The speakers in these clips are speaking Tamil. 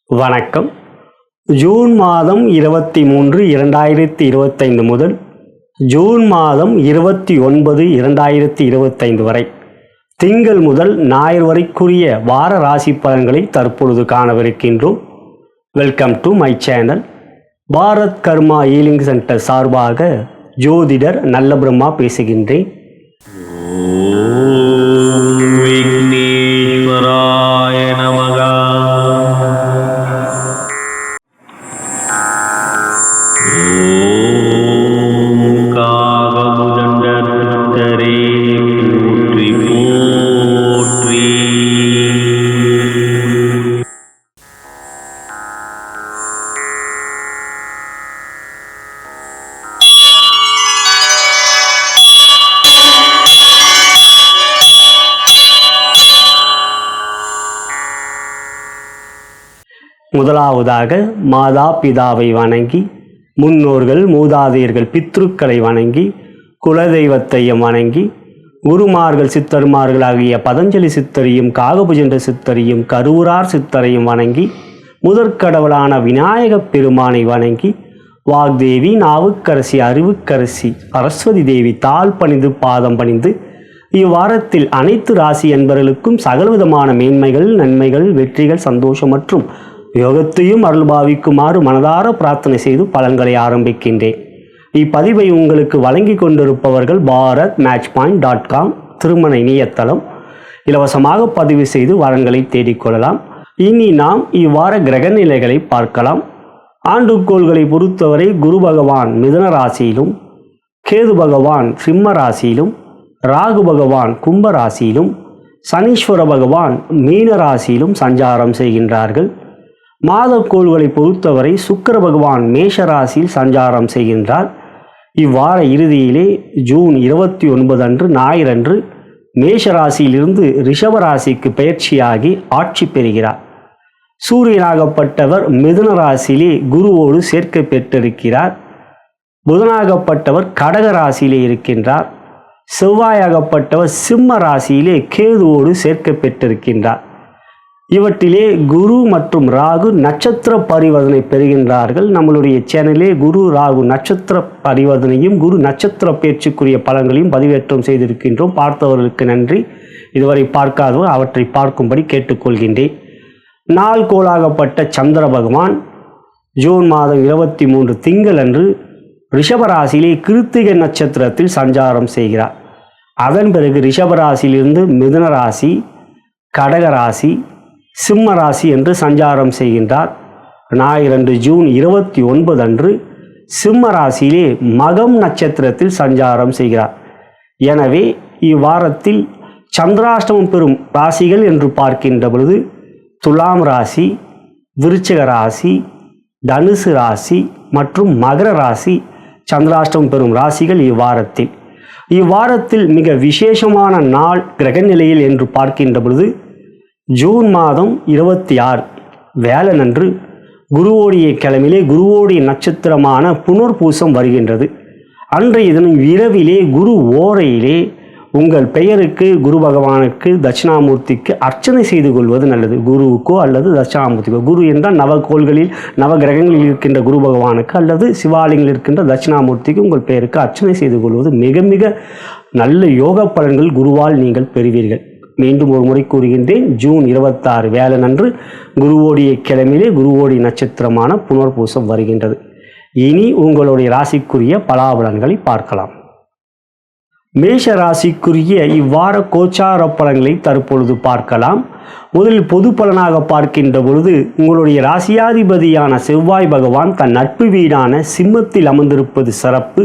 வணக்கம். ஜூன் மாதம் 23, 2025 முதல் ஜூன் மாதம் 29, 2025 வரை திங்கள் முதல் ஞாயிறு வரைக்குரிய வார ராசி பலன்களை தற்பொழுது காணவிருக்கின்றோம். Welcome to my channel. Bharat Karma healing centre சார்பாக ஜோதிடர் நல்ல பிரம்மா பேசுகின்றேன். முதலாவதாக மாதா பிதாவை வணங்கி, முன்னோர்கள் மூதாதையர்கள் பித்ருக்களை வணங்கி, குலதெய்வத்தையும் வணங்கி, குருமார்கள் சித்தர்மார்கள் ஆகிய பதஞ்சலி சித்தரையும் காகபுஜண்ட சித்தரையும் கருவூரார் சித்தரையும் வணங்கி, முதற்கடவுளான விநாயகப் பெருமானை வணங்கி, வாக்தேவி நாவுக்கரசி அறிவுக்கரசி சரஸ்வதி தேவி தாழ் பணிந்து பாதம் பணிந்து இவ்வாரத்தில் அனைத்து ராசி என்பவர்களுக்கும் சகலவிதமான மேன்மைகள், நன்மைகள், வெற்றிகள், சந்தோஷம் மற்றும் யோகத்தையும் அருள் பாவிக்குமாறு மனதார பிரார்த்தனை செய்து பலன்களை ஆரம்பிக்கின்றேன். இப்பதிவை உங்களுக்கு வழங்கி கொண்டிருப்பவர்கள் bharatmatchpoint.com திருமண இணையதளம். இலவசமாக பதிவு செய்து வரன்களை தேடிக்கொள்ளலாம். இனி நாம் இவ்வார கிரக நிலைகளை பார்க்கலாம். ஆண்டுகோள்களை பொறுத்தவரை குரு பகவான் மிதுன ராசியிலும், கேது பகவான் சிம்ம ராசியிலும், ராகு பகவான் கும்ப ராசியிலும், சனீஸ்வர பகவான் மீன ராசியிலும் சஞ்சாரம் செய்கின்றார்கள். மாதக்கோள்களை பொறுத்தவரை சுக்கிர பகவான் மேஷ ராசியில் சஞ்சாரம் செய்கின்றார். இவ்வார இறுதியிலே ஜூன் 29 அன்று ஞாயிறன்று மேஷ ராசியிலிருந்து ரிஷப ராசிக்கு பயிற்சியாகி ஆட்சி பெறுகிறார். சூரியனாகப்பட்டவர் மிதுன ராசியிலே குருவோடு சேர்க்கை பெற்றிருக்கிறார். புதனாகப்பட்டவர் கடக ராசியிலே இருக்கின்றார். செவ்வாயாகப்பட்டவர் சிம்ம ராசியிலே கேதுவோடு சேர்க்கை பெற்றிருக்கின்றார். இவற்றிலே குரு மற்றும் ராகு நட்சத்திர பரிவர்த்தனை பெறுகின்றார்கள். நம்மளுடைய சேனலே குரு ராகு நட்சத்திர பரிவர்த்தனையும் குரு நட்சத்திர பேச்சுக்குரிய பலன்களையும் பதிவேற்றம் செய்திருக்கின்றோம். பார்த்தவர்களுக்கு நன்றி. இதுவரை பார்க்காதவர் அவற்றை பார்க்கும்படி கேட்டுக்கொள்கின்றேன். நாள் கோளாகப்பட்ட சந்திர பகவான் ஜூன் மாதம் 23 திங்கள் அன்று ரிஷபராசியிலே கிருத்திகை நட்சத்திரத்தில் சஞ்சாரம் செய்கிறார். அதன் பிறகு ரிஷபராசியிலிருந்து மிதுன ராசி, கடக ராசி, சிம்ம ராசி என்று சஞ்சாரம் செய்கின்றார். ஞாயிறன்று ஜூன் 29 அன்று சிம்ம ராசியிலே மகம் நட்சத்திரத்தில் சஞ்சாரம் செய்கிறார். எனவே இவ்வாரத்தில் சந்திராஷ்டமம் பெறும் ராசிகள் என்று பார்க்கின்ற பொழுது துலாம் ராசி, விருச்சிக ராசி, தனுசு ராசி மற்றும் மகர ராசி சந்திராஷ்டமம் பெறும் ராசிகள் இவ்வாரத்தில் மிக விசேஷமான நாள் கிரக நிலையில் என்று பார்க்கின்ற பொழுது ஜூன் மாதம் 26 வேலனன்று குருவோடைய கிழமையிலே குருவோடைய நட்சத்திரமான புனர்பூசம் வருகின்றது. அன்றைய தினம் இரவிலே குரு ஓரையிலே உங்கள் பெயருக்கு குரு பகவானுக்கு தட்சிணாமூர்த்திக்கு அர்ச்சனை செய்து கொள்வது நல்லது. குருவுக்கோ அல்லது தட்சிணாமூர்த்திக்கோ. குரு என்றால் நவகோள்களில் நவ கிரகங்களில் இருக்கின்ற குரு பகவானுக்கு அல்லது சிவாலயங்களில் இருக்கின்ற தட்சிணாமூர்த்திக்கு உங்கள் பெயருக்கு அர்ச்சனை செய்து கொள்வது மிக மிக நல்ல யோக பலன்கள் குருவால் நீங்கள் பெறுவீர்கள். மீண்டும் ஒரு முறை கூறுகின்றேன். ஜூன் 26 வேலனன்று குருவோடைய கிழமையிலே குருவோடைய நட்சத்திரமான புனர்பூசம் வருகின்றது. இனி உங்களுடைய ராசிக்குரிய பலாபலன்களை பார்க்கலாம். மேஷ ராசிக்குரிய இவ்வார கோச்சார பலன்களை தற்பொழுது பார்க்கலாம். முதலில் பொது பலனாக பார்க்கின்ற பொழுது உங்களுடைய ராசியாதிபதியான செவ்வாய் பகவான் தன் நட்பு வீடான சிம்மத்தில் அமர்ந்திருப்பது சிறப்பு.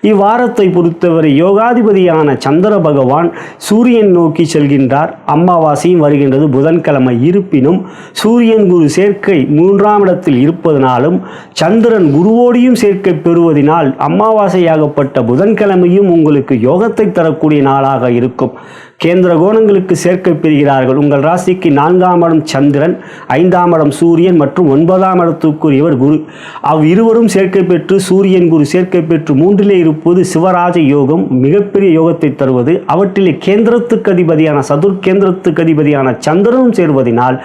இவ்வாரத்தை பொறுத்தவரை யோகாதிபதியான சந்திர பகவான் சூரியன் நோக்கி செல்கின்றார். அமாவாசையும் வருகின்றது புதன்கிழமை. இருப்பினும் சூரியன் குரு சேர்க்கை 3ஆம் இடத்தில் இருப்பதனாலும் சந்திரன் குருவோடையும் சேர்க்கை பெறுவதனால் அமாவாசையாகப்பட்ட புதன்கிழமையும் உங்களுக்கு யோகத்தை தரக்கூடிய நாளாக இருக்கும். கேந்திர கோணங்களுக்கு சேர்க்கை பெறுகிறார்கள். உங்கள் ராசிக்கு 4ஆம் இடம் சந்திரன், 5ஆம் இடம் சூரியன் மற்றும் 9ஆம் இடத்துக்குரியவர் குரு. இருவரும் சேர்க்கை பெற்று சூரியன் குரு சேர்க்கை பெற்று 3லே இருப்பது சிவராஜ யோகம், மிகப்பெரிய யோகத்தை தருவது. அவற்றிலே கேந்திரத்துக்கு அதிபதியான சதுர்கேந்திரத்துக்கு அதிபதியான சந்திரனும் சேர்வதனால்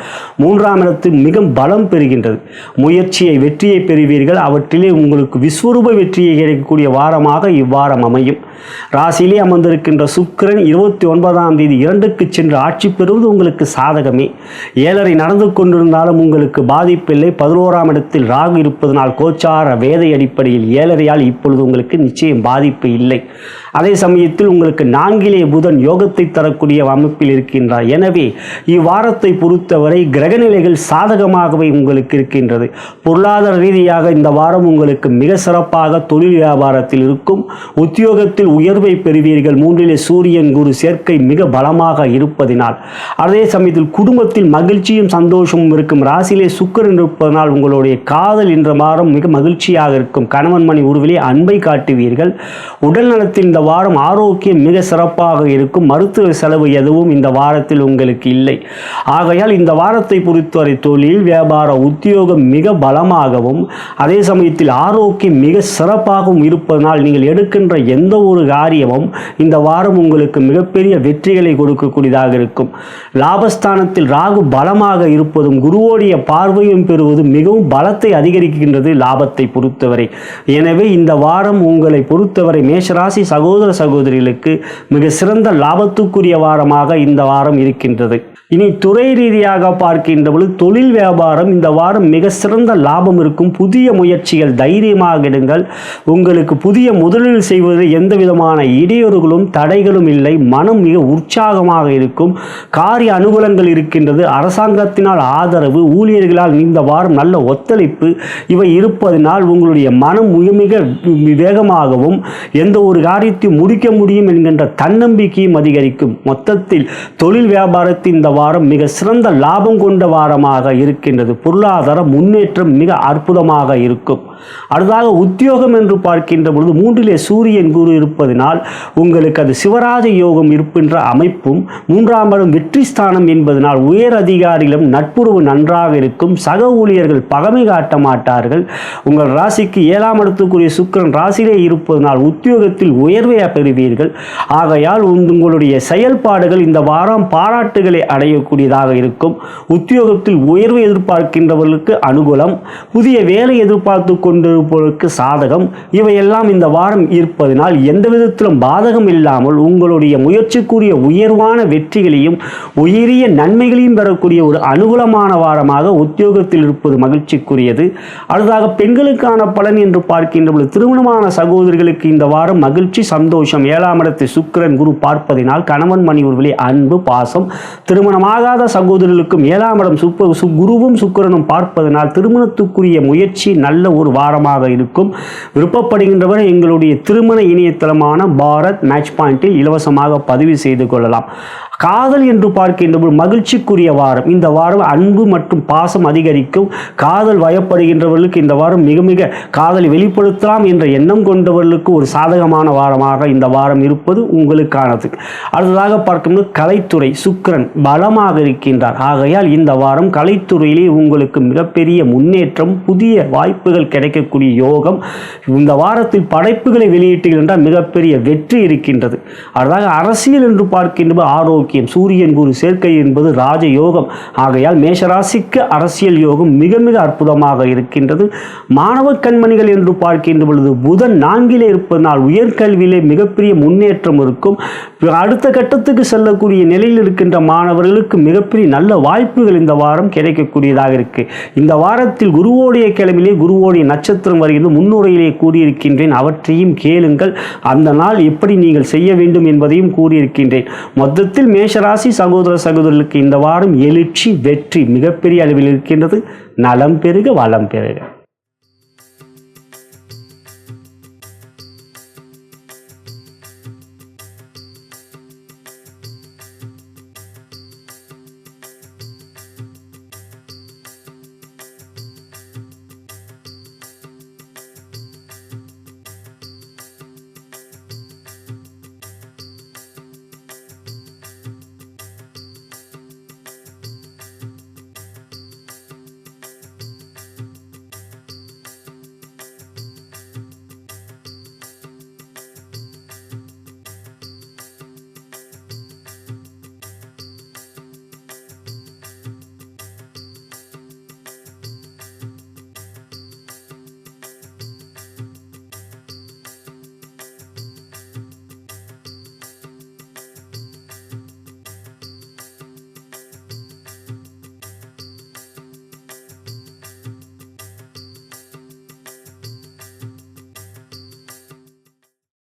3ஆம் இடத்தில் மிக பலம் பெறுகின்றது. முயற்சியை வெற்றியை பெறுவீர்கள். அவற்றிலே உங்களுக்கு விஸ்வரூப வெற்றியை கிடைக்கக்கூடிய வாரமாக இவ்வாரம் அமையும். ராசியிலே அமர்ந்திருக்கின்ற சுக்கிரன் 29ஆம் தேதி 2க்கு சென்று ஆட்சி பெறுவது உங்களுக்கு சாதகமே. 7.5 நடந்து கொண்டிருந்தாலும் உங்களுக்கு பாதிப்பில்லை. 11ஆம் இடத்தில் ராகு இருப்பதனால் கோச்சார வேதை அடிப்படையில் 7.5 இப்பொழுது உங்களுக்கு நிச்சயம் பாதிப்பு இல்லை. அதே சமயத்தில் உங்களுக்கு 4லே புதன் யோகத்தை தரக்கூடிய அமைப்பில் இருக்கின்றார். எனவே இவ்வாரத்தை பொறுத்தவரை கிரகநிலைகள் சாதகமாகவே உங்களுக்கு இருக்கின்றது. பொருளாதார ரீதியாக இந்த வாரம் உங்களுக்கு மிக சிறப்பாக தொழில் வியாபாரத்தில் இருக்கும். உத்தியோகத்தில் உயர்வை பெறுவீர்கள். 3லே சூரியன் குரு சேர்க்கை மிக பலமாக இருப்பதினால். அதே சமயத்தில் குடும்பத்தில் மகிழ்ச்சியும் சந்தோஷமும் இருக்கும். ராசியிலே சுக்கிரன் இருப்பதனால் உங்களுடைய காதல் என்ற வாரம் மிக மகிழ்ச்சியாக இருக்கும். கணவன் மணி உறவிலே அன்பை காட்டுவீர்கள். உடல் நலத்தில் இந்த வாரம் ஆரோக்கியம் மிக சிறப்பாக இருக்கும். மருத்துவ செலவு எதுவும் இந்த வாரத்தில் உங்களுக்கு இல்லை. ஆகையால் இந்த வாரத்தை பொறுத்தவரை தொழில் வியாபார உத்தியோகம் மிக பலமாகவும் அதே சமயத்தில் ஆரோக்கியம் மிக சிறப்பாகவும் இருப்பதனால் நீங்கள் எடுக்கின்ற எந்த ஒரு காரியமும் இந்த வாரம் உங்களுக்கு மிகப்பெரிய வெற்றிகளை கொடுக்கக்கூடியதாக இருக்கும். லாபஸ்தானத்தில் ராகு பலமாக இருப்பதும் குருவோடைய பார்வையும் பெறுவது மிகவும் பலத்தை அதிகரிக்கின்றது லாபத்தை பொறுத்தவரை. எனவே இந்த வாரம் உங்களை பொறுத்தவரை மேஷராசி சகோதர சகோதரிகளுக்கு மிக சிறந்த லாபத்துக்குரிய வாரமாக இந்த வாரம் இருக்கின்றது. இனி துறை ரீதியாக பார்க்கின்ற பொழுது தொழில் வியாபாரம் இந்த வாரம் மிக சிறந்த லாபம் இருக்கும். புதிய முயற்சிகள் தைரியமாக எடுங்கள். உங்களுக்கு புதிய முதலீடு செய்வதில் எந்த விதமான இடையூறுகளும் தடைகளும் இல்லை. மனம் மிக உற்சாகமாக இருக்கும். காரிய அனுகூலங்கள் இருக்கின்றது. அரசாங்கத்தினால் ஆதரவு, ஊழியர்களால் இந்த வாரம் நல்ல ஒத்துழைப்பு இவை இருப்பதனால் உங்களுடைய மனம் மிக வேகமாகவும் எந்த ஒரு காரியத்தையும் முடிக்க முடியும் என்கின்ற தன்னம்பிக்கையும் அதிகரிக்கும். மொத்தத்தில் தொழில் வியாபாரத்தில் இந்த வாரம் மிக சிறந்த லாபம் கொண்ட வாரமாக இருக்கின்றது. பொருளாதார முன்னேற்றம் மிக அற்புதமாக இருக்கும். அடுத்ததாக உத்தியோகம் என்று பார்க்கின்ற பொழுது 3லே சூரியன் குரு இருப்பதனால் உங்களுக்கு அது சிவராஜ யோகம் இருக்கின்ற அமைப்பும் 3ஆம் இடம் வெற்றி ஸ்தானம் என்பதனால் உயர் அதிகாரிகளும் நட்புறவு நன்றாக இருக்கும். சக ஊழியர்கள் பகமை காட்ட மாட்டார்கள். உங்கள் ராசிக்கு 7ஆம் இடத்துக்குரிய சுக்கிரன் ராசியிலே இருப்பதனால் உத்தியோகத்தில் உயர்வை பெறுவீர்கள். ஆகையால் உங்களுடைய செயல்பாடுகள் இந்த வாரம் பாராட்டுகளை அடையக்கூடியதாக இருக்கும். உத்தியோகத்தில் உயர்வு எதிர்பார்க்கின்றவர்களுக்கு அனுகூலம், புதிய வேலை எதிர்பார்த்து கொண்டிருப்பவர்களுக்கு சாதகம். இவையெல்லாம் இந்த வாரம் இருப்பதனால் எந்த விதத்திலும் பாதகம் இல்லாமல் உங்களுடைய முயற்சிக்குரிய உயர்வான வெற்றிகளையும் உயரிய நன்மைகளையும் பெறக்கூடிய ஒரு அனுகூலமான வாரமாக உத்தியோகத்தில் இருப்பது மகிழ்ச்சிக்குரியது. அடுத்ததாக பெண்களுக்கான பலன் என்று பார்க்கின்ற பொழுது திருமணமான சகோதரிகளுக்கு இந்த வாரம் மகிழ்ச்சி சந்தோஷம். 7ஆம் இடத்தை சுக்கிரன் குரு பார்ப்பதினால் கணவன் மணி உறவிலே அன்பு பாசம். திருமணமாகாத சகோதரர்களுக்கும் 7ஆம் இடம் குருவும் சுக்கிரனும் பார்ப்பதனால் திருமணத்துக்குரிய முயற்சி நல்ல ஒரு வாரமாக இருக்கும். விருப்பப்படுகின்றவர் எங்களுடைய திருமண இணையதளமான பாரத் மேட்ச் பாயிண்டில் இலவசமாக பதிவு செய்து கொள்ளலாம். காதல் என்று பார்க்கின்ற மகிழ்ச்சிக்குரிய வாரம். இந்த வாரம் அன்பு மற்றும் பாசம் அதிகரிக்கும். காதல் வயப்படுகின்றவர்களுக்கு இந்த வாரம் மிக மிக காதலை வெளிப்படுத்தலாம் என்ற எண்ணம் கொண்டவர்களுக்கு ஒரு சாதகமான வாரமாக இந்த வாரம் இருப்பது உங்களுக்கானது. அடுத்ததாக பார்க்கும்போது கலைத்துறை சுக்கிரன் பலமாக இருக்கின்றார். ஆகையால் இந்த வாரம் கலைத்துறையிலே உங்களுக்கு மிகப்பெரிய முன்னேற்றம், புதிய வாய்ப்புகள் கிடைக்கக்கூடிய யோகம். இந்த வாரத்தில் படைப்புகளை வெளியிட்டீர்கள் என்றால் மிகப்பெரிய வெற்றி இருக்கின்றது. அடுத்ததாக அரசியல் என்று பார்க்கின்ற ஆரோக்கியம். சூரியன் குரு சேர்க்கை என்பது ராஜ யோகம். ஆகையால் மேஷராசிக்கு அரசியல் யோகம் மிக மிக அற்புதமாக இருக்கின்றது. மாணவ கண்மணிகள் என்று பார்க்கின்ற பொழுது புதன் 4லே இருப்பதனால் உயர்கல்வியிலே மிகப்பெரிய முன்னேற்றம் இருக்கும். அடுத்த கட்டத்துக்கு செல்லக்கூடிய நிலையில் இருக்கின்ற மாணவர்களுக்கு மிகப்பெரிய நல்ல வாய்ப்புகள் இந்த வாரம் கிடைக்கக்கூடியதாக இருக்கு. இந்த வாரத்தில் குருவோடைய கிழமையிலே குருவோடைய நட்சத்திரம் வருகிறது. முன்னுரையிலே கூறியிருக்கின்றேன், அவற்றையும் கேளுங்கள். அந்த நாள் எப்படி நீங்கள் செய்ய வேண்டும் என்பதையும் கூறியிருக்கின்றேன். மொத்தத்தில் மேஷராசி சகோதர சகோதரர்களுக்கு இந்த வாரம் எழுச்சி வெற்றி மிகப்பெரிய அளவில் இருக்கின்றது. நலம் பெருக வளம் பெருக.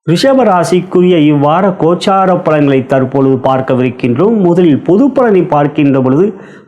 ரிஷப ராசிக்குரிய இவ்வார கோச்சார பலன்களை தற்பொழுது பார்க்கவிருக்கின்றோம். முதலில் பொது பலனை பார்க்கின்ற பொழுது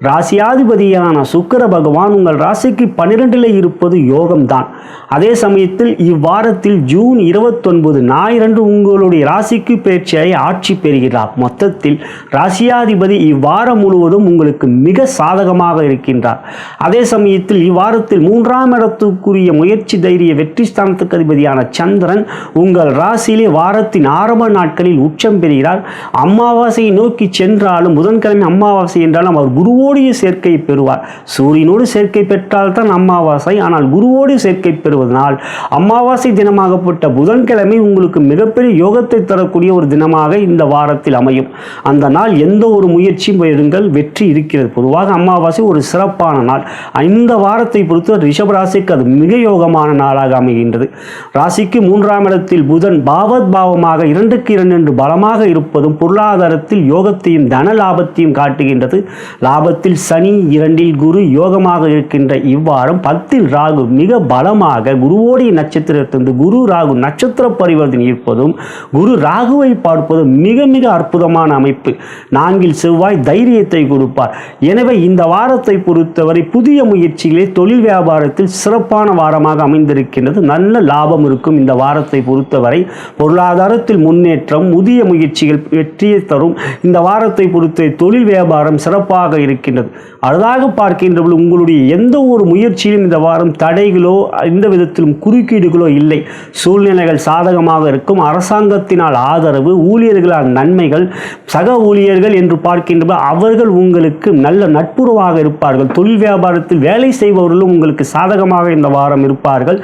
ராசியாதிபதியான சுக்கிர பகவான் உங்கள் ராசிக்கு 12 இருப்பது யோகம்தான். அதே சமயத்தில் இவ்வாரத்தில் ஜூன் 29 ஞாயிறன்று உங்களுடைய ராசிக்கு பேச்சையை ஆட்சி பெறுகிறார். மொத்தத்தில் ராசியாதிபதி இவ்வாரம் முழுவதும் உங்களுக்கு மிக சாதகமாக இருக்கின்றார். அதே சமயத்தில் இவ்வாரத்தில் 3ஆம் இடத்துக்குரிய முயற்சி தைரிய வெற்றி ஸ்தானத்துக்கு அதிபதியான சந்திரன் உங்கள் ராசியிலே வாரத்தின் ஆரம்ப நாட்களில் உச்சம் பெறுகிறார். அமாவாசையை நோக்கி சென்றாலும் புதன்கிழமை அமாவாசை என்றாலும் அவர் குருவோடைய சேர்க்கை பெறுவார். சூரியனோடு சேர்க்கை பெற்றால்தான் அமாவாசை. ஆனால் குருவோடு சேர்க்கை பெறுவதனால் அமாவாசை தினமாகப்பட்ட புதன்கிழமை உங்களுக்கு மிகப்பெரிய யோகத்தை தரக்கூடிய ஒரு தினமாக இந்த வாரத்தில் அமையும். அந்த நாள் எந்த ஒரு முயற்சியும் எடுங்கள், வெற்றி இருக்கிறது. பொதுவாக அமாவாசை ஒரு சிறப்பான நாள். இந்த வாரத்தை பொறுத்த ரிஷபராசிக்கு அது மிக யோகமான நாளாக அமைகின்றது. ராசிக்கு 3ஆம் இடத்தில் புதன் பாவத் பாவமாக 2க்கு 2 என்று பலமாக இருப்பதும் பொருளாதாரத்தில் யோகத்தையும் தன லாபத்தையும் காட்டுகின்றது. லாபத்தில் சனி, 2இல் குரு யோகமாக இருக்கின்ற இவ்வாரம் 10இல் ராகு மிக பலமாக குருவோடைய நட்சத்திரத்திலிருந்து குரு ராகு நட்சத்திர பரிவர்த்தனை இருப்பதும் குரு ராகுவை பார்ப்பதும் மிக மிக அற்புதமான அமைப்பு. 4இல் செவ்வாய் தைரியத்தை கொடுப்பார். எனவே இந்த வாரத்தை பொறுத்தவரை புதிய முயற்சிகளே தொழில் வியாபாரத்தில் சிறப்பான வாரமாக அமைந்திருக்கின்றது. நல்ல லாபம் இருக்கும். இந்த வாரத்தை பொறுத்தவரை பொருளாதாரத்தில் முன்னேற்றம், புதிய முயற்சிகள் வெற்றியை தரும். இந்த வாரத்தை பொறுத்த தொழில் வியாபாரம் சிறப்பாக இருக்கின்றது. அதாக பார்க்கின்றவர்கள் உங்களுடைய எந்த ஒரு முயற்சியிலும் இந்த வாரம் தடைகளோ எந்த விதத்திலும் குறுக்கீடுகளோ இல்லை. சூழ்நிலைகள் சாதகமாக இருக்கும். அரசாங்கத்தினால் ஆதரவு, ஊழியர்களால் நன்மைகள், சக ஊழியர்கள் என்று பார்க்கின்ற அவர்கள் உங்களுக்கு நல்ல நட்புறவாக இருப்பார்கள். தொழில் வியாபாரத்தில் வேலை செய்பவர்களும் உங்களுக்கு சாதகமாக இந்த வாரம் இருப்பார்கள்.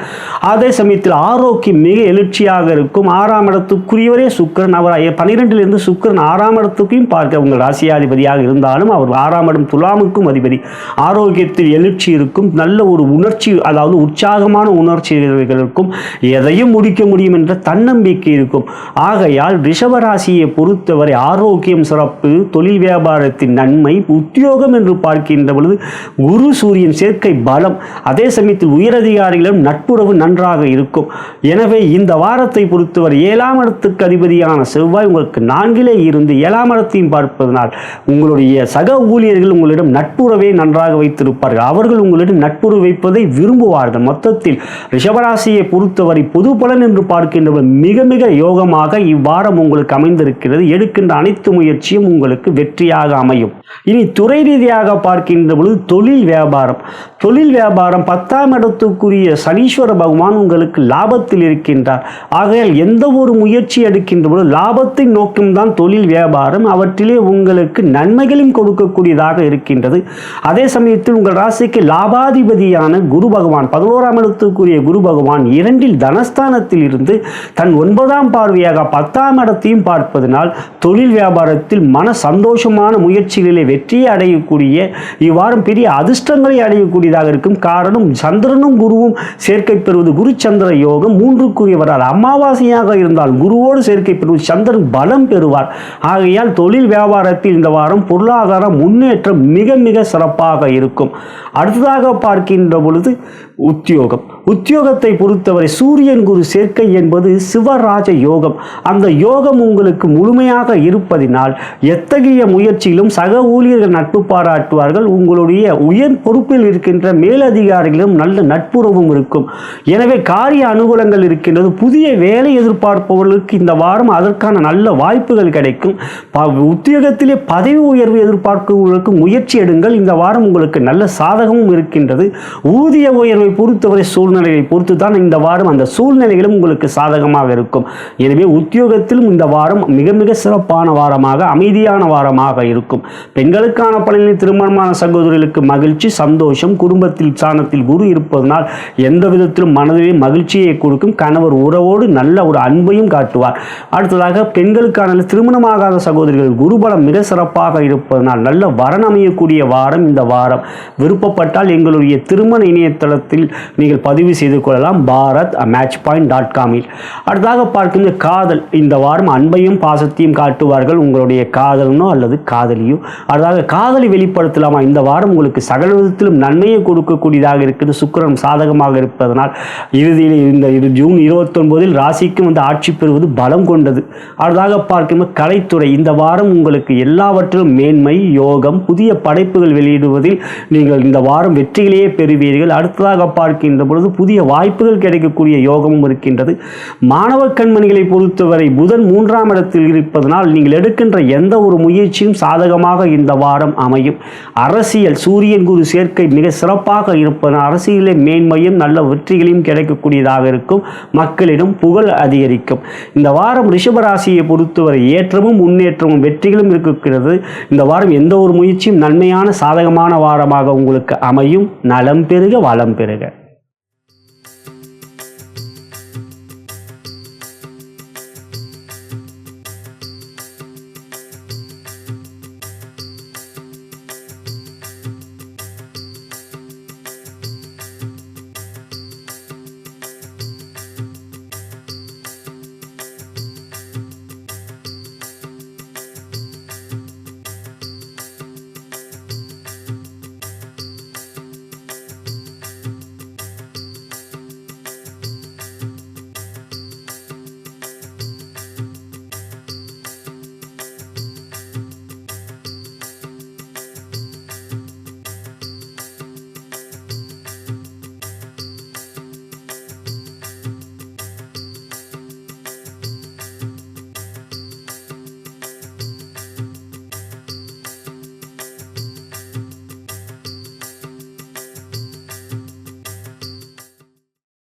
அதே சமயத்தில் ஆரோக்கியம் மிக எழுச்சியாக இருக்கும். 6ஆம் இடத்துக்குரியவரே சுக்கிரன். அவர் 12இலிருந்து சுக்கிரன் 6ஆம் இடத்துக்கும் பார்க்க உங்கள் ராசியாதிபதியாக இருந்தாலும் அவர் 6ஆம் இடம் துலாமுக்கும் அதிபதி. ஆரோக்கியத்தில் எழுச்சி இருக்கும். நல்ல ஒரு உணர்ச்சி, அதாவது உற்சாகமான உணர்ச்சிகள் இருக்கும். எதையும் முடிக்க முடியும் என்ற தன்னம்பிக்கை இருக்கும். ஆகையால் ரிஷபராசியை பொறுத்தவரை ஆரோக்கியம் சிறப்பு, தொழில் வியாபாரத்தின் நன்மை, உத்தியோகம் என்று பார்க்கின்ற பொழுது குரு சூரியன் சேர்க்கை பலம். அதே சமயத்தில் உயரதிகாரிகளும் நட்புறவு நன்றாக இருக்கும். எனவே இந்த வாரத்தை பொறுத்தவரை 7ஆம் இடத்துக்கு அதிபதியான செவ்வாய் உங்களுக்கு 4இலே இருந்து 7ஆம் இடத்தையும் பார்ப்பதனால் உங்களுடைய சக ஊழியர்கள் உங்களிடம் நட்புறவை நன்றாக வைத்திருப்பார்கள். அவர்கள் உங்களிடம் நட்புறவு வைப்பதை விரும்புவார்கள். மொத்தத்தில் ரிஷபராசியை பொறுத்தவரை பொது பலன் என்று பார்க்கின்றவர் மிக மிக யோகமாக இவ்வாரம் உங்களுக்கு அமைந்திருக்கிறது. எடுக்கின்ற அனைத்து முயற்சியும் உங்களுக்கு வெற்றியாக அமையும். இனி துறை ரீதியாக பார்க்கின்ற பொழுது தொழில் வியாபாரம் 10ஆம் இடத்துக்குரிய சனீஸ்வர பகவான் உங்களுக்கு லாபத்தில் இருக்கின்றார். ஆகையால் எந்த ஒரு முயற்சி எடுக்கின்ற பொழுது லாபத்தின் நோக்கம்தான் தொழில் வியாபாரம். அவற்றிலே உங்களுக்கு நன்மைகளையும் கொடுக்கக்கூடியதாக இருக்கின்றது. அதே சமயத்தில் உங்கள் ராசிக்கு லாபாதிபதியான குரு பகவான் 11ஆம் இடத்துக்குரிய குரு பகவான் 2இல் தனஸ்தானத்தில் இருந்து தன் 9ஆம் பார்வையாக 10ஆம் இடத்தையும் பார்ப்பதனால் தொழில் வியாபாரத்தில் மன சந்தோஷமான முயற்சிகளிலே வெற்றியை அடையக்கூடிய இவ்வாரம் பெரிய அதிர்ஷ்டங்களை அடையக்கூடியதாக இருக்கும். காரணம் சந்திரனும் குருவும் சேர்க்கை பெறுவது குரு சந்திர யோகம். 3க்குரியவரால் அமாவாசையாக இருந்தால் குருவோடு சேர்க்கை பெறுவது சந்திரன் பலம் பெறுவார். ஆகையால் தொழில் வியாபாரத்தில் இந்த வாரம் பொருளாதார முன்னேற்றம் மிக மிக சிறப்பாக இருக்கும். அடுத்ததாக பார்க்கின்ற பொழுது உத்தியோகத்தை பொறுத்தவரை சூரியன் குரு சேர்க்கை என்பது சிவராஜ யோகம். அந்த யோகம் உங்களுக்கு முழுமையாக இருப்பதினால் எத்தகைய முயற்சியிலும் சக ஊழியர்கள் நட்பு பாராட்டுவார்கள். உங்களுடைய உயர் பொறுப்பில் இருக்கின்ற மேலதிகாரிகளும் நல்ல நட்புறவும் இருக்கும். எனவே காரிய அனுகூலங்கள் இருக்கின்றது. புதிய வேலை எதிர்பார்ப்பவர்களுக்கு இந்த வாரம் அதற்கான நல்ல வாய்ப்புகள் கிடைக்கும். உத்தியோகத்திலே பதவி உயர்வு எதிர்பார்ப்பவர்களுக்கு முயற்சி எடுங்கள். இந்த வாரம் உங்களுக்கு நல்ல சாதகமும் இருக்கின்றது. ஊதிய உயர்வை பொறுத்தவரை சூழ்நிலையை பொறுத்து தான் இந்த வாரம் அந்த சூழ்நிலைகளும் உங்களுக்கு சாதகமாக இருக்கும். எனவே உத்தியோகத்திலும் இந்த வாரம் மிக மிக சிறப்பான வாரமாக அமைதியான வாரமாக இருக்கும். பெண்களுக்கான பலனில் திருமணமான சகோதரிகளுக்கு மகிழ்ச்சி, சந்தோஷம். குடும்பத்தில் ஸ்தானத்தில் குரு இருப்பதனால் எந்த விதத்திலும் மனதிலே மகிழ்ச்சியை கொடுக்கும். கணவர் உறவோடு நல்ல ஒரு அன்பையும் காட்டுவார். அடுத்ததாக பெண்களுக்கான திருமணமாகாத சகோதரிகள் குருபலம் மிக சிறப்பாக இருப்பதனால் நல்ல வரன் அமையக்கூடிய வாரம் இந்த வாரம். விருப்பப்பட்டால் எங்களுடைய திருமண இணையதளத்தில் நீங்கள் பதிவு செய்து கொள்ளலாம், bharatmatchpoint.com. அடுத்ததாக பார்க்கின்ற காதல். இந்த வாரம் அன்பையும் பாசத்தையும் காட்டுவார்கள் உங்களுடைய காதலனோ அல்லது காதலியோ. அடுத்ததாக காதலை வெளிப்படுத்தலாமா? இந்த வாரம் உங்களுக்கு சகல விதத்திலும் நன்மையை கொடுக்கக்கூடியதாக இருக்குது. சுக்கிரன் சாதகமாக இருப்பதனால் இறுதியில் இந்த ஜூன் 29 ராசிக்கும் ஆட்சி பெறுவது பலம் கொண்டது. அடுத்ததாக பார்க்கும்போது கலைத்துறை. இந்த வாரம் உங்களுக்கு எல்லாவற்றிலும் மேன்மை, யோகம், புதிய படைப்புகள் வெளியிடுவதில் நீங்கள் இந்த வாரம் வெற்றிகளையே பெறுவீர்கள். அடுத்ததாக பார்க்கின்ற பொழுது புதிய வாய்ப்புகள் கிடைக்கக்கூடிய யோகமும் இருக்கின்றது. மாணவ கண்மணிகளை பொறுத்தவரை புதன் 3ஆம் இடத்தில் இருப்பதனால் நீங்கள் எடுக்கின்ற எந்த ஒரு முயற்சியும் சாதகமாக இந்த வாரம் அமையும். அரசியல் சூரியன் குரு சேர்க்கை மிக சிறப்பாக இருப்பதனால் அரசியலே மேன்மையும் நல்ல வெற்றிகளையும் கிடைக்கக்கூடியதாக இருக்கும். மக்களிடம் புகழ் அதிகரிக்கும். இந்த வாரம் ரிஷபராசியை பொறுத்தவரை ஏற்றமும் முன்னேற்றமும் வெற்றிகளும் இருக்கிறது. இந்த வாரம் எந்த ஒரு முயற்சியும் நன்மையான சாதகமான வாரமாக உங்களுக்கு அமையும். நலம் பெருக வளம் பெருக.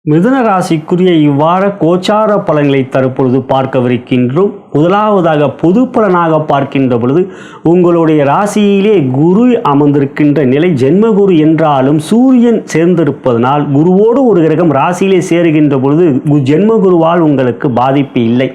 மிதுன ராசிக்குரிய இவ்வாறு கோச்சார பலன்களை தற்பொழுது பார்க்கவிருக்கின்றோம். முதலாவதாக பொது பலனாக பார்க்கின்ற பொழுது உங்களுடைய ராசியிலே குரு அமர்ந்திருக்கின்ற நிலை ஜென்மகுரு என்றாலும் சூரியன் சேர்ந்திருப்பதனால் குருவோடு ஒரு கிரகம் ராசியிலே சேருகின்ற பொழுது ஜென்மகுருவால் உங்களுக்கு பாதிப்பு இல்லை.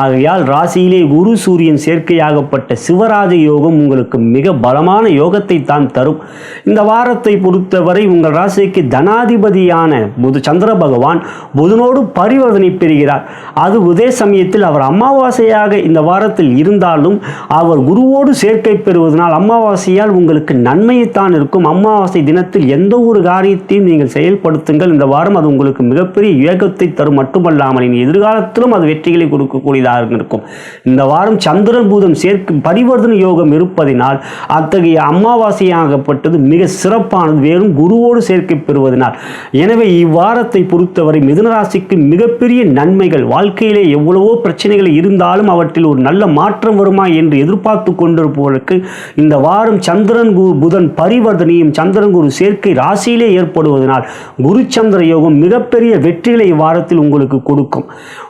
ஆகையால் ராசியிலே குரு சூரியன் சேர்க்கையாகப்பட்ட சிவராஜ யோகம் உங்களுக்கு மிக பலமான யோகத்தை தான் தரும். இந்த வாரத்தை பொறுத்தவரை உங்கள் ராசிக்கு தனாதிபதியான சந்திர பகவான் புதனோடு பரிவர்த்தனை பெறுகிறார். அது அதே சமயத்தில் அவர் அமாவாசையாக இந்த வாரத்தில் இருந்தாலும் அவர் குருவோடு சேர்க்கை பெறுவதனால் அமாவாசையால் உங்களுக்கு நன்மையைத்தான் இருக்கும். அமாவாசை தினத்தில் எந்த ஒரு காரியத்தையும் நீங்கள் செயல்படுத்துங்கள். இந்த வாரம் அது உங்களுக்கு மிகப்பெரிய யோகத்தை தரும். மட்டுமல்லாமல் எதிர்காலத்திலும் அது வெற்றிகளை கொடுக்கக்கூடியதாக இருக்கும். இந்த வாரம் சந்திரன் பூதம் சேர்க்கை பரிவர்த்தனை யோகம் இருப்பதினால் அத்தகைய அமாவாசையாகப்பட்டது மிக சிறப்பானது, வெறும் குருவோடு சேர்க்கை பெறுவதனால். எனவே இவ்வாரத்தை பொறுத்தவரை மிதுன ராசிக்கு மிகப்பெரிய நன்மைகள். வாழ்க்கையிலே எவ்வளவோ பிரச்சனைகள் இருந்தாலும் அவற்றில் ஒரு நல்ல மாற்றம் வருமா என்று எதிர்பார்த்து கொண்டிருப்பவர்களுக்கு இந்த வாரம் சந்திரன் புதன் பரிவர்த்தனையும் சந்திரன் குரு சேர்க்கை ராசியிலே ஏற்படுவதனால் குரு சந்திர யோகம் மிகப்பெரிய வெற்றிகளை இவ்வாரத்தில் உங்களுக்கு கொடுக்கும்.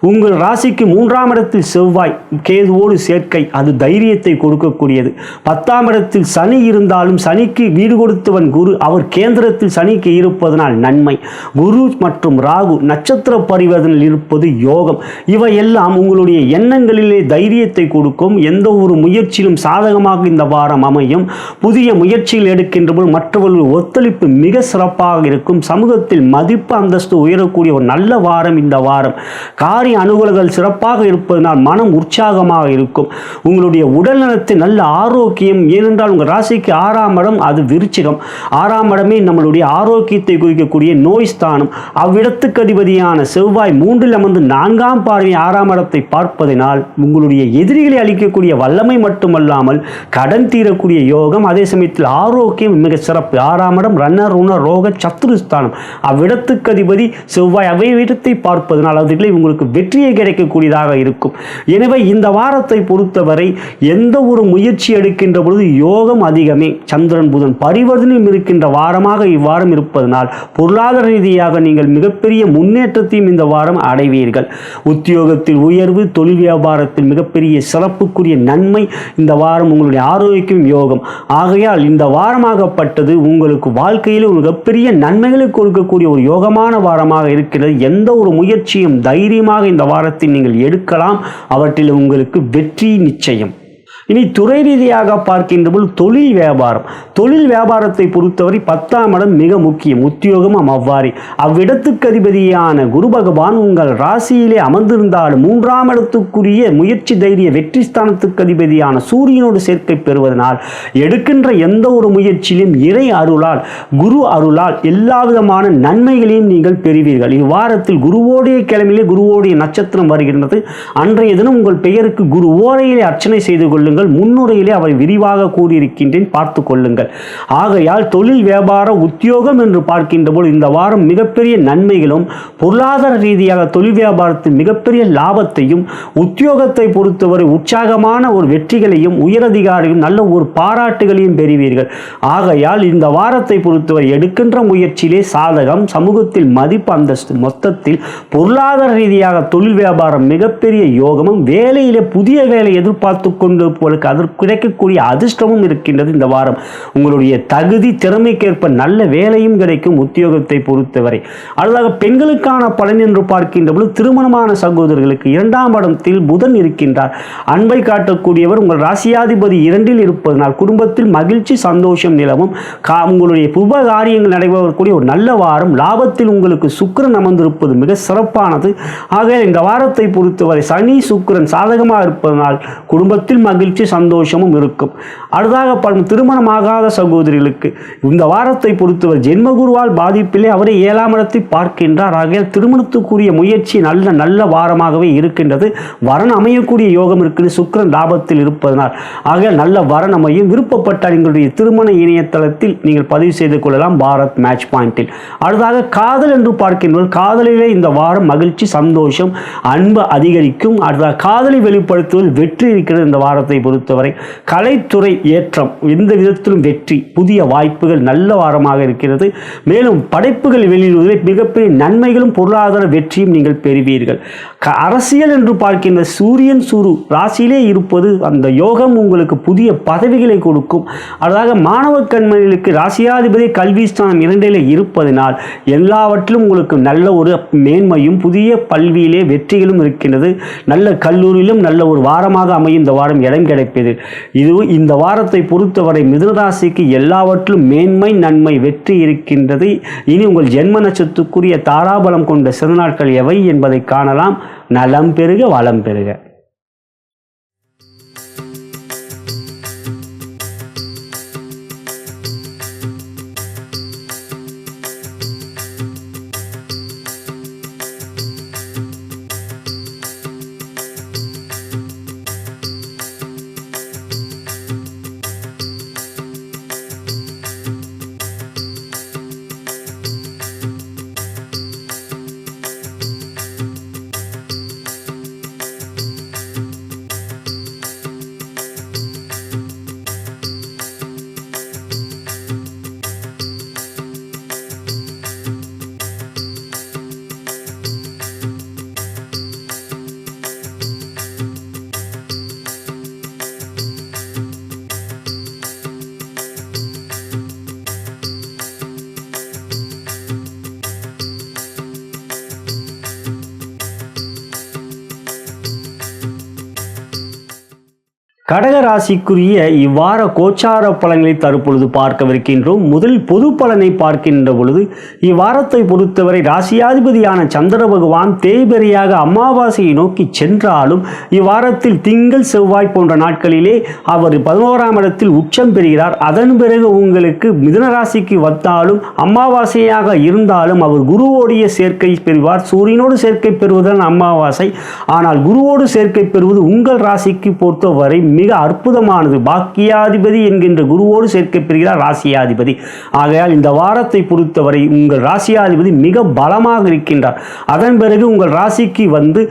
உங்கள் ராசிக்கு 3ஆம் இடத்தில் செவ்வாய் கேதுவோடு சேர்க்கை, அது தைரியத்தை கொடுக்கக்கூடியது. 10ஆம் இடத்தில் சனி இருந்தாலும் சனிக்கு வீடு கொடுத்தவன் குரு, அவர் கேந்திரத்தில் சனிக்கு இருப்பதனால் நன்மை. குரு மற்றும் ராகு நட்சத்திர பரிவர்த்தனையில் இருப்பது யோகம். இவையெல்லாம் உங்களுடைய எண்ணங்களிலே தைரியத்தை கொடுக்கும். எந்த ஒரு முயற்சியிலும் சாதகமாக இந்த வாரம் அமையும். புதிய முயற்சிகள் எடுக்கின்ற போது மற்றவர்கள் ஒத்துழைப்பு மிக சிறப்பாக இருக்கும். சமூகத்தில் மதிப்பு அந்தஸ்து உயரக்கூடிய ஒரு நல்ல வாரம் இந்த வாரம். காரிய அனுகூலங்கள் சிறப்பாக இருப்பதனால் மனம் உற்சாகமாக இருக்கும். உங்களுடைய உடல் நலத்தில் நல்ல ஆரோக்கியம். ஏனென்றால் உங்கள் ராசிக்கு 6ஆம் இடம் அது விருச்சிகம். 6ஆம் இடமே நம்மளுடைய ஆரோக்கியத்தை குறிக்கக்கூடிய நோய் ஸ்தானம். அவ்விடத்துக்கு அதிபதியான செவ்வாய் 3இல் அமர்ந்து 4ஆம் பார்வை 6ஆம் இடத்தை பார்ப்பதனால் உங்களுடைய எதிரிகளை அளிக்கக்கூடிய வல்லமை மட்டுமல்லாமல் கடன் தீரக்கூடிய யோகம். அதே சமயத்தில் ஆரோக்கியம் மிக சிறப்பு. 6ஆம் இடம் ரன்னர் ருண ரோக சத்துருஸ்தானம். அவ்விடத்துக்கு அதிபதி செவ்வாய் அவ்விடத்தை பார்ப்பதனால் அதுகளை உங்களுக்கு வெற்றியை கிடைக்கக்கூடியதாக இருக்கும். எனவே இந்த வாரத்தை பொறுத்தவரை எந்த ஒரு முயற்சி எடுக்கின்ற பொழுது யோகம் அதிகமே. சந்திரன் புதன் பரிவர்த்தனையும் இருக்கின்ற வாரமாக இவ்வாரம் இருப்பதனால் பொருளாதார ரீதியாக நீங்கள் மிகப்பெரிய முன்னேற்றத்தையும் இந்த வாரம் அடைவீர்கள். உத்தியோகத்தில் உயர்வு, தொழில் வியாபாரத்தில் மிகப்பெரிய சிறப்புக்குரிய நன்மை. இந்த வாரம் உங்களுடைய ஆரோக்கியம் யோகம். ஆகையால் இந்த வாரமாகப்பட்டது உங்களுக்கு வாழ்க்கையில் மிகப்பெரிய நன்மைகளை கொடுக்கக்கூடிய ஒரு யோகமான வாரமாக இருக்கிறது. எந்த ஒரு முயற்சியும் தைரியமாக இந்த வாரத்தில் நீங்கள் எடுக்கலாம். அவற்றில் உங்களுக்கு வெற்றி நிச்சயம். இனி துறை ரீதியாக பார்க்கின்ற போது தொழில் வியாபாரத்தை பொறுத்தவரை 10ஆம் இடம் மிக முக்கியம். உத்தியோகமும் அவ்வாறே. அவ்விடத்துக்கு அதிபதியான குரு பகவான் உங்கள் ராசியிலே அமர்ந்திருந்தாலும் 3ஆம் இடத்துக்குரிய முயற்சி தைரிய வெற்றி ஸ்தானத்துக்கு அதிபதியான சூரியனோடு சேர்க்கை பெறுவதனால் எடுக்கின்ற எந்த ஒரு முயற்சியிலும் இறை அருளால் குரு அருளால் எல்லா விதமான நன்மைகளையும் நீங்கள் பெறுவீர்கள். இவ்வாரத்தில் குருவோடைய கிழமையிலே குருவோடைய நட்சத்திரம் வருகின்றது. அன்றைய தினம் உங்கள் பெயருக்கு குரு ஓரையிலே அர்ச்சனை செய்து கொள்ளுங்கள். முன்னுரையிலே அவை விரிவாக கூறியிருக்கின்றேன், பார்த்து கொள்ளுங்கள். ஆகையால் தொழில் வியாபார உத்தியோகம் என்று பார்க்கின்ற போது இந்த வாரம் மிகப்பெரிய நன்மைகளும் பொருளாதார ரீதியாக தொழில் வியாபாரத்தில் மிகப்பெரிய லாபத்தையும் உத்தியோகத்தை பொறுத்தவரை உற்சாகமான ஒரு வெற்றிகளையும் உயரதிகாரியும் நல்ல ஒரு பாராட்டுகளையும் பெறுவீர்கள். ஆகையால் இந்த வாரத்தை பொறுத்தவரை எடுக்கின்ற முயற்சியிலே சாதகம், சமூகத்தில் மதிப்பு அந்தஸ்து, மொத்தத்தில் பொருளாதார ரீதியாக தொழில் வியாபாரம் மிகப்பெரிய யோகமும் வேலையிலே புதிய வேலை எதிர்பார்த்து கொண்டு அதற்கு கிடைக்கக்கூடிய அதிர்ஷ்டமும் இருக்கின்றது. இந்த வாரம் உங்களுடைய தகுதி திறமைக்கேற்ப நல்ல வேலையும் கிடைக்கும் உத்தியோகத்தை பொறுத்தவரை. அடுத்ததாக பெண்களுக்கான பலன் என்று பார்க்கின்ற பொழுது திருமணமான சகோதரர்களுக்கு 2ஆம் இடத்தில் புதன் இருக்கின்றார். அன்பை காட்டக்கூடியவர் உங்கள் ராசியாதிபதி 2இல் இருப்பதனால் குடும்பத்தில் மகிழ்ச்சி சந்தோஷம் நிலவும். உங்களுடைய புப காரியங்கள் நடைபெறக்கூடிய ஒரு நல்ல வாரம். லாபத்தில் உங்களுக்கு சுக்கிரன் அமர்ந்திருப்பது மிக சிறப்பானது. ஆக இந்த வாரத்தை பொறுத்தவரை சனி சுக்கிரன் சாதகமாக இருப்பதனால் குடும்பத்தில் மகிழ்ச்சி சந்தோஷமும் இருக்கும். அடுத்ததாக திருமணமாகாத சகோதரிகளுக்கு இந்த வாரத்தை பொறுத்தவரை ஜென்மகுருவால் பாதிப்பிலே அவரை 7ஆம் இடத்தை பார்க்கின்றார். ஆகையால் திருமணத்துக்குரிய முயற்சி நல்ல வாரமாகவே இருக்கின்றது. வரன் அமையக்கூடிய யோகம் இருக்குது. சுக்கிரன் லாபத்தில் இருப்பதனால் ஆகையால் நல்ல வரன் அமையும். விருப்பப்பட்டால் எங்களுடைய திருமண இணையதளத்தில் நீங்கள் பதிவு செய்து கொள்ளலாம், பாரத் மேட்ச் பாயிண்டில். அடுத்ததாக காதல் என்று பார்க்கின்றோம். காதலிலே இந்த வாரம் மகிழ்ச்சி சந்தோஷம் அன்பு அதிகரிக்கும். அடுத்ததாக காதலை வெளிப்படுத்துவதில் வெற்றி இருக்கிறது. இந்த வாரத்தை பொறுத்தவரை கலைத்துறை ஏற்றம், எந்த விதத்திலும் வெற்றி, புதிய வாய்ப்புகள் நல்ல வாரமாக இருக்கிறது. மேலும் படைப்புகள் வெளியிடுவதில் மிகப்பெரிய நன்மைகளும் பொருளாதார வெற்றியும் நீங்கள் பெறுவீர்கள். அரசியல் என்று பார்க்கின்ற சூரியன் ராசியிலே இருப்பது அந்த யோகம் உங்களுக்கு புதிய பதவிகளை கொடுக்கும். அதாக மாணவ கண்மணிகளுக்கு ராசியாதிபதி கல்வி ஸ்தானம் 2இல் இருப்பதனால் எல்லாவற்றிலும் உங்களுக்கு நல்ல ஒரு மேன்மையும் புதிய கல்வியிலே வெற்றிகளும் இருக்கின்றது. நல்ல கல்லூரியிலும் நல்ல ஒரு வாரமாக அமையும் இந்த வாரம் இடம் கிடைப்பது. இது இந்த வாரத்தை பொறுத்தவரை மிதுனராசிக்கு எல்லாவற்றிலும் மேன்மை நன்மை வெற்றி இருக்கின்றது. இனி உங்கள் ஜென்ம நட்சத்திரத்துக்குரிய தாராபலம் கொண்ட சில நாட்கள் எவை என்பதை காணலாம். நலம் பெருக வளம் பெருக. கடக ராசிக்குரிய இவ்வார கோச்சார பலன்களை தற்பொழுது பார்க்கவிருக்கின்றோம். முதல் பொது பலனை பார்க்கின்ற பொழுது இவ்வாரத்தை பொறுத்தவரை ராசியாதிபதியான சந்திர பகவான் தேய்பிறையாக அமாவாசையை நோக்கி சென்றாலும் இவ்வாரத்தில் திங்கள் செவ்வாய் போன்ற நாட்களிலே அவர் 11ஆம் இடத்தில் உச்சம் பெறுகிறார். அதன் பிறகு உங்களுக்கு மிதுன ராசிக்கு வந்தாலும் அமாவாசையாக இருந்தாலும் அவர் குருவோடைய சேர்க்கை பெறுவார். சூரியனோடு சேர்க்கை பெறுவதுதான் அமாவாசை. ஆனால் குருவோடு சேர்க்கை பெறுவது உங்கள் ராசிக்கு பொறுத்தவரை மிக அற்புதமானது. பாக்கியாதிபதி என்கின்ற குருவோடு சேர்க்கை பெறுகிறார் ராசியாதிபதி. ஆகையால் இந்த வாரத்தை பொறுத்தவரை உங்கள் ராசியாதிபதி மிக பலமாக இருக்கின்றார். அதன் பிறகு உங்கள் ராசிக்கு வந்து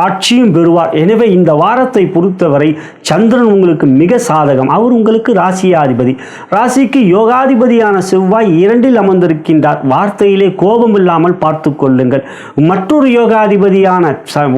ஆட்சியும் பெறுவார். எனவே இந்த வாரத்தை பொறுத்தவரை சந்திரன் உங்களுக்கு மிக சாதகம். அவர் உங்களுக்கு ராசியாதிபதி. ராசிக்கு யோகாதிபதியான செவ்வாய் 2இல் அமர்ந்திருக்கின்றார். வார்த்தையிலே கோபம் இல்லாமல் பார்த்து கொள்ளுங்கள். மற்றொரு யோகாதிபதியான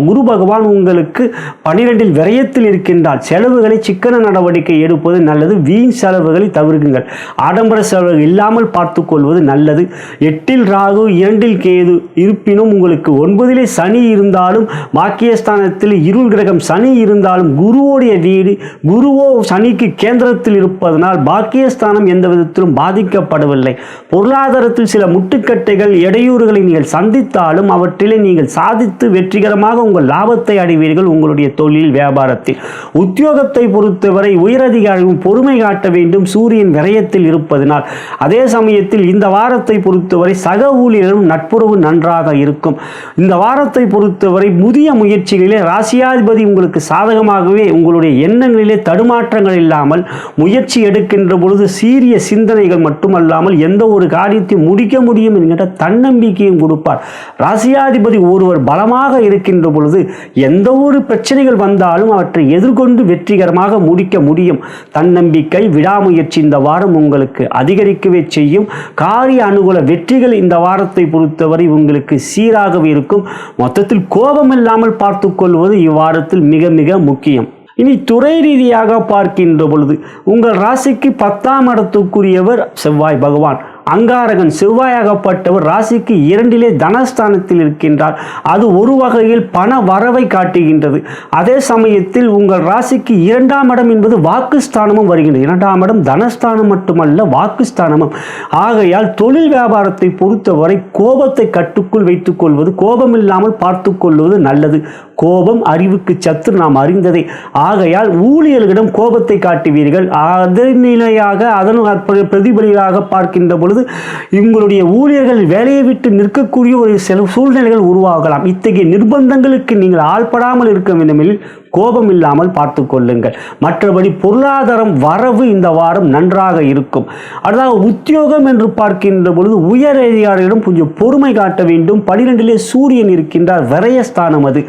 குரு பகவான் உங்களுக்கு 12இல் விரயத்தில் இருக்கின்றார். செலவுகளை செலவுகளை சிக்கன நடவடிக்கை எடுப்பது நல்லது. வீண் செலவுகளை தவிர்க்குங்கள். ஆடம்பர செலவுகள் இல்லாமல் பார்த்து கொள்வது நல்லது. 8ல் ராகு 2ல் கேது இருப்பினும் உங்களுக்கு 9லே சனி இருந்தாலும் பாக்கியஸ்தானத்தில் இருள் கிரகம் சனி இருந்தாலும் குருவோடைய வீடு குருவோ சனிக்கு கேந்திரத்தில் இருப்பதனால் பாக்கியஸ்தானம் எந்த விதத்திலும் பாதிக்கப்படவில்லை. பொருளாதாரத்தில் சில முட்டுக்கட்டைகள் இடையூறுகளை நீங்கள் சந்தித்தாலும் அவற்றிலே நீங்கள் சாதித்து வெற்றிகரமாக உங்கள் லாபத்தை அடைவீர்கள். உங்களுடைய தொழில் வியாபாரத்தில் உத்தியோகத்தை பொறுத்தவரை உயரதிகாரியும் பொறுமை காட்ட வேண்டும். சூரியன் விரயத்தில் இருப்பதனால் அதே சமயத்தில் இந்த வாரத்தை பொறுத்தவரை சக ஊழியர்களும் நட்புறவு நன்றாக இருக்கும். இந்த வாரத்தை பொறுத்தவரை புதிய முயற்சிகளிலே ராசியாதிபதி உங்களுக்கு சாதகமாகவே உங்களுடைய எண்ணங்களிலே தடுமாற்றங்கள் இல்லாமல் முயற்சி எடுக்கின்ற பொழுது சீரிய சிந்தனைகள் மட்டுமல்லாமல் எந்த ஒரு காரியத்தை முடிக்க முடியும் என்கிற தன்னம்பிக்கையும் கொடுப்பார். ராசியாதிபதி ஒருவர் பலமாக இருக்கின்ற பொழுது எந்த ஒரு பிரச்சனைகள் வந்தாலும் அவற்றை எதிர்கொண்டு வெற்றிகரமாக முடிக்க முடியும். தன்னம்பிக்கை விடாமுயற்சி இந்த வாரம் உங்களுக்கு அதிகரிக்கவே செய்யும். காரிய அனுகூல வெற்றிகள் இந்த வாரத்தை பொறுத்தவரை உங்களுக்கு சீராகவே இருக்கும். மொத்தத்தில் கோபம் இல்லாமல் பார்த்து கொள்வது இவ்வாரத்தில் மிக மிக முக்கியம். இனி துறை ரீதியாக பார்க்கின்ற பொழுது உங்கள் ராசிக்கு 10ஆம் இடத்துக்குரியவர் செவ்வாய் பகவான். அங்காரகன் செவ்வாயாகப்பட்டவர் ராசிக்கு 2லே தனஸ்தானத்தில் இருக்கின்றார். அது ஒரு வகையில் பண வரவை காட்டுகின்றது. அதே சமயத்தில் உங்கள் ராசிக்கு 2ஆம் இடம் என்பது வாக்குஸ்தானமும் வருகின்றது. 2ஆம் இடம் தனஸ்தானம் மட்டுமல்ல வாக்குஸ்தானமும். ஆகையால் தொழில் வியாபாரத்தை பொறுத்தவரை கோபத்தை கட்டுக்குள் வைத்துக் கொள்வது கோபம் இல்லாமல் பார்த்து கொள்வது நல்லது. கோபம் அறிவுக்கு சத்து, நாம் அறிந்ததே. ஆகையால் ஊழியர்களிடம் கோபத்தை காட்டுவீர்கள். அதன் நிலையாக அதன் பிரதிபலியாக பார்க்கின்ற பொழுது உங்களுடைய ஊழியர்கள் வேலையை விட்டு நிற்கக்கூடிய ஒரு சில சூழ்நிலைகள் உருவாகலாம். இத்தகைய நிர்பந்தங்களுக்கு நீங்கள் ஆள்படாமல் இருக்க வேண்டுமெனில் கோபம் இல்லாமல் பார்த்து கொள்ளுங்கள். மற்றபடி பொருளாதாரம் வரவு இந்த வாரம் நன்றாக இருக்கும். அதாவது உத்தியோகம் என்று பார்க்கின்ற பொழுது உயர் அதிகாரிகளிடம் கொஞ்சம் பொறுமை காட்ட வேண்டும். 12லே சூரியன் இருக்கின்றார், விரயஸ்தானம் அது.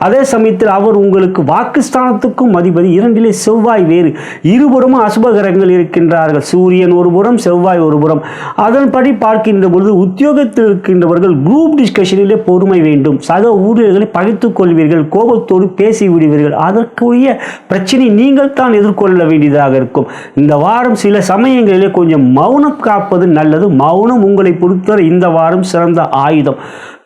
அதே சமயத்தில் அவர் உங்களுக்கு வாக்குஸ்தானத்துக்கும் அதிபதி. 2லே செவ்வாய் வேறு. இருபுறமும் அசுப கிரகங்கள் இருக்கின்றார்கள். சூரியன் ஒரு புறம், செவ்வாய் ஒரு புறம். அதன்படி பார்க்கின்ற பொழுது உத்தியோகத்தில் இருக்கின்றவர்கள் குரூப் டிஸ்கஷனிலே பொறுமை வேண்டும். சக ஊழியர்களை பகைத்துக் கொள்வீர்கள், கோபத்தோடு பேசி விடுவீர்கள். அதற்குரிய பிரச்சனை நீங்கள் தான் எதிர்கொள்ள வேண்டியதாக இருக்கும். இந்த வாரம் சில சமயங்களிலே கொஞ்சம் மௌனம் காப்பது நல்லது. மௌனம் உங்களை பொறுத்தவரை இந்த வாரம் சிறந்த ஆயுதம்.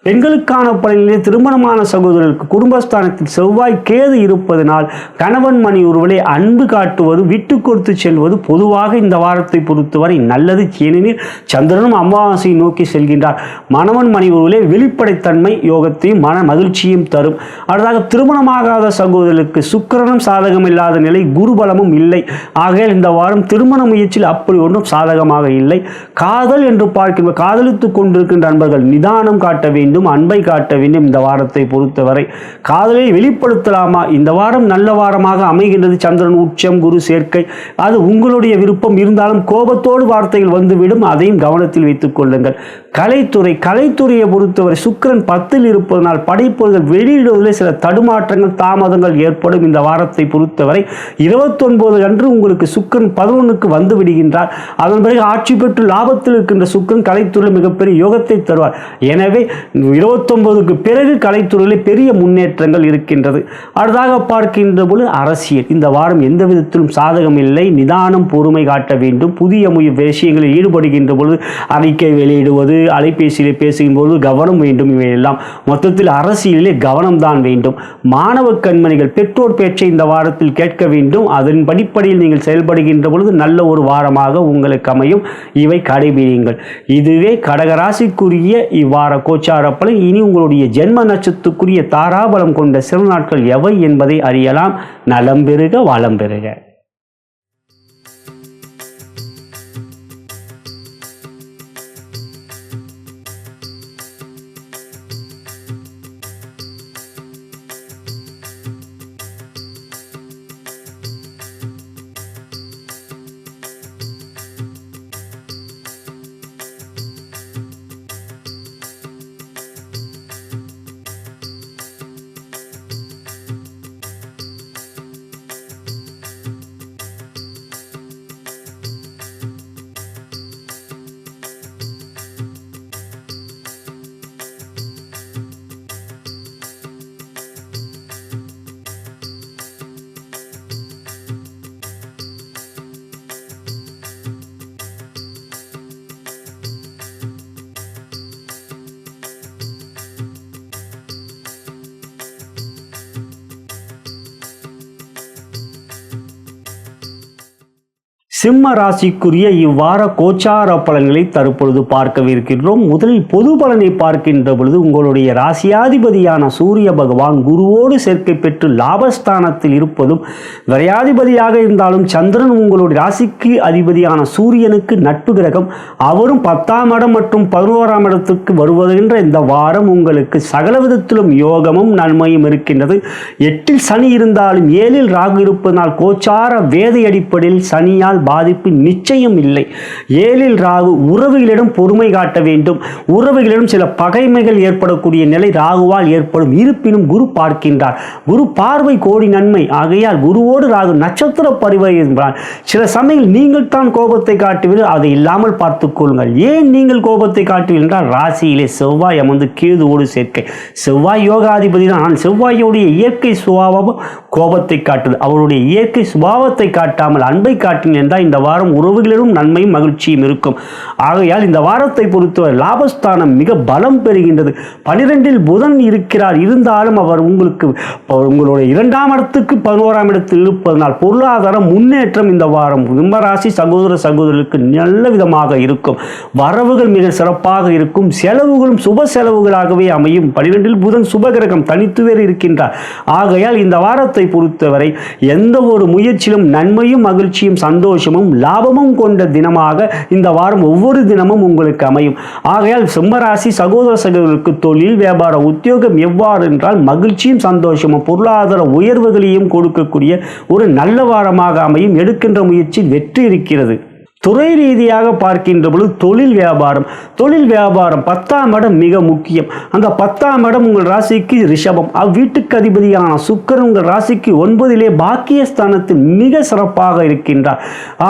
பெண்களுக்கான பணியிலே திருமணமான சகோதரர்களுக்கு குடும்பஸ்தானத்தில் செவ்வாய் கேது இருப்பதனால் கணவன் மணி உறவிலே அன்பு காட்டுவது விட்டு கொடுத்து செல்வது பொதுவாக இந்த வாரத்தை பொறுத்தவரை நல்லது. ஏனெனில் சந்திரனும் அமாவாசையை நோக்கி செல்கின்றார். மணவன் மணி உறவிலே வெளிப்படைத்தன்மை யோகத்தையும் மன மகிழ்ச்சியும் தரும். அடுத்ததாக திருமணமாகாத சகோதரர்களுக்கு சுக்கிரனும் சாதகம் இல்லாத நிலை, குருபலமும் இல்லை. ஆகையால் இந்த வாரம் திருமண முயற்சியில் அப்படி ஒன்றும் சாதகமாக இல்லை. காதல் என்று பார்க்கின்ற காதலித்துக் கொண்டிருக்கின்ற நண்பர்கள் நிதானம் காட்ட வேண்டும், அன்பை காட்ட வேண்டும். இந்த வாரத்தை பொறுத்தவரை காதலை வெளிப்படுத்தலாமா? இந்த வாரம் நல்ல வாரமாக அமைகின்றது. சந்திரன் உச்சம், குரு சேர்க்கை, அது உங்களுடைய விருப்பம். இருந்தாலும் கோபத்தோடு வார்த்தைகள் வந்துவிடும், அதையும் கவனத்தில் வைத்துக் கொள்ளுங்கள். கலைத்துறையை பொறுத்தவரை சுக்கிரன் 10ல் இருப்பதனால் படைப்புகள் வெளியிடுவதில் சில தடுமாற்றங்கள் தாமதங்கள் ஏற்படும். இந்த வாரத்தை பொறுத்தவரை 29 அன்று உங்களுக்கு சுக்கிரன் 11க்கு வந்து விடுகின்றார். அதன் பிறகு ஆட்சி பெற்று லாபத்தில் இருக்கின்ற சுக்கிரன் கலைத்துறையில் மிகப்பெரிய யோகத்தை தருவார். எனவே 29க்கு பிறகு கலைத்துறையில் பெரிய முன்னேற்றங்கள் இருக்கின்றது. அடுத்ததாக பார்க்கின்ற பொழுது அரசியல் இந்த வாரம் எந்த விதத்திலும் சாதகம் இல்லை. நிதானம், பொறுமை காட்ட வேண்டும். புதிய விஷயங்களில் ஈடுபடுகின்ற பொழுது அறிக்கை வெளியிடுவது, அலைபேசியிலே பேசுகின்ற பொழுது கவனம் வேண்டும். இவையெல்லாம் மொத்தத்தில் அரசியலிலே கவனம்தான் வேண்டும். மாணவ கண்மணிகள் பெற்றோர் பேச்சை இந்த வாரத்தில் கேட்க வேண்டும். அதன் படிப்படியில் நீங்கள் செயல்படுகின்ற பொழுது நல்ல ஒரு வாரமாக உங்களுக்கு அமையும். இவை கடைபிடியுங்கள். இதுவே கடகராசிக்குரிய இவ்வார கோச்சார பலன். இனி உங்களுடைய ஜென்ம நட்சத்திரத்துக்குரிய தாராபலம் கொண்ட சிறு நாட்கள் எவை என்பதை அறியலாம். நலம் பெறுக, வளம் பெறுக. சிம்ம ராசிக்குரிய இவ்வார கோச்சார பலன்களை தற்பொழுது பார்க்கவிருக்கின்றோம். முதலில் பொது பலனை பார்க்கின்ற பொழுது உங்களுடைய ராசியாதிபதியான சூரிய பகவான் குருவோடு சேர்க்கை பெற்று லாபஸ்தானத்தில் இருப்பதும், விரையாதிபதியாக இருந்தாலும் சந்திரன் உங்களுடைய ராசிக்கு அதிபதியான சூரியனுக்கு நட்பு கிரகம், அவரும் 10ஆம் இடம் மற்றும் 11ஆம் இடத்துக்கு வருவதென்ற இந்த வாரம் உங்களுக்கு சகல விதத்திலும் யோகமும் நன்மையும் இருக்கின்றது. 8இல் சனி இருந்தாலும் 7இல் ராகு இருப்பதனால் கோச்சார வேத அடிப்படையில் சனியால் பாதிப்பு நிச்சயம் இல்லை. 7இல் ராகு, உறவுகளிடம் பொறுமை காட்ட வேண்டும். உறவுகளிடம் சில பகைமைகள் ஏற்படக்கூடிய நிலை ராகுவால் ஏற்படும். இருப்பினும் குரு பார்க்கின்றார். குரு பார்வை கோடி நன்மை. ஆகையால் குருவோடு ராகு நட்சத்திர பரிவர்த்தனை. சில சமயங்கள் நீங்கள் தான் கோபத்தை காட்டுவீர்கள், அதை இல்லாமல் பார்த்துக் கொள்ளுங்கள். ஏன் நீங்கள் கோபத்தை காட்டுவீர்கள் என்றால் ராசியிலே செவ்வாய் அமர்ந்து கேதுவோடு சேர்க்கை. செவ்வாய் யோகாதிபதி தான். செவ்வாயோடைய இயற்கை சுபாவம் கோபத்தை காட்டுது. அவருடைய இயற்கை சுபாவத்தை காட்டாமல் அன்பை காட்டின் என்றால் இந்த வாரம் உறவுகளிலும் நன்மையும் மகிழ்ச்சியும் இருக்கும். ஆகையால் இந்த வாரத்தை பொறுத்தவரை லாபஸ்தானம் மிக பலம் பெறுகின்றது. 12இல் புதன் இருக்கிறார். இருந்தாலும் அவர் உங்களுடைய 2ஆம் இடத்துக்கு 11ஆம் இடத்தில் இருப்பதனால் பொருளாதார முன்னேற்றம் இந்த வாரம் சிம்மராசி சகோதர சகோதரர்களுக்கு நல்ல விதமாக இருக்கும். வரவுகள் மிக சிறப்பாக இருக்கும். செலவுகளும் சுப செலவுகளாகவே அமையும். 12இல் புதன் சுபகிரகம் தனித்துவே இருக்கின்றார். ஆகையால் இந்த வாரத்தை பொறுத்தவரை எந்த ஒரு முயற்சியிலும் நன்மையும் மகிழ்ச்சியும் சந்தோஷமும் லாபமும் கொண்ட தினமாக இந்த வாரம் ஒவ்வொரு தினமும் உங்களுக்கு அமையும். ஆகையால் சிம்மராசி சகோதர சகோதரர்களுக்கு தொழில், வியாபார, உத்தியோகம் எவ்வாறு என்றால் மகிழ்ச்சியும் சந்தோஷமும் பொருளாதார உயர்வுகளையும் கொடுக்கக்கூடிய ஒரு நல்ல வாரமாக அமையும். எடுக்கின்ற முயற்சி வெற்றி இருக்கிறது. துறை ரீதியாக பார்க்கின்ற பொழுது தொழில் வியாபாரம் 10ஆம் இடம் மிக முக்கியம். அந்த 10ஆம் இடம் உங்கள் ராசிக்கு ரிஷபம். அவ்வீட்டுக்கு அதிபதியான சுக்கிரன் உங்கள் ராசிக்கு 9இலே பாக்கியஸ்தானத்தில் மிக சிறப்பாக இருக்கின்றார்.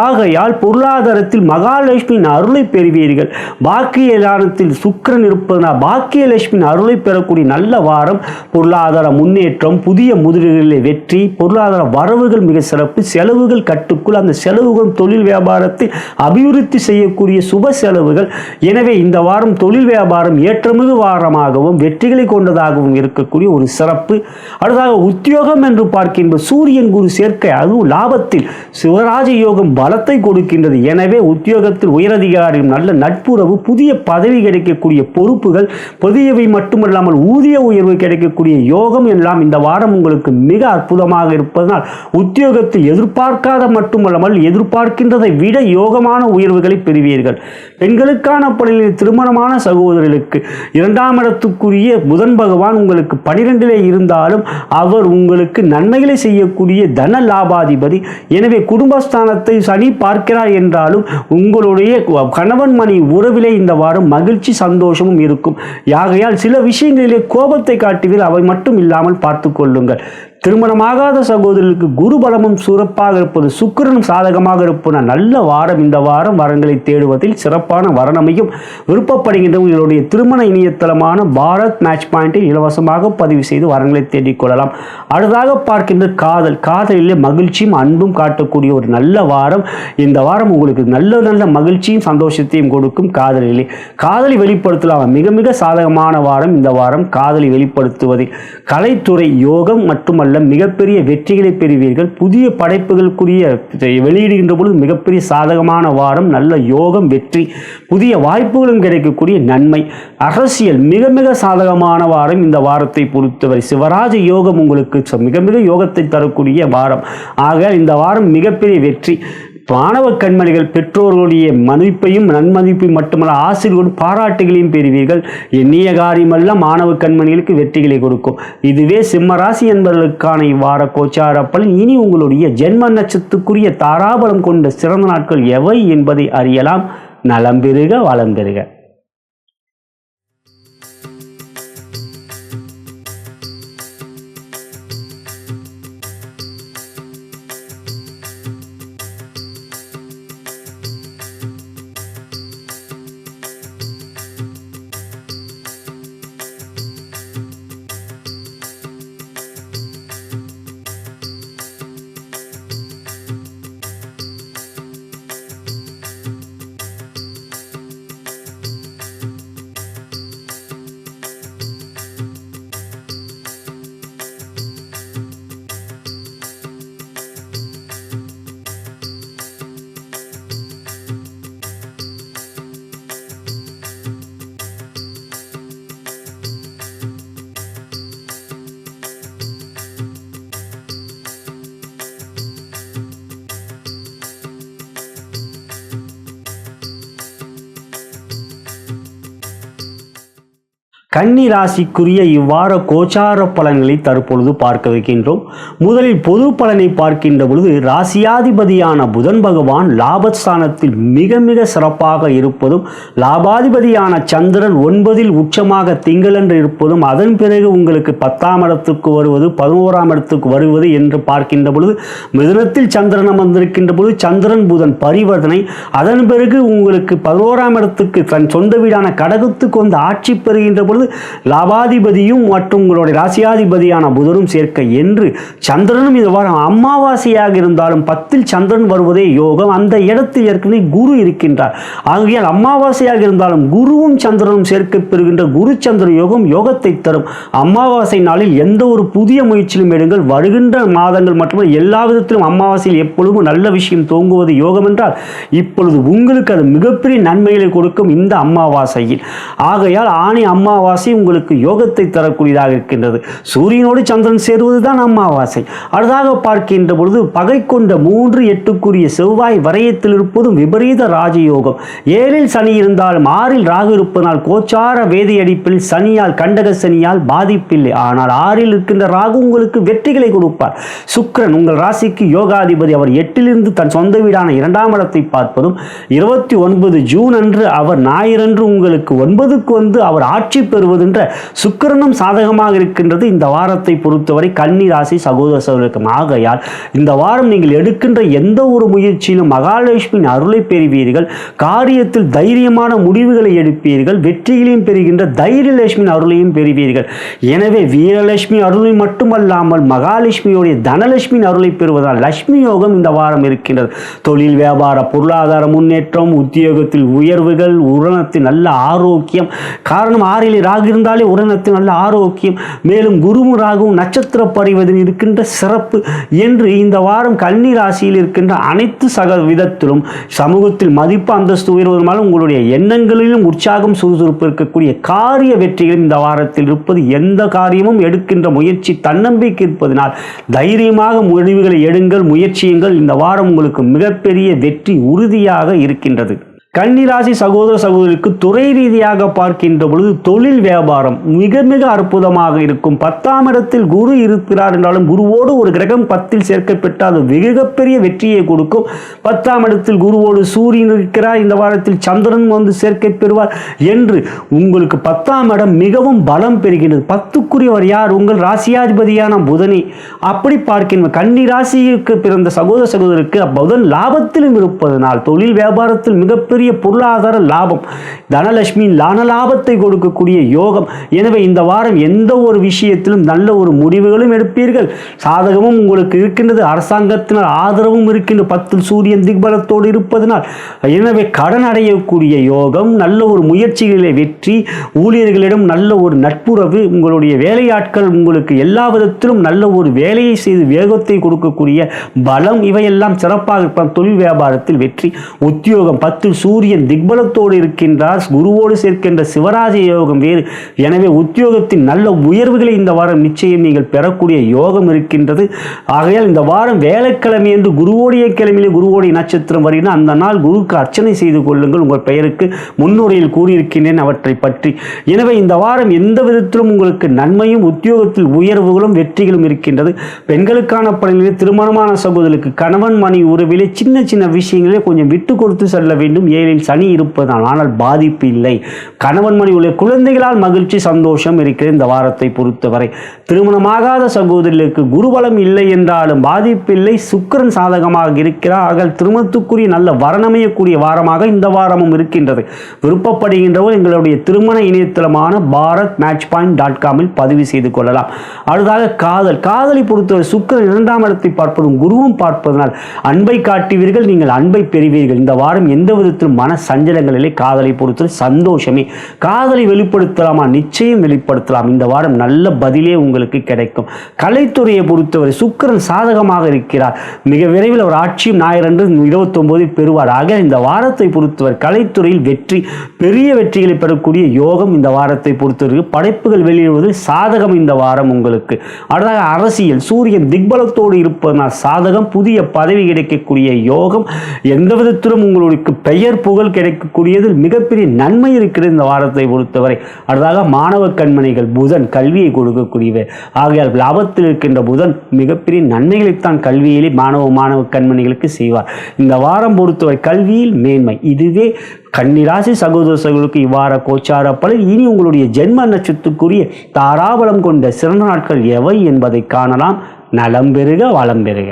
ஆகையால் பொருளாதாரத்தில் மகாலட்சுமியின் அருளை பெறுவீர்கள். பாக்கியஸ்தானத்தில் சுக்கிரன் இருப்பதனால் பாக்கியலட்சுமியின் அருளை பெறக்கூடிய நல்ல வாரம். பொருளாதார முன்னேற்றம், புதிய முதலீடுகளிலே வெற்றி, பொருளாதார வரவுகள் மிக சிறப்பு, செலவுகள் கட்டுக்குள். அந்த செலவுகள் தொழில் வியாபாரத்தை அபிவிருத்தி செய்யக்கூடிய சுப செலவுகள். எனவே இந்த வாரம் தொழில் வியாபாரம் ஏற்றமிகு வாரமாகவும் வெற்றிகளை கொண்டதாகவும் இருக்கக்கூடிய ஒரு சிறப்பு. அடுத்ததாக உத்தியோகம் என்று பார்க்கின்ற சூரியன் குரு சேர்க்கை, அதுவும் லாபத்தில் சிவராஜ யோகம் பலத்தை கொடுக்கின்றது. எனவே உத்தியோகத்தில் உயரதிகாரியும் நல்ல நட்புறவு, புதிய பதவி கிடைக்கக்கூடிய பொறுப்புகள், புதியவை மட்டுமல்லாமல் ஊதிய உயர்வு கிடைக்கக்கூடிய யோகம் எல்லாம் இந்த வாரம் உங்களுக்கு மிக அற்புதமாக இருப்பதனால் உத்தியோகத்தில் எதிர்பார்க்காத மட்டுமல்லாமல் எதிர்பார்க்கின்றதை விட யோகமான உயர்வுகளை பெறுவீர்கள். பெண்களுக்கான பணியில் திருமணமான சகோதரர்களுக்கு 2ஆம் இடத்துக்குரிய புதன் பகவான் உங்களுக்கு 12இலே இருந்தாலும் அவர் உங்களுக்கு நன்மைகளை செய்யக்கூடிய தன லாபாதிபதி. எனவே குடும்பஸ்தானத்தை சனி பார்க்கிறார் என்றாலும் உங்களுடைய கணவன் மணி உறவிலே இந்த வாரம் மகிழ்ச்சி சந்தோஷமும் இருக்கும். ஆகையால் சில விஷயங்களிலே கோபத்தை காட்டுவீர்கள், அவை மட்டும் இல்லாமல் பார்த்து கொள்ளுங்கள். திருமணமாகாத சகோதரர்களுக்கு குரு பலமும் சிறப்பாக இருப்பது, சுக்கிரனும் சாதகமாக இருப்பது நல்ல வாரம். இந்த வாரம் வரங்களை தேடுவதில் சிறப்பான வரணமையும் விருப்பப்படுகின்ற உங்களுடைய திருமண இணையதளமான பாரத் மேட்ச் பாயிண்டில் இலவசமாக பதிவு செய்து வரங்களை தேடிக்கொள்ளலாம். அடுத்ததாக பார்க்கின்ற காதலிலே மகிழ்ச்சியும் அன்பும் காட்டக்கூடிய ஒரு நல்ல வாரம். இந்த வாரம் உங்களுக்கு நல்ல மகிழ்ச்சியும் சந்தோஷத்தையும் கொடுக்கும். காதலி வெளிப்படுத்தலாம். மிக மிக சாதகமான வாரம் இந்த வாரம். காதலி வெளிப்படுத்துவதில் கலைத்துறை யோகம் மட்டுமல்ல மிகப்பெரிய வெற்றிகளை பெறுவீர்கள். புதிய படைப்புகளுக்குரிய வெளியிடுகின்ற பொழுது மிகப்பெரிய சாதகமான வாரம். நல்ல யோகம், வெற்றி, புதிய வாய்ப்புகளும் கிடைக்கக்கூடிய நன்மை. அரசியல் மிக மிக சாதகமான வாரம். இந்த வாரத்தை பொறுத்தவரை சிவராஜ யோகம் உங்களுக்கு மிக மிக யோகத்தை தரக்கூடிய வாரம். ஆக இந்த வாரம் மிகப்பெரிய வெற்றி. மாணவ கண்மணிகள் பெற்றோர்களுடைய மதிப்பையும் நன்மதிப்பையும் மட்டுமல்ல ஆசிரியர்களும் பாராட்டுகளையும் பெறுவீர்கள். எண்ணிய காரியமல்ல மாணவ கண்மணிகளுக்கு வெற்றிகளை கொடுக்கும். இதுவே சிம்ம ராசி என்பதற்கான இவ்வார கோச்சார பலன். இனி உங்களுடைய ஜென்ம நட்சத்திரத்துக்குரிய தாராபலம் கொண்ட சிறந்த நாட்கள் எவை என்பதை அறியலாம். நலம் பெறுக, வளம் பெறுக. கன்னி ராசிக்குரிய இவ்வார கோச்சார பலன்களை தற்பொழுது பார்க்க வைக்கின்றோம். முதலில் பொது பலனை பார்க்கின்ற பொழுது ராசியாதிபதியான புதன் பகவான் லாபஸ்தானத்தில் மிக மிக சிறப்பாக இருப்பதும், லாபாதிபதியான சந்திரன் 9 உச்சமாக திங்களன்று இருப்பதும், அதன் பிறகு உங்களுக்கு 10ஆம் இடத்துக்கு வருவது, 11ஆம் இடத்துக்கு வருவது என்று பார்க்கின்ற பொழுது, மிதுனத்தில் சந்திரன் அமர்ந்திருக்கின்ற பொழுது சந்திரன் புதன் பரிவர்த்தனை, அதன் பிறகு உங்களுக்கு 11ஆம் இடத்துக்கு தன் சொந்த வீடான கடகத்துக்கு வந்து ஆட்சி பெறுகின்ற பொழுது லாபாதிபதியும் மற்றும் உங்களுடைய ராசியாதிபதியான புதனும் சேர்க்க என்று சந்திரனும் இந்த வாரம் அமாவாசையாக இருந்தாலும் 10ல் சந்திரன் வருவதே யோகம். அந்த இடத்தில் ஏற்கனவே குரு இருக்கின்றார். ஆகையால் அமாவாசையாக இருந்தாலும் குருவும் சந்திரனும் சேர்க்க பெறுகின்ற குரு சந்திர யோகம் யோகத்தை தரும். அமாவாசை நாளில் எந்த ஒரு புதிய முயற்சியிலும் எடுங்கள். வருகின்ற மாதங்கள் மட்டுமல்ல, எல்லா விதத்திலும் அமாவாசையில் எப்பொழுதும் நல்ல விஷயம் தோங்குவது யோகம் என்றால் இப்பொழுது உங்களுக்கு அது மிகப்பெரிய நன்மைகளை கொடுக்கும் இந்த அமாவாசையில். ஆகையால் ஆணி அமாவாசை உங்களுக்கு யோகத்தை தரக்கூடியதாக இருக்கின்றது. சூரியனோடு சந்திரன் சேருவதுதான் அமாவாசை. அடுத்ததாக பார்க்கின்ற பொழுது பகை கொண்ட 3-8க்குரிய செவ்வாய் வரையத்தில் இருப்பதும் விபரீத ராஜயோகம். 7ல் சனி இருந்தாலும் 6ல் ராகு இருப்பதனால் கோச்சார வேதி அடிப்பில் சனியால் கண்டக சனியால் பாதிப்பில்லை. ஆனால் 6ல் இருக்கின்ற ராகு உங்களுக்கு வெற்றிகளை கொடுப்பார். சுக்கிரன் உங்கள் ராசிக்கு யோகாதிபதி. அவர் 8லிருந்து தன் சொந்த வீடான 2ஆம் இடத்தை பார்ப்பதும், 29 ஜூன் அன்று அவர் ஞாயிறன்று உங்களுக்கு 9க்கு வந்து அவர் ஆட்சி பெறுவதென்ற சுக்கிரனும் சாதகமாக இருக்கின்றது. இந்த வாரத்தை பொறுத்தவரை கன்னி ராசி சகோதர சகோதரர்களுக்கு. ஆகையால் இந்த வாரம் நீங்கள் எடுக்கின்ற எந்த ஒரு முயற்சியிலும் மகாலட்சுமியின் அருளை பெறுவீர்கள். காரியத்தில் தைரியமான முடிவுகளை எடுப்பீர்கள். வெற்றிகளையும் பெறுகின்ற தைரியலட்சுமியின் அருளையும் பெறுவீர்கள். எனவே வீரலட்சுமி அருளை மட்டுமல்லாமல் மகாலட்சுமியோடைய தனலட்சுமியின் அருளை பெறுவதால் லட்சுமி யோகம் இந்த வாரம் இருக்கின்றது. தொழில் வியாபார பொருளாதார முன்னேற்றம், உத்தியோகத்தில் உயர்வுகள், உடனத்தில் நல்ல ஆரோக்கியம். காரணம் 6ல் ராகு இருந்தாலே உடனத்தில் நல்ல ஆரோக்கியம். மேலும் குருவும் ராகுவும் நட்சத்திர பரிவதில் இருக்கின்ற சிறப்பு என்று இந்த வாரம் கன்னி ராசியில் இருக்கின்ற அனைத்து விதத்திலும் சமூகத்தில் மதிப்பு அந்தஸ்து உயர்வதனால உங்களுடைய எண்ணங்களிலும் உற்சாகம் சுறுசுறுப்பு இருக்கக்கூடிய காரிய வெற்றிகளும் இந்த வாரத்தில் இருப்பது. எந்த காரியமும் எடுக்கின்ற முயற்சி தன்னம்பிக்கை இருப்பதனால் தைரியமாக முடிவுகளை எடுங்கள், முயற்சியுங்கள். இந்த வாரம் உங்களுக்கு மிகப்பெரிய வெற்றி உறுதியாக இருக்கின்றது. கன்னிராசி சகோதர சகோதரிக்கு துறை ரீதியாக பார்க்கின்ற பொழுது தொழில் வியாபாரம் மிக மிக அற்புதமாக இருக்கும். 10ஆம் இடத்தில் குரு இருக்கிறார் என்றாலும் குருவோடு ஒரு கிரகம் 10ல் சேர்க்கப்பட்டால் அது மிகப்பெரிய வெற்றியை கொடுக்கும். 10ஆம் இடத்தில் குருவோடு சூரியன் இருக்கிறார். இந்த வாரத்தில் சந்திரன் வந்து சேர்க்கை பெறுவார் என்று உங்களுக்கு 10ஆம் இடம் மிகவும் பலம் பெறுகின்றது. 10க்குரியவர் யார்? உங்கள் ராசியாதிபதியான புதனே. அப்படி பார்க்கின்ற கன்னி ராசிக்கு பிறந்த சகோதர சகோதரிக்கு புதன் லாபத்திலும் இருப்பதனால் தொழில் வியாபாரத்தில் மிகப்பெரிய பொருளாதார லாபம், தனலட்சுமி லாபத்தை கொடுக்கக்கூடிய யோகம். எனவே இந்த வாரம் எந்த ஒரு விஷயத்திலும் நல்ல ஒரு முடிவுகளும் எடுப்பீர்கள். சாதகமும் உங்களுக்கு இருக்கின்றது. அரசாங்கத்தினால் ஆதரவும் இருக்கின்ற 10ல் சூரியன் திக்பலத்தோடு இருப்பதனால் எனவே கடன் அடையக்கூடிய யோகம், நல்ல ஒரு முயற்சிகளிலே வெற்றி, ஊழியர்களிடம் நல்ல ஒரு நட்புறவு, உங்களுடைய வேலையாட்கள் உங்களுக்கு எல்லா விதத்திலும் நல்ல ஒரு வேலையை செய்து வேகத்தை கொடுக்கக்கூடிய பலம், இவையெல்லாம் சிறப்பாக இருப்பார். தொழில் வியாபாரத்தில் வெற்றி, உத்தியோகம் 10ல் சூரியன் திக்பலத்தோடு இருக்கின்றார். குருவோடு சேர்க்கின்ற சிவராஜ யோகம் வேறு. எனவே உத்தியோகத்தின் நல்ல உயர்வுகளை இந்த வாரம் நிச்சயம் நீங்கள் பெறக்கூடிய யோகம் இருக்கின்றது. ஆகையால் இந்த வாரம் வேலைக்கிழமை என்று குருவோடைய கிழமையிலே குருவோடைய நட்சத்திரம் வருகின்ற அந்த நாள் குருக்கு அர்ச்சனை செய்து கொள்ளுங்கள். உங்கள் பெயருக்கு முன்னுரையில் கூறியிருக்கின்றேன் அவற்றை பற்றி. எனவே இந்த வாரம் எந்த விதத்திலும் உங்களுக்கு நன்மையும் உத்தியோகத்தில் உயர்வுகளும் வெற்றிகளும் இருக்கின்றது. பெண்களுக்கான பணிகளில் திருமணமான சகோதரருக்கு கணவன் மணி உறவிலே சின்ன சின்ன விஷயங்களே கொஞ்சம் விட்டு கொடுத்து செல்ல வேண்டும். 7ல் சனி இருப்பதால் ஆனால் பாதிப்பு இல்லை. கணவன் மணி உள்ள குழந்தைகளால் மகிழ்ச்சி சந்தோஷம் இருக்கிறது. இந்த வாரத்தை பொறுத்தவரை திருமணமாகாத சகோதரர்களுக்கு குருபலம் இல்லை என்றாலும் பாதிப்பில்லை. சுக்கிரன் சாதகமாக இருக்கிறார். ஆக திருமணத்துக்குரிய நல்ல வரணமையக்கூடிய வாரமாக இந்த வாரமும் இருக்கின்றது. விருப்பப்படுகின்றவர் எங்களுடைய திருமண இணையதளமான bharatmatchpoint.com பதிவு செய்து கொள்ளலாம். அடுத்ததாக காதலை பொறுத்தவரை சுக்கிரன் 2ஆம் இடத்தை பார்ப்பதும் குருவும் பார்ப்பதனால் அன்பை காட்டுவீர்கள், நீங்கள் அன்பை பெறுவீர்கள். இந்த வாரம் எந்த விதத்திலும் மன சஞ்சலங்களிலே காதலை பொறுத்தவரை சந்தோஷமே. காதலை வெளிப்படுத்தலாமா? நிச்சயம் வெளிப்படுத்தலாம். இந்த வாரம் நல்ல பதிலே உங்களுக்கு கிடைக்கும். கலைத்துறையை பொறுத்தவரை சுக்கிரன் சாதகமாக இருக்கிறார். மிக விரைவில் அவர் ஆட்சியும் ஞாயிறன்று 29 பெறுவார். ஆக இந்த வாரத்தை பொறுத்தவரை கலைத்துறையில் வெற்றி, பெரிய வெற்றிகளை பெறக்கூடிய யோகம் இந்த வாரத்தை பொறுத்தவரை. படைப்புகள் வெளியிடுவதில் சாதகம் இந்த வாரம் உங்களுக்கு. அடுத்ததாக அரசியல் சூரியன் திக்பலத்தோடு இருப்பதனால் சாதகம், புதிய பதவி கிடைக்கக்கூடிய யோகம். எந்த விதத்திலும் உங்களுக்கு பெயர் புகழ் கிடைக்கக்கூடியது மிகப்பெரிய நன்மை இருக்கிறது இந்த வாரத்தை பொறுத்தவரை. அடுத்ததாக மாணவ கண்மணிகள் புதன் கல்வியை கொடுக்கக்கூடியவர். ஆகையால் லாபத்தில் இருக்கின்ற புதன் மிகப்பெரிய நன்மைகளைத்தான் கல்வியிலே மாணவ கண்மணிகளுக்கு செய்வார். இந்த வாரம் பொறுத்தவரை கல்வியில் மேன்மை. இதுவே கன்னிராசி சகோதரர்களுக்கு இவ்வாற கோச்சார பலன். இனி உங்களுடைய ஜென்ம நட்சத்திரத்துக்குரிய தாராபலம் கொண்ட சிறந்த நாட்கள் எவை என்பதை காணலாம். நலம் பெறுக, வளம் பெறுக.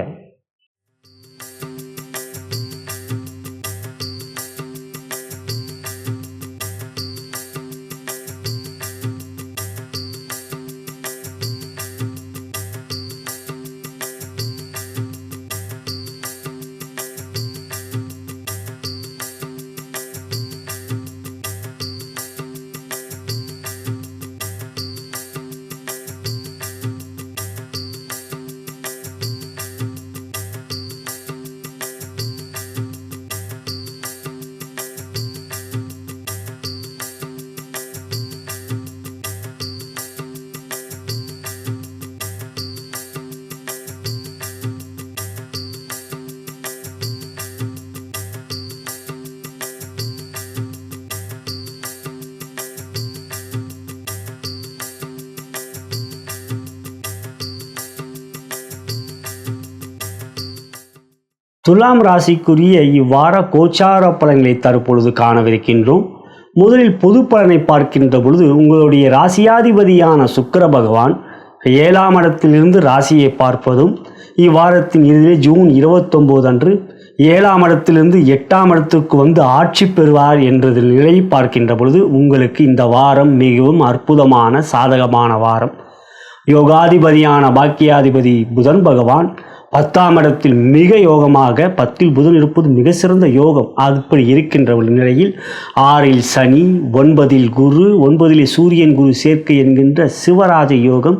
துலாம் ராசிக்குரிய இவ்வார கோச்சார பலன்களை தற்பொழுது காணவிருக்கின்றோம். முதலில் பொது பலனை பார்க்கின்ற பொழுது உங்களுடைய ராசியாதிபதியான சுக்கிர பகவான் 7ஆம் இடத்திலிருந்து ராசியை பார்ப்பதும் இவ்வாரத்தின் இறுதியில் ஜூன் 29 அன்று 7ஆம் இடத்திலிருந்து 8ஆம் இடத்துக்கு வந்து ஆட்சி பெறுவார் என்ற நிலையை பார்க்கின்ற பொழுது உங்களுக்கு இந்த வாரம் மிகவும் அற்புதமான சாதகமான வாரம். யோகாதிபதியான பாக்கியாதிபதி புதன் பகவான் 10ஆம் இடத்தில் மிக யோகமாக 10ல் புதன் இருப்பது மிக சிறந்த யோகம். அப்படி இருக்கின்ற நிலையில் 6ல் சனி, 9ல் குரு, 9ல் சூரியன் குரு சேர்க்கை என்கின்ற சிவராஜ யோகம்.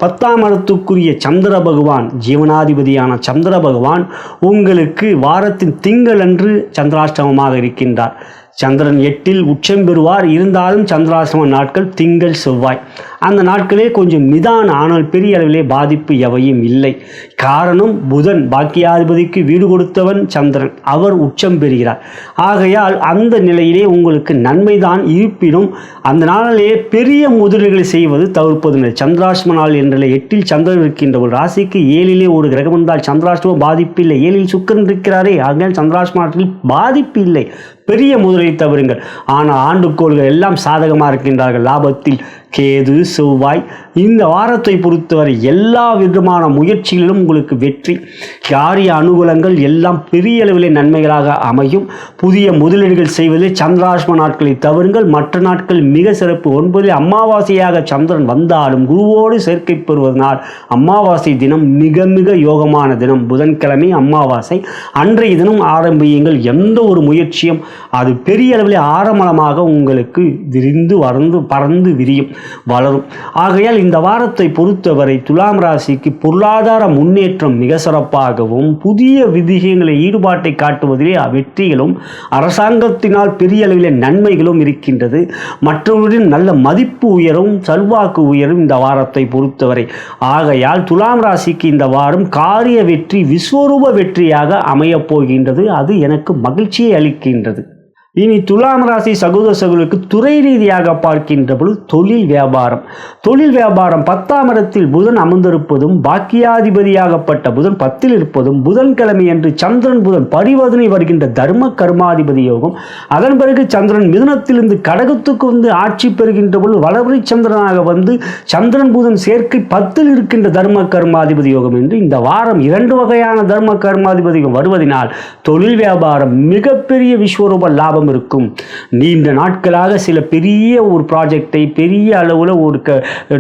10ஆம் இடத்துக்குரிய சந்திர பகவான் ஜீவனாதிபதியான சந்திர பகவான் உங்களுக்கு வாரத்தின் திங்கள் அன்று சந்திராஷ்டமமாக இருக்கின்றார். சந்திரன் 8ல் உச்சம் பெறுவார். இருந்தாலும் சந்திராசிரம நாட்கள் திங்கள் செவ்வாய் அந்த நாட்களே கொஞ்சம் நிதான, ஆனால் பெரிய அளவிலே பாதிப்பு எவையும் இல்லை. காரணம் புதன் பாக்கியாதிபதிக்கு வீடு கொடுத்தவன் சந்திரன், அவர் உச்சம் பெறுகிறார். ஆகையால் அந்த நிலையிலே உங்களுக்கு நன்மைதான். இருப்பினும் அந்த நாளிலேயே பெரிய முதலீடுகளை செய்வது தவிர்ப்பது இல்லை. சந்திராஷ்டம நாள் என்ற 8ல் சந்திரன் இருக்கின்ற ஒரு ராசிக்கு 7லே ஒரு கிரகம் வந்தால் சந்திராஷ்டமம் பாதிப்பு இல்லை. 7ல் சுக்கிரன் இருக்கிறாரே, ஆகையால் சந்திராஷ்டம நாட்டில் பாதிப்பு இல்லை. பெரிய முதலீடு தவறுங்கள். ஆனால் ஆண்டுகோள்கள் எல்லாம் சாதகமாக இருக்கின்றார்கள். லாபத்தில் கேது, செவ்வாய். இந்த வாரத்தை பொறுத்தவரை எல்லா விதமான முயற்சிகளிலும் உங்களுக்கு வெற்றி, காரிய அனுகூலங்கள் எல்லாம் பெரிய அளவிலே நன்மைகளாக அமையும். புதிய முதலீடுகள் செய்வதில் சந்திராஷ்டம நாட்களை தவறுங்கள். மற்ற நாட்கள் மிக சிறப்பு. 9ல் அமாவாசையாக சந்திரன் வந்தாலும் குருவோடு சேர்க்கை பெறுவதனால் அமாவாசை தினம் மிக மிக யோகமான தினம். புதன்கிழமை அமாவாசை அன்றைய தினம் ஆரம்பியுங்கள். எந்த ஒரு முயற்சியும் அது பெரிய அளவிலே ஆரம்பமாக உங்களுக்கு விரிந்து பறந்து விரியும், வளரும். ஆகையால் இந்த வாரத்தை பொறுத்தவரை துலாம் ராசிக்கு பொருளாதார முன்னேற்றம் மிக சிறப்பாகவும், புதிய விதிகளை ஈடுபாட்டை காட்டுவதிலே வெற்றிகளும், அரசாங்கத்தினால் பெரிய அளவிலே நன்மைகளும் இருக்கின்றது. மற்றவர்களின் நல்ல மதிப்பு உயரும், செல்வாக்கு உயரும் இந்த வாரத்தை பொறுத்தவரை. ஆகையால் துலாம் ராசிக்கு இந்த வாரம் காரிய வெற்றி விஸ்வரூப வெற்றியாக அமையப் போகின்றது. அது எனக்கு மகிழ்ச்சியை அளிக்கின்றது. இனி துலாம் ராசி சகோதரர்களுக்கு துறை ரீதியாக பார்க்கின்ற பொழுது தொழில் வியாபாரம் 10ஆம் இடத்தில் புதன் அமர்ந்திருப்பதும், பாக்கியாதிபதியாகப்பட்ட புதன் 10ல் இருப்பதும், புதன்கிழமை என்று சந்திரன் புதன் பரிவர்த்தனை வருகின்ற தர்ம கர்மாதிபதி யோகம். அதன் பிறகு சந்திரன் மிதுனத்திலிருந்து கடகத்துக்கு வந்து ஆட்சி பெறுகின்ற பொழுது வளர்வரை சந்திரனாக வந்து சந்திரன் புதன் சேர்க்கை 10ல் இருக்கின்ற தர்ம கர்மாதிபதி யோகம் என்று இந்த வாரம் 2 வகையான தர்ம கர்மாதிபதி யோகம் வருவதனால் தொழில் வியாபாரம் மிகப்பெரிய விஸ்வரூப லாபம் இருக்கும். நீண்ட நாட்களாக சில பெரிய ஒரு ப்ராஜெக்டை பெரிய அளவில் ஒரு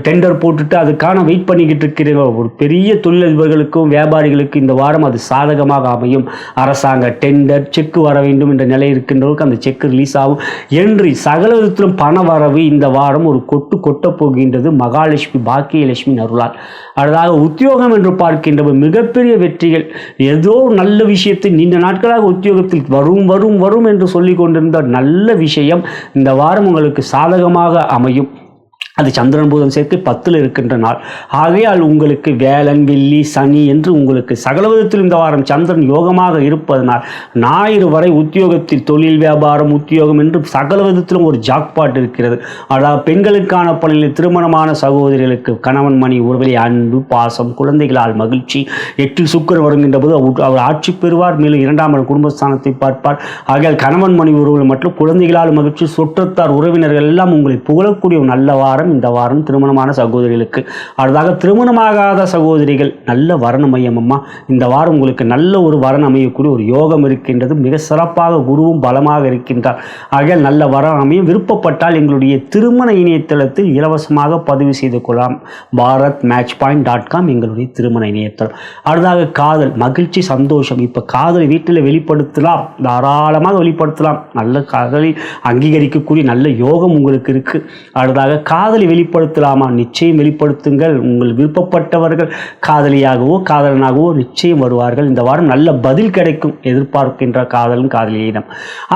டெண்டர் போட்டுட்டு அதுக்கான வெயிட் பண்ணிக்கிட்டு இருக்கிற ஒரு பெரிய தொழிலதிபர்களுக்கும் வியாபாரிகளுக்கு இந்த வாரம் அது சாதகமாக அமையும். அரசாங்க டெண்டர் செக் வர வேண்டும் என்ற நிலை இருக்கின்றவர்களுக்கு அந்த செக் ரிலீஸ் ஆகும் என்று சகல விதத்திலும் பண வரவு இந்த வாரம் ஒரு கொட்டப் போகின்றது. மகாலட்சுமி பாக்கியலட்சுமி அருளால். அடுத்ததாக உத்தியோகம் என்று பார்க்கின்ற மிகப்பெரிய வெற்றிகள். ஏதோ நல்ல விஷயத்தை நீண்ட நாட்களாக உத்தியோகத்தில் வரும் என்று சொல்லிக் கொண்டிருந்த நல்ல விஷயம் இந்த வாரம் உங்களுக்கு சாதகமாக அமையும். அது சந்திரன் புதன் சேர்க்கை 10ல் இருக்கின்ற நாள். ஆகையால் உங்களுக்கு வேலன் வெள்ளி சனி என்று உங்களுக்கு சகல விதத்தில் இந்த வாரம் சந்திரன் யோகமாக இருப்பதனால் ஞாயிறு வரை உத்தியோகத்தில் தொழில் வியாபாரம் உத்தியோகம் என்று சகல விதத்திலும் ஒரு ஜாக்பாட் இருக்கிறது. அதாவது பெண்களுக்கான பணியில் திருமணமான சகோதரிகளுக்கு கணவன் மணி உறவில் அன்பு பாசம் குழந்தைகளால் மகிழ்ச்சி. 8ல் சுக்கிரன் வருகின்ற போது அவர் ஆட்சி பெறுவார். மேலும் 2ஆம் இடம் குடும்பஸ்தானத்தை பார்ப்பார். ஆகையால் கணவன் மணி உறவுகள் மற்றும் குழந்தைகளால் மகிழ்ச்சி. சுற்றத்தார் உறவினர்கள் எல்லாம் உங்களை புகழக்கூடிய ஒரு நல்ல வாரம் இந்த வாரம் திருமணமான சகோதரிகளுக்கு. அடுத்ததாக திருமணமாகாத சகோதரிகள் நல்ல வரணம் அமையும் அம்மா. இந்த வாரம் உங்களுக்கு நல்ல ஒரு வரணம் அமையக்கூடிய ஒரு யோகம் இருக்கின்றது. மிக சிறப்பாக குருவும் பலமாக இருக்கின்றார். ஆகையால் நல்ல வரணம் அமையும். விருப்பப்பட்டால் எங்களுடைய திருமண இணையதளத்தில் இலவசமாக பதிவு செய்து கொள்ளலாம். bharatmatchpoint.com எங்களுடைய திருமண இணையதளம். அடுத்ததாக காதல் மகிழ்ச்சி சந்தோஷம். இப்போ காதலை வீட்டில் வெளிப்படுத்தலாம், தாராளமாக வெளிப்படுத்தலாம். நல்ல காதலை அங்கீகரிக்கக்கூடிய நல்ல யோகம் உங்களுக்கு இருக்கு. அடுத்ததாக காதலை வெளிப்படுத்தலாமா? நிச்சயம் வெளிப்படுத்துங்கள். உங்கள் விருப்பப்பட்டவர்கள் காதலியாகவோ காதலனாகவோ நிச்சயம் வருவார்கள். இந்த வாரம் நல்ல பதில் கிடைக்கும். எதிர்பார்க்கின்ற காதலும் காதலியிடம்.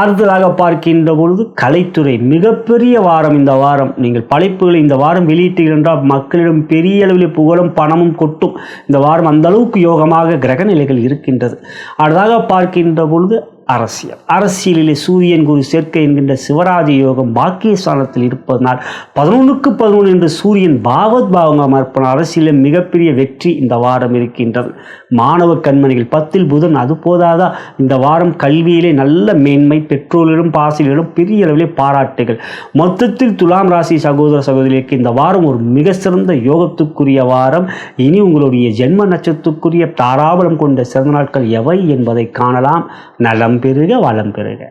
அடுத்ததாக பார்க்கின்ற பொழுது கலைத்துறை மிகப்பெரிய வாரம். இந்த வாரம் நீங்கள் படைப்புகளை இந்த வாரம் வெளியிட்டீர்கள் என்றால் மக்களிடம் பெரிய அளவில் புகழும் பணமும் கொட்டும். இந்த வாரம் அந்த அளவுக்கு யோகமாக கிரக நிலைகள் இருக்கின்றது. அடுத்ததாக பார்க்கின்ற பொழுது அரசியலிலே சூரியன் குரு சேர்க்கை என்கின்ற சிவராஜ யோகம் பாக்கியஸ்தானத்தில் இருப்பதனால் 11க்கு 11 என்று சூரியன் பாவகம் இருப்பதால் அரசியலில் மிகப்பெரிய வெற்றி இந்த வாரம் இருக்கின்றது. மாணவ கண்மணிகள் 10ல் புதன் அது போதாதா? இந்த வாரம் கல்வியிலே நல்ல மேன்மை, பெற்றோரிடம் ஆசிரியரிடம் பெரிய அளவிலே பாராட்டுகள். மொத்தத்தில் துலாம் ராசி சகோதர சகோதரிக்கு இந்த வாரம் ஒரு மிக சிறந்த யோகத்துக்குரிய வாரம். இனி உங்களுடைய ஜென்ம நட்சத்திரத்துக்குரிய தாராபலம் கொண்ட சிறந்த நாட்கள் எவை என்பதை காணலாம். நலம் பெருக வளம் பெருக.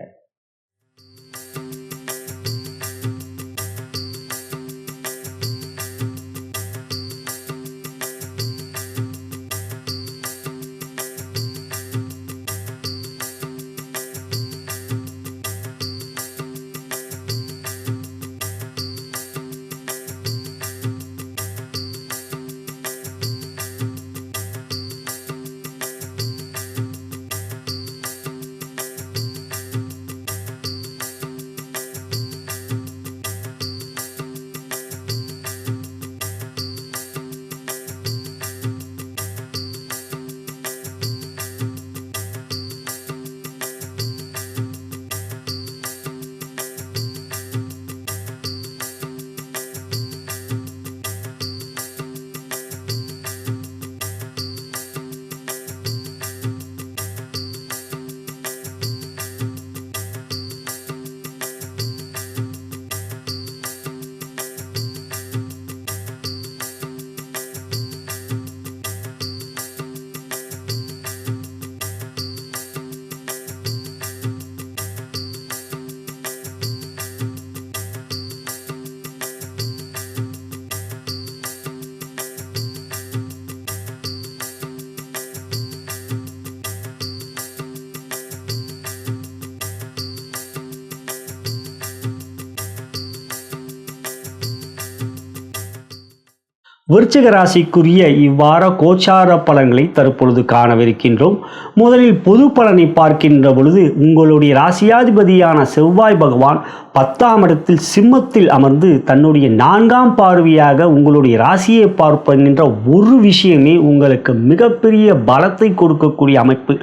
விருச்சிக ராசிக்குரிய இவ்வார கோச்சார பலன்களை தற்பொழுது காணவிருக்கின்றோம். முதலில் பொது பலனை பார்க்கின்ற பொழுது உங்களுடைய ராசியாதிபதியான செவ்வாய் பகவான் 10ஆம் இடத்தில் சிம்மத்தில் அமர்ந்து தன்னுடைய 4ஆம் பார்வையாக உங்களுடைய ராசியை பார்ப்பென்கின்ற ஒரு விஷயமே உங்களுக்கு மிகப்பெரிய பலத்தை கொடுக்கக்கூடிய அமைப்பு.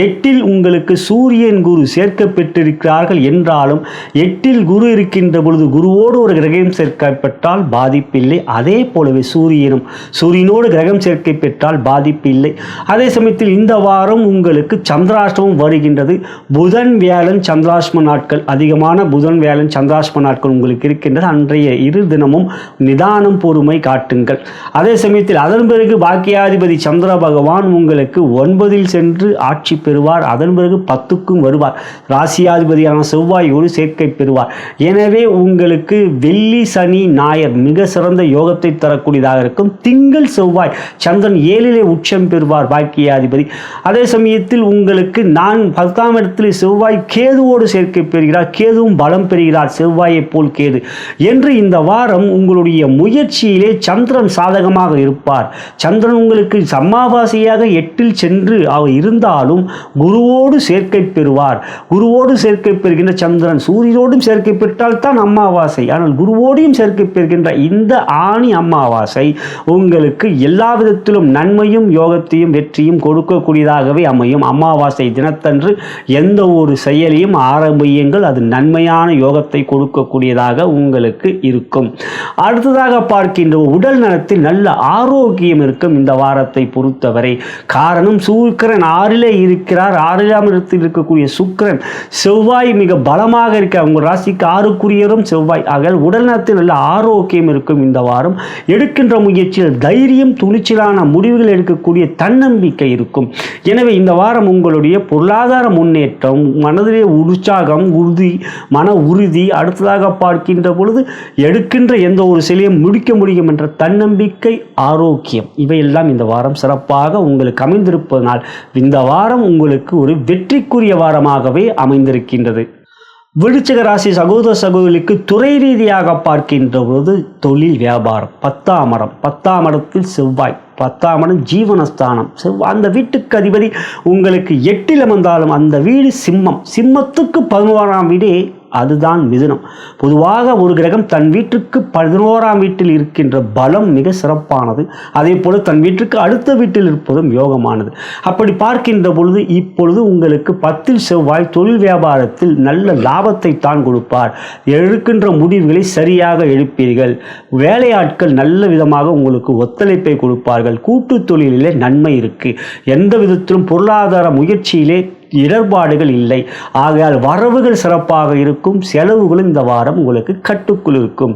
8ல் உங்களுக்கு சூரியன் குரு சேர்க்கப்பட்டிருக்கிறார்கள் என்றாலும் 8ல் குரு இருக்கின்ற பொழுது குருவோடு ஒரு கிரகம் சேர்க்கப்பட்டால் பாதிப்பில்லை. அதே போலவே சூரியனோடு கிரகம் சேர்க்கை பெற்றால் பாதிப்பில்லை. அதே சமயத்தில் இந்த வாரம் உங்களுக்கு சந்திராஷ்டமம் வருகின்றது. புதன் வியாழன் சந்திராஷ்டம நாட்கள், அதிகமான புதன் வியாழன் சந்திராஷ்டம நாட்கள் உங்களுக்கு இருக்கின்றது. அன்றைய இரு தினமும் நிதானம் பொறுமை காட்டுங்கள். அதே சமயத்தில் அதன் பிறகு பாக்கியாதிபதி சந்திர பகவான் உங்களுக்கு 9ல் சென்று ஆட்சி பெறுவார். அதன் பிறகு 10க்கும் வருவார். ராசியாதிபதியான செவ்வாயோடு சேர்க்கை பெறுவார். எனவே உங்களுக்கு வெள்ளி சனி ஞாயிறு மிக சிறந்த யோகத்தை தரக்கூடியதாக கூடியதாக இருக்கும். திங்கள் செவ்வாய் சந்திரன் 7லே உச்சம் பெறுவார் பாக்கியாதிபதி. அதே சமயத்தில் உங்களுக்கு 10ஆம் இடத்தில் செவ்வாய் கேதுவோடு சேர்க்கை பெறுகிறார். கேதுவும் பலம் பெறுகிறார், செவ்வாயை போல் கேது என்று இந்த வாரம் உங்களுடைய முயற்சியிலே சந்திரன் சாதகமாக இருப்பார். சந்திரன் உங்களுக்கு அமாவாசையாக 8ல் சென்று அவர் இருந்தாலும் குருவோடு சேர்க்கை பெறுவார். குருவோடு சேர்க்கை பெறுகின்ற சந்திரன் சூரியனோடும் சேர்க்கை பெற்றால் தான் அமாவாசை. ஆனால் குருவோடையும் சேர்க்கை பெறுகின்ற இந்த ஆணி அமாவாசை உங்களுக்கு எல்லா விதத்திலும் நன்மையும் யோகத்தையும் வெற்றியும் கொடுக்கக்கூடியதாகவே அமையும். அமாவாசை தினத்தன்று எந்த ஒரு செயலையும் ஆரம்பியுங்கள், அது நன்மையான யோகத்தை கொடுக்கக்கூடியதாக உங்களுக்கு இருக்கும். அடுத்ததாக பார்க்கின்ற உடல் நலத்தில் நல்ல ஆரோக்கியம் இருக்கும் இந்த வாரத்தை பொறுத்தவரை. காரணம் சுக்கிரன் 6லே இருக்கிறார். 6ஆம் இடத்தில் இருக்கக்கூடிய சுக்கிரன் செவ்வாய் மிக பலமாக இருக்க உங்கள் ராசிக்கு 6க்குரியரும் செவ்வாய். ஆக உடல் நலத்தில் நல்ல ஆரோக்கியம் இருக்கும் இந்த வாரம். எடுக்கின்ற முயற்சியில் தைரியம் துணிச்சலான முடிவுகள் எடுக்கக்கூடிய தன்னம்பிக்கை இருக்கும். எனவே இந்த வாரம் உங்களுடைய பொருளாதார முன்னேற்றம், மனதிலே உற்சாகம், மன உறுதி, அடுத்ததாக பார்க்கின்ற பொழுது எடுக்கின்ற எந்த ஒரு செயலையும் முடிக்க முடியும் என்ற தன்னம்பிக்கை, ஆரோக்கியம் இவையெல்லாம் இந்த வாரம் சிறப்பாக உங்களுக்கு அமைந்திருப்பதனால் இந்த வாரம் உங்களுக்கு ஒரு வெற்றிக்குரிய வாரமாகவே அமைந்திருக்கின்றது. விருச்சிக ராசி சகோதர சகோதரிக்கு துறை ரீதியாக பார்க்கின்ற பொழுது தொழில் வியாபாரம் 10ஆம் இடத்தில் செவ்வாய். 10ஆம் இடம் ஜீவனஸ்தானம். அந்த வீட்டுக்கு அதிபதி உங்களுக்கு 8ல் அமர்ந்தாலும் அந்த வீடு சிம்மத்துக்கு 11ஆம் வீடே அதுதான் மிதுனம். பொதுவாக ஒரு கிரகம் தன் வீட்டுக்கு 11ஆம் வீட்டில் இருக்கின்ற பலம் மிக சிறப்பானது. அதே போல தன் வீட்டுக்கு அடுத்த வீட்டில் இருப்பதும் யோகமானது. அப்படி பார்க்கின்ற பொழுது இப்பொழுது உங்களுக்கு 10ல் செவ்வாய் தொழில் வியாபாரத்தில் நல்ல லாபத்தை தான் கொடுப்பார். எடுக்கின்ற முடிவுகளை சரியாக எடுப்பீர்கள். வேலையாட்கள் நல்ல விதமாக உங்களுக்கு ஒத்துழைப்பை கொடுப்பார்கள். கூட்டு தொழிலிலே நன்மை இருக்கு. எந்த விதத்திலும் பொருளாதார முயற்சியிலே இடர்பாடுகள் இல்லை. ஆகையால் வரவுகள் சிறப்பாக இருக்கும். செலவுகளும் இந்த வாரம் உங்களுக்கு கட்டுக்குள் இருக்கும்.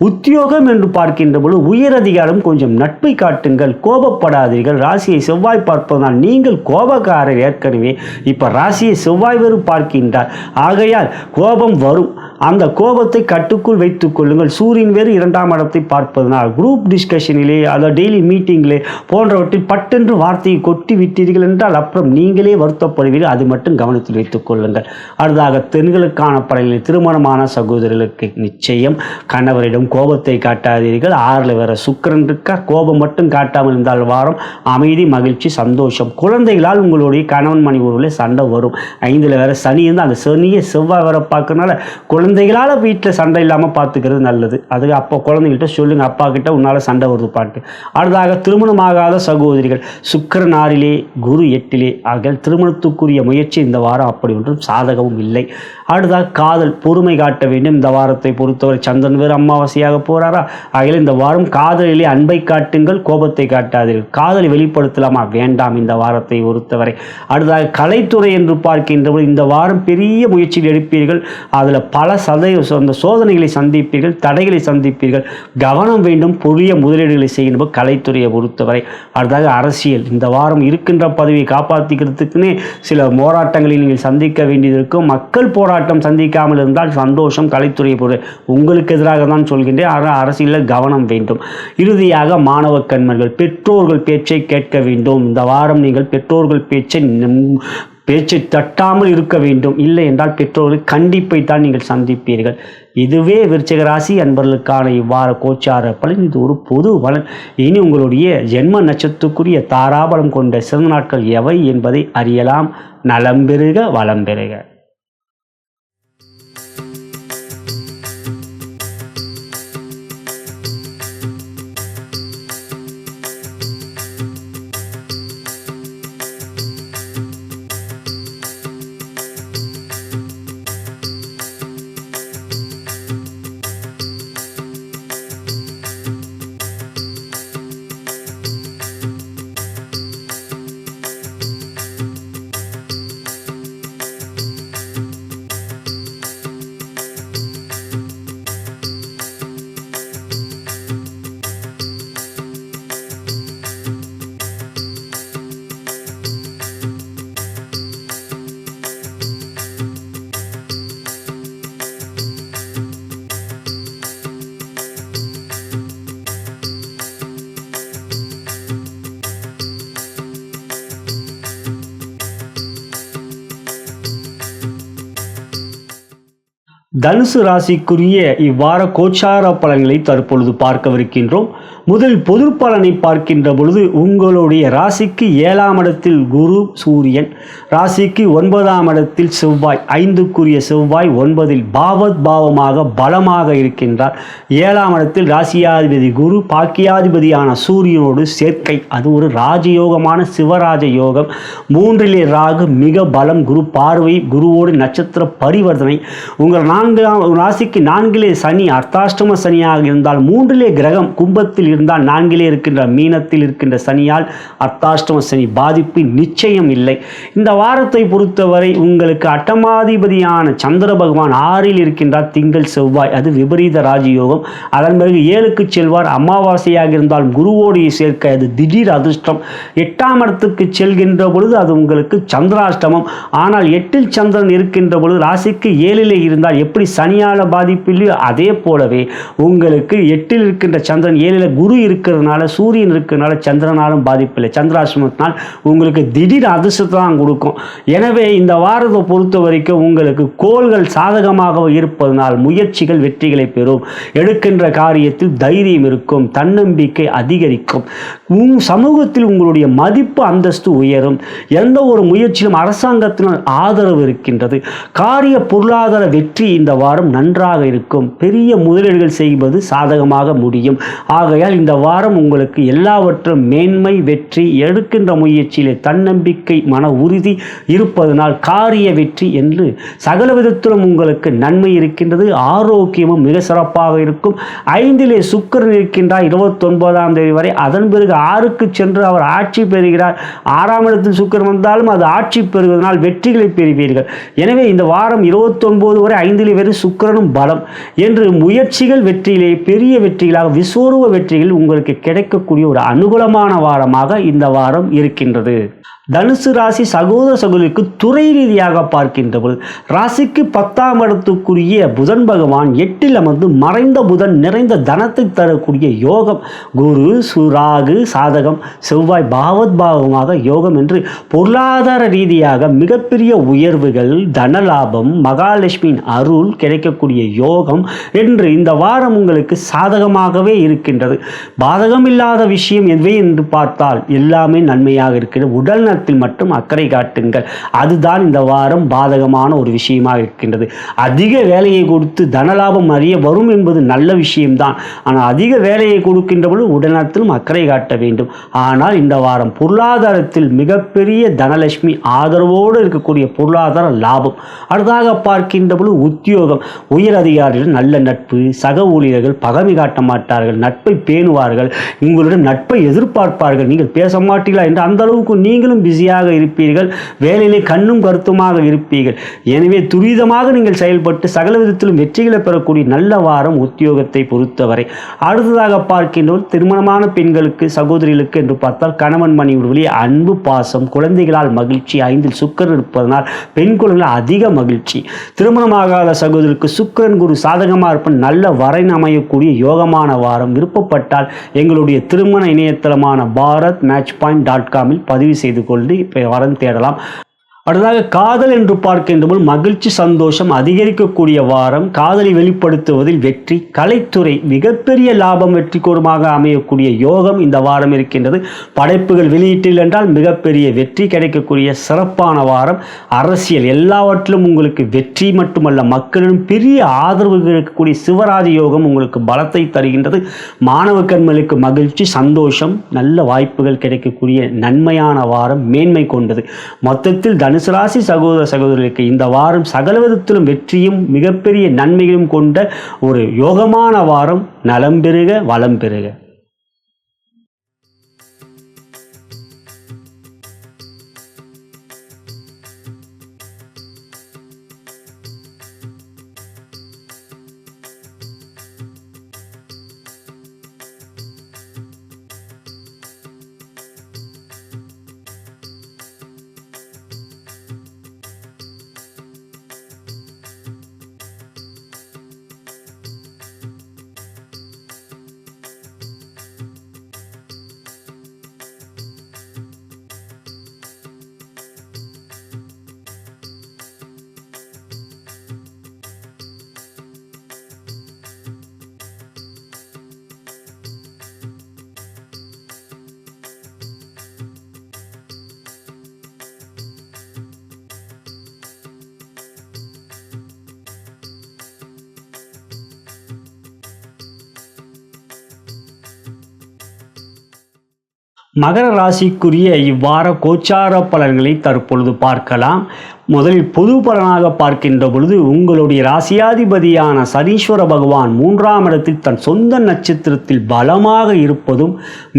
உத்தியோகம் என்று பார்க்கின்ற பொழுது உயர் அதிகாரம் கொஞ்சம் நட்பை காட்டுங்கள், கோபப்படாதீர்கள். ராசியை செவ்வாய் பார்ப்பதனால் நீங்கள் கோபக்காரர். ஏற்கனவே இப்போ ராசியை செவ்வாய் வெறும் பார்க்கின்றார். ஆகையால் கோபம் வரும். அந்த கோபத்தை கட்டுக்குள் வைத்துக் கொள்ளுங்கள். சூரியன் வேறு 2ஆம் இடத்தை பார்ப்பதனால் குரூப் டிஸ்கஷனிலே அதாவது டெய்லி மீட்டிங்கிலே போன்றவற்றில் பட்டென்று வார்த்தையை கொட்டி விட்டீர்கள் என்றால் அப்புறம் நீங்களே வருத்தப்படுவீர்கள். அது மட்டும் கவனத்தில் வைத்துக் கொள்ளுங்கள். அடுத்ததாக பெண்களுக்கான படைகளில் திருமணமான சகோதரர்களுக்கு நிச்சயம் கணவரிடம் கோபத்தை காட்டாதீர்கள். 6ல் வேற சுக்கிரன் இருக்கார். கோபம் மட்டும் காட்டாமல் இருந்தால் வாரம் அமைதி, மகிழ்ச்சி, சந்தோஷம். குழந்தைகளால் உங்களுடைய கணவன் மனைவி ஊரில் சண்டை வரும். 5ல் வேற சனி இருந்தால் அந்த சனியை செவ்வாய் வேற பார்க்கறனால குழந்தைகளால் வீட்டில் சண்டை இல்லாமல் பார்த்துக்கிறது நல்லது. அது அப்போ குழந்தைகிட்ட சொல்லுங்க, அப்பா கிட்ட உன்னால் சண்டை வருது பாட்டு. அடுத்ததாக திருமணமாகாத சகோதரிகள் சுக்கிரன் 6லே குரு 8லே. ஆக திருமணத்துக்குரிய முயற்சி இந்த வாரம் அப்படி ஒன்றும் சாதகமும் இல்லை. அடுத்ததாக காதல், பொறுமை காட்ட வேண்டும். இந்த வாரத்தை பொறுத்தவரை சந்திரன் வேறு அமாவாசையாக போறாரா. ஆகையால் இந்த வாரம் காதலிலே அன்பை காட்டுங்கள், கோபத்தை காட்டாதீர்கள். காதலை வெளிப்படுத்தலாமா? வேண்டாம் இந்த வாரத்தை பொறுத்தவரை. அடுத்ததாக கலைத்துறை என்று பார்க்கின்றபோது இந்த வாரம் பெரிய முயற்சியில் எடுப்பீர்கள். அதில் பல அந்த சோதனைகளை சந்திப்பீர்கள், தடைகளை சந்திப்பீர்கள். கவனம் வேண்டும். புதிய முதலீடுகளை செய்கின்ற கலைத்துறையை பொறுத்தவரை. அடுத்ததாக அரசியல், இந்த வாரம் இருக்கின்ற பதவியை காப்பாற்றிக்கிறதுக்குன்னே சில போராட்டங்களை நீங்கள் சந்திக்க வேண்டியது இருக்கும். மக்கள் போராட்டம் சந்திக்காமல் இருந்தால் சந்தோஷம். கலைத்துறையை பொறுத்த உங்களுக்கு எதிராக தான் சொல்கின்றேன். ஆனால் அரசியலில் கவனம் வேண்டும். இறுதியாக மாணவ கண்மர்கள், பெற்றோர்கள் பேச்சை கேட்க வேண்டும். இந்த வாரம் நீங்கள் பெற்றோர்கள் பேச்சை தட்டாமல் இருக்க வேண்டும். இல்லை என்றால் பெற்றோர்கள் கண்டிப்பை தான் நீங்கள் சந்திப்பீர்கள். இதுவே விருச்சிக ராசி அன்பர்களுக்கான இவ்வாறு கோச்சார பலன். இது ஒரு பொது பலன். இனி உங்களுடைய ஜென்ம நட்சத்திரத்துக்குரிய தாராபலம் கொண்ட சிறந்த நாட்கள் எவை என்பதை அறியலாம். நலம் பெறுக, வளம் பெறுக. தனுசு ராசிக்குரிய இவ்வார கோச்சார பலன்களை தற்பொழுது பார்க்கவிருக்கின்றோம். முதலில் பொது பலனை பார்க்கின்ற பொழுது உங்களுடைய ராசிக்கு 7ஆம் இடத்தில் குரு சூரியன், ராசிக்கு 9ஆம் இடத்தில் செவ்வாய், 5க்குரிய செவ்வாய் 9இல் பாவத் பாவமாக பலமாக இருக்கின்றார். 7ஆம் இடத்தில் ராசியாதிபதி குரு பாக்கியாதிபதியான சூரியனோடு சேர்க்கை, அது ஒரு ராஜயோகமான சிவராஜ யோகம். 3லே ராகு மிக பலம், குரு பார்வை, குருவோடு நட்சத்திர பரிவர்த்தனை. உங்கள் ராசிக்கு 4லே சனி அர்த்தாஷ்டம சனியாக இருந்தால், 3லே கிரகம் கும்பத்தில் இருந்தால், 4லே இருக்கின்ற மீனத்தில் இருக்கின்ற சனியால் அர்த்தாஷ்டம சனி பாதிப்பு நிச்சயம் இல்லை. இந்த வாரத்தை பொறுத்தவரை உங்களுக்கு அட்டமாதிபதியான சந்திர பகவான் 6இல் இருக்கின்றார். திங்கள் செவ்வாய், அது விபரீத ராஜயோகம். அதன் பிறகு 7க்கு செல்வார். அமாவாசையாக இருந்தால் குருவோடு சேர்க்கை, அது திடீர் அதிர்ஷ்டம். 8ஆம் இடத்துக்கு செல்கின்ற பொழுது அது உங்களுக்கு சந்திராஷ்டமம். ஆனால் 8இல் சந்திரன் இருக்கின்ற பொழுது ராசிக்கு 7லே இருந்தால் எப்படி சனியால பாதிப்பு இல்லையோ அதே போலவே உங்களுக்கு 8இல் இருக்கின்ற சந்திரன் 7ல் குரு இருக்கிறதுனால, சூரியன் இருக்கிறதுனால சந்திரனாலும் பாதிப்பில்லை. சந்திராசிரமத்தினால் உங்களுக்கு திடீர் அதிர்ஷ்டத்தை தான் கொடுக்கும். எனவே இந்த வாரத்தை பொறுத்த வரைக்கும் உங்களுக்கு கோள்கள் சாதகமாக இருப்பதனால் முயற்சிகள் வெற்றிகளை பெறும். எடுக்கின்ற காரியத்தில் தைரியம் இருக்கும், தன்னம்பிக்கை அதிகரிக்கும். சமூகத்தில் உங்களுடைய மதிப்பு அந்தஸ்து உயரும். எந்த ஒரு முயற்சியிலும் அரசாங்கத்தினால் ஆதரவு இருக்கின்றது. காரிய பொருளாதார வெற்றி இந்த வாரம் நன்றாக இருக்கும். பெரிய முதலீடுகள் செய்வது சாதகமாக முடியும். ஆகையால் இந்த வாரம் உங்களுக்கு எல்லாவற்றும் மேன்மை, வெற்றி, எடுக்கின்ற முயற்சியிலே தன்னம்பிக்கை, மன உறுதி இருப்பதனால் காரிய வெற்றி என்று சகல விதத்திலும் உங்களுக்கு நன்மை இருக்கின்றது. ஆரோக்கியமும் மிக சிறப்பாக இருக்கும். 5லே சுக்கிரன் இருக்கின்றார் 29ஆம் தேதி வரை. அதன் பிறகு 6க்கு சென்று அவர் ஆட்சி பெறுகிறார். 6ஆம் இடத்தில் சுக்கிரன் வந்தாலும் அது ஆட்சி பெறுவதனால் வெற்றிகளை பெறுவீர்கள். எனவே இந்த வாரம் 29 வரை 5லே வெறும் சுக்கிரனும் பலம் என்று முயற்சிகள் வெற்றியிலே பெரிய வெற்றிகளாக விஸ்வரூப வெற்றிகள் உங்களுக்கு கிடைக்கக்கூடிய ஒரு அனுகூலமான வாரமாக இந்த வாரம் இருக்கின்றது. தனுசு ராசி சகோதர சகோதரிக்கு துறை ரீதியாக பார்க்கின்ற பொழுது ராசிக்கு 10ஆம் இடத்துக்குரிய புதன் பகவான் 8இல் அமர்ந்து மறைந்த புதன் நிறைந்த தனத்தை தரக்கூடிய யோகம். குரு சுராகு சாதகம், செவ்வாய் பாவத் பாவமாக யோகம் என்று பொருளாதார ரீதியாக மிகப்பெரிய உயர்வுகள், தனலாபம், மகாலட்சுமியின் அருள் கிடைக்கக்கூடிய யோகம் என்று இந்த வாரம் உங்களுக்கு சாதகமாகவே இருக்கின்றது. பாதகம் இல்லாத விஷயம் எதுவே என்று பார்த்தால் எல்லாமே நன்மையாக இருக்கிறது. உடல் மட்டும் அக்கறை காட்டுங்கள். அதுதான் இந்த வாரம் பாதகமான ஒரு விஷயமாக இருக்கின்றது. அதிக வேலையை கொடுத்து தனலாபம் அறிய வரும் என்பது நல்ல விஷயம்தான். ஆனால் அதிக வேலையை கொடுக்கின்ற பொழுது உடல்நலத்திலும் அக்கறை காட்ட வேண்டும். ஆனால் இந்த வாரம் பொருளாதாரத்தில் மிகப்பெரிய தனலட்சுமி ஆதரவோடு இருக்கக்கூடிய பொருளாதார லாபம். அடுத்ததாக பார்க்கின்ற பொழுது உத்தியோகம், உயர் அதிகாரிகள் நல்ல நட்பு, சக ஊழியர்கள் பகமை காட்ட மாட்டார்கள், நட்பை பேணுவார்கள், உங்களுடன் நட்பை எதிர்பார்ப்பார்கள். நீங்கள் பேச மாட்டீர்களா என்று அந்த அளவுக்கு நீங்களும் பிஸியாக இருப்பீர்கள். வேலையிலே கண்ணும் கருத்துமாக இருப்பீர்கள். எனவே துரிதமாக நீங்கள் செயல்பட்டு சகல விதத்திலும் வெற்றிகளை பெறக்கூடிய நல்ல வாரம் உத்தியோகத்தை பொறுத்தவரை. அடுத்ததாக பார்க்கின்றோம் திருமணமான பெண்களுக்கு, சகோதரிகளுக்கு என்று பார்த்தால் கணவன் மனைவி அன்பு, பாசம், குழந்தைகளால் மகிழ்ச்சி. 5இல் சுக்கிரன் இருப்பதனால் பெண் குழந்தைகள் அதிக மகிழ்ச்சி. திருமணமாகாத சகோதரருக்கு சுக்கிரன் குரு சாதகமாக இருப்ப நல்ல வரன் அமையக்கூடிய யோகமான வாரம். விருப்பப்பட்டால் எங்களுடைய திருமண இணையதளமான bharatmatchpoint.com பதிவு செய்து கொண்டு இப்போ வரன் தேடலாம். அடுத்ததாக காதல் என்று பார்க்கின்றபோது மகிழ்ச்சி, சந்தோஷம் அதிகரிக்கக்கூடிய வாரம். காதலை வெளிப்படுத்துவதில் வெற்றி, கலைத்துறை மிகப்பெரிய லாபம், வெற்றிகரமாக அமையக்கூடிய யோகம் இந்த வாரம் இருக்கின்றது. படைப்புகள் வெளியீட்டில் என்றால் மிகப்பெரிய வெற்றி கிடைக்கக்கூடிய சிறப்பான வாரம். அரசியல் எல்லாவற்றிலும் உங்களுக்கு வெற்றி மட்டுமல்ல, மக்களிடம் பெரிய ஆதரவு கிடைக்கக்கூடிய சிவராஜ யோகம் உங்களுக்கு பலத்தை தருகின்றது. மாணவ கண்மலுக்கு மகிழ்ச்சி, சந்தோஷம், நல்ல வாய்ப்புகள் கிடைக்கக்கூடிய நன்மையான வாரம், மேன்மை கொண்டது. மொத்தத்தில் தனுசு ராசி சகோதர சகோதரிகளுக்கு இந்த வாரம் சகல விதத்திலும் வெற்றியும் மிகப்பெரிய நன்மைகளும் கொண்ட ஒரு யோகமான வாரம். நலம் பெறுக, வளம் பெறுக. மகர ராசிக்குரிய இவ்வார கோச்சார பலன்களை தற்பொழுது பார்க்கலாம். முதலில் பொது பலனாக பார்க்கின்ற பொழுது உங்களுடைய ராசியாதிபதியான சனீஸ்வர பகவான் 3ஆம் இடத்தில் தன் சொந்த நட்சத்திரத்தில் பலமாக இருப்பதும்,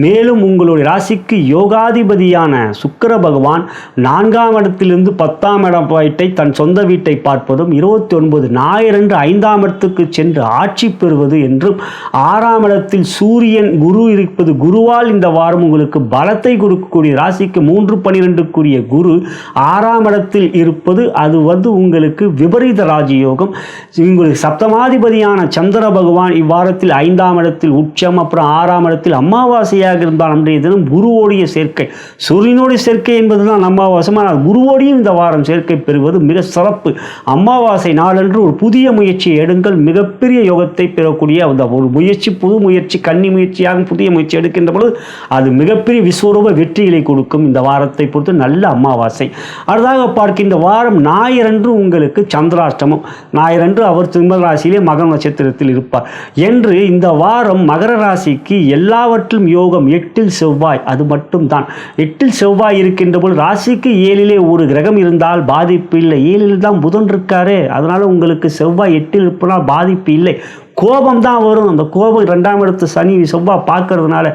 மேலும் உங்களுடைய ராசிக்கு யோகாதிபதியான சுக்கிர பகவான் 4ஆம் இடத்திலிருந்து 10ஆம் இடம் வீட்டை தன் சொந்த வீட்டை பார்ப்பதும், 29 ஞாயிறன்று 5ஆம் இடத்துக்கு சென்று ஆட்சி பெறுவது என்றும், 6ஆம் இடத்தில் சூரியன் குரு இருப்பது, குருவால் இந்த வாரம் உங்களுக்கு பலத்தை கொடுக்கக்கூடிய ராசிக்கு 3-12க்குரிய குரு 6ஆம் இடத்தில் இருப்பது, அது உங்களுக்கு விபரீத ராஜயோகம். உங்களுக்கு சப்தமாதிபதியான சந்திர பகவான் இவ்வாரத்தில் 5ஆம் இடத்தில் உச்சம், அப்புறம் 6ஆம் இடத்தில் அமாவாசையாக இருந்தால் அன்றைய தினம் குருவோடைய சேர்க்கை, சூரியனுடைய சேர்க்கை என்பதுதான் அமாவாசை, ஆனால் குருவோடையும் இந்த வாரம் சேர்க்கை பெறுவது மிக சிறப்பு. அமாவாசை நாளன்று ஒரு புதிய முயற்சியை எடுங்கள், மிகப்பெரிய யோகத்தை பெறக்கூடிய அந்த ஒரு முயற்சி, புது முயற்சி, கன்னி முயற்சியாக புதிய முயற்சி எடுக்கின்ற பொழுது அது மிகப்பெரிய விஸ்வரூப வெற்றிகளை கொடுக்கும். இந்த வாரத்தை பொறுத்து நல்ல அமாவாசை. அடுத்ததாக பார்க்கின்ற வாரம் ஞாயிறன்று உங்களுக்கு சந்திராஷ்டமம். ஞாயிறன்று அவர் சிம்ம ராசியிலே மகர நட்சத்திரத்தில் இருப்பார் என்று இந்த வாரம் மகர ராசிக்கு எல்லாவற்றிலும் யோகம். 8இல் செவ்வாய், அது மட்டும்தான். 8இல் செவ்வாய் இருக்கின்ற போது ராசிக்கு 7லே ஒரு கிரகம் இருந்தால் பாதிப்பு இல்லை. 7ல் தான் புதன் இருக்காரு, அதனால உங்களுக்கு செவ்வாய் 8இல் இருப்பதால் பாதிப்பு இல்லை. கோபம் தான் வரும். அந்த கோபம் 2ஆம் இடத்து சனி செவ்வாய் பார்க்கறதுனால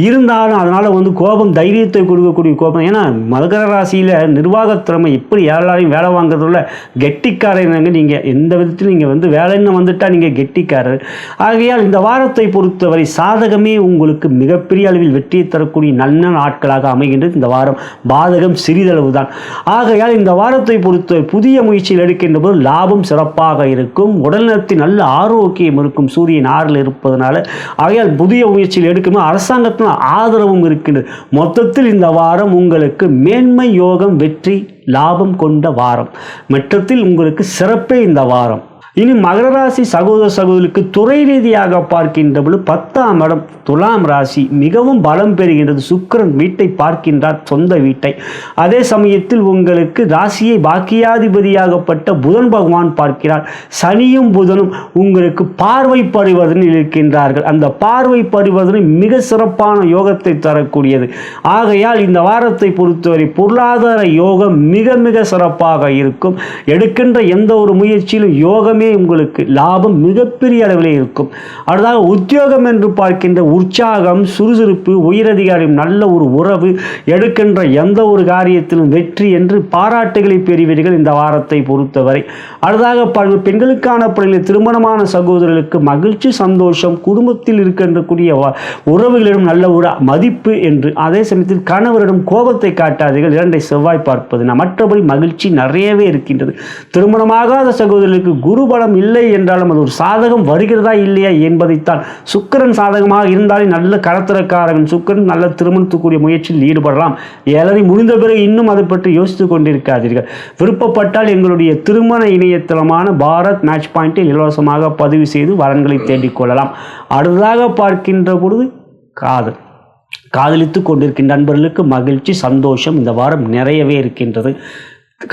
இருந்தாலும் அதனால் கோபம் தைரியத்தை கொடுக்கக்கூடிய கோபம். ஏன்னா மகர ராசியில் நிர்வாகத்திறமை எப்படி எல்லாரையும் வேலை வாங்குறதுல கெட்டிக்காரங்க. நீங்கள் எந்த விதத்தில் நீங்கள் வேலைன்னு வந்துட்டால் நீங்கள் கெட்டிக்காரர். ஆகையால் இந்த வாரத்தை பொறுத்தவரை சாதகமே உங்களுக்கு மிகப்பெரிய அளவில் வெற்றியை தரக்கூடிய நல்ல நாட்களாக அமைகின்றது. இந்த வாரம் பாதகம் சிறிதளவு தான். ஆகையால் இந்த வாரத்தை பொறுத்தவரை புதிய முயற்சியில் எடுக்கின்ற போது லாபம் சிறப்பாக இருக்கும். உடல்நலத்தில் நல்ல ஆரோக்கியம் இருக்கும். சூரியன் 6ல் இருப்பதனால ஆகையால் புதிய முயற்சியில் எடுக்கணும். அரசாங்கத்தில் ஆதரவும் இருக்கின்றது. மொத்தத்தில் இந்த வாரம் உங்களுக்கு மேன்மை, யோகம், வெற்றி, லாபம் கொண்ட வாரம். மற்றத்தில் உங்களுக்கு சிறப்பே இந்த வாரம். இனி மகர ராசி சகோதர சகோதரிக்கு துறை ரீதியாக பார்க்கின்ற பொழுது 10ஆம் இடம் துலாம் ராசி மிகவும் பலம் பெறுகின்றது. சுக்கிரன் வீட்டை பார்க்கின்றார், சொந்த வீட்டை. அதே சமயத்தில் உங்களுக்கு ராசியை பாக்கியாதிபதியாகப்பட்ட புதன் பகவான் பார்க்கிறார். சனியும் புதனும் உங்களுக்கு பார்வை பரிவர்த்தனை இருக்கின்றார்கள். அந்த பார்வை பரிவர்த்தனை மிக சிறப்பான யோகத்தை தரக்கூடியது. ஆகையால் இந்த வாரத்தை பொறுத்தவரை பொருளாதார யோகம் மிக மிக சிறப்பாக இருக்கும். எடுக்கின்ற எந்த ஒரு முயற்சியிலும் யோகமே உங்களுக்கு லாபம் மிகப்பெரிய அளவில் இருக்கும். அடுத்ததாக உத்தியோகம் என்று பார்க்கின்ற உற்சாகம், சுறுசுறுப்பு, உயரதிகாரியும் நல்ல ஒரு உறவு, எடுக்கின்ற எந்த ஒரு காரியத்திலும் வெற்றி என்று பாராட்டுகளை பெறுவீர்கள் இந்த வாரத்தை பொறுத்தவரை. அடுத்ததாக பெண்களுக்கான பணியில் திருமணமான சகோதரர்களுக்கு மகிழ்ச்சி, சந்தோஷம், குடும்பத்தில் இருக்கின்றக்கூடிய உறவுகளிடம் நல்ல ஒரு மதிப்பு என்று. அதே சமயத்தில் கணவரிடம் கோபத்தை காட்டாதீர்கள், 2ஐ செவ்வாய் பார்ப்பது. மற்றபடி மகிழ்ச்சி நிறையவே இருக்கின்றது. திருமணமாகாத சகோதரர்களுக்கு குரு பலம் இல்லை என்றாலும் அது ஒரு சாதகம் வருகிறதா இல்லையா என்பதைத்தான். சுக்கிரன் சாதகமாக இருந்தாலே நல்ல கலத்திரக்காரன் சுக்கிரன் நல்ல திருமணத்துக்குரிய முயற்சியில் ஈடுபடலாம். ஏழரை முடிந்த பிறகு இன்னும் அதை பற்றி யோசித்துக் கொண்டிருக்காதீர்கள். விருப்பப்பட்டால் எங்களுடைய திருமண இணையதளமான பாரத் மேட்ச் பாயிண்டில் இலவசமாக பதிவு செய்து வரன்களை தேடிக்கொள்ளலாம். அடுத்ததாக பார்க்கின்ற பொழுது காதலித்து கொண்டிருக்கின்ற நண்பர்களுக்கு மகிழ்ச்சி, சந்தோஷம் இந்த வாரம் நிறையவே இருக்கின்றது.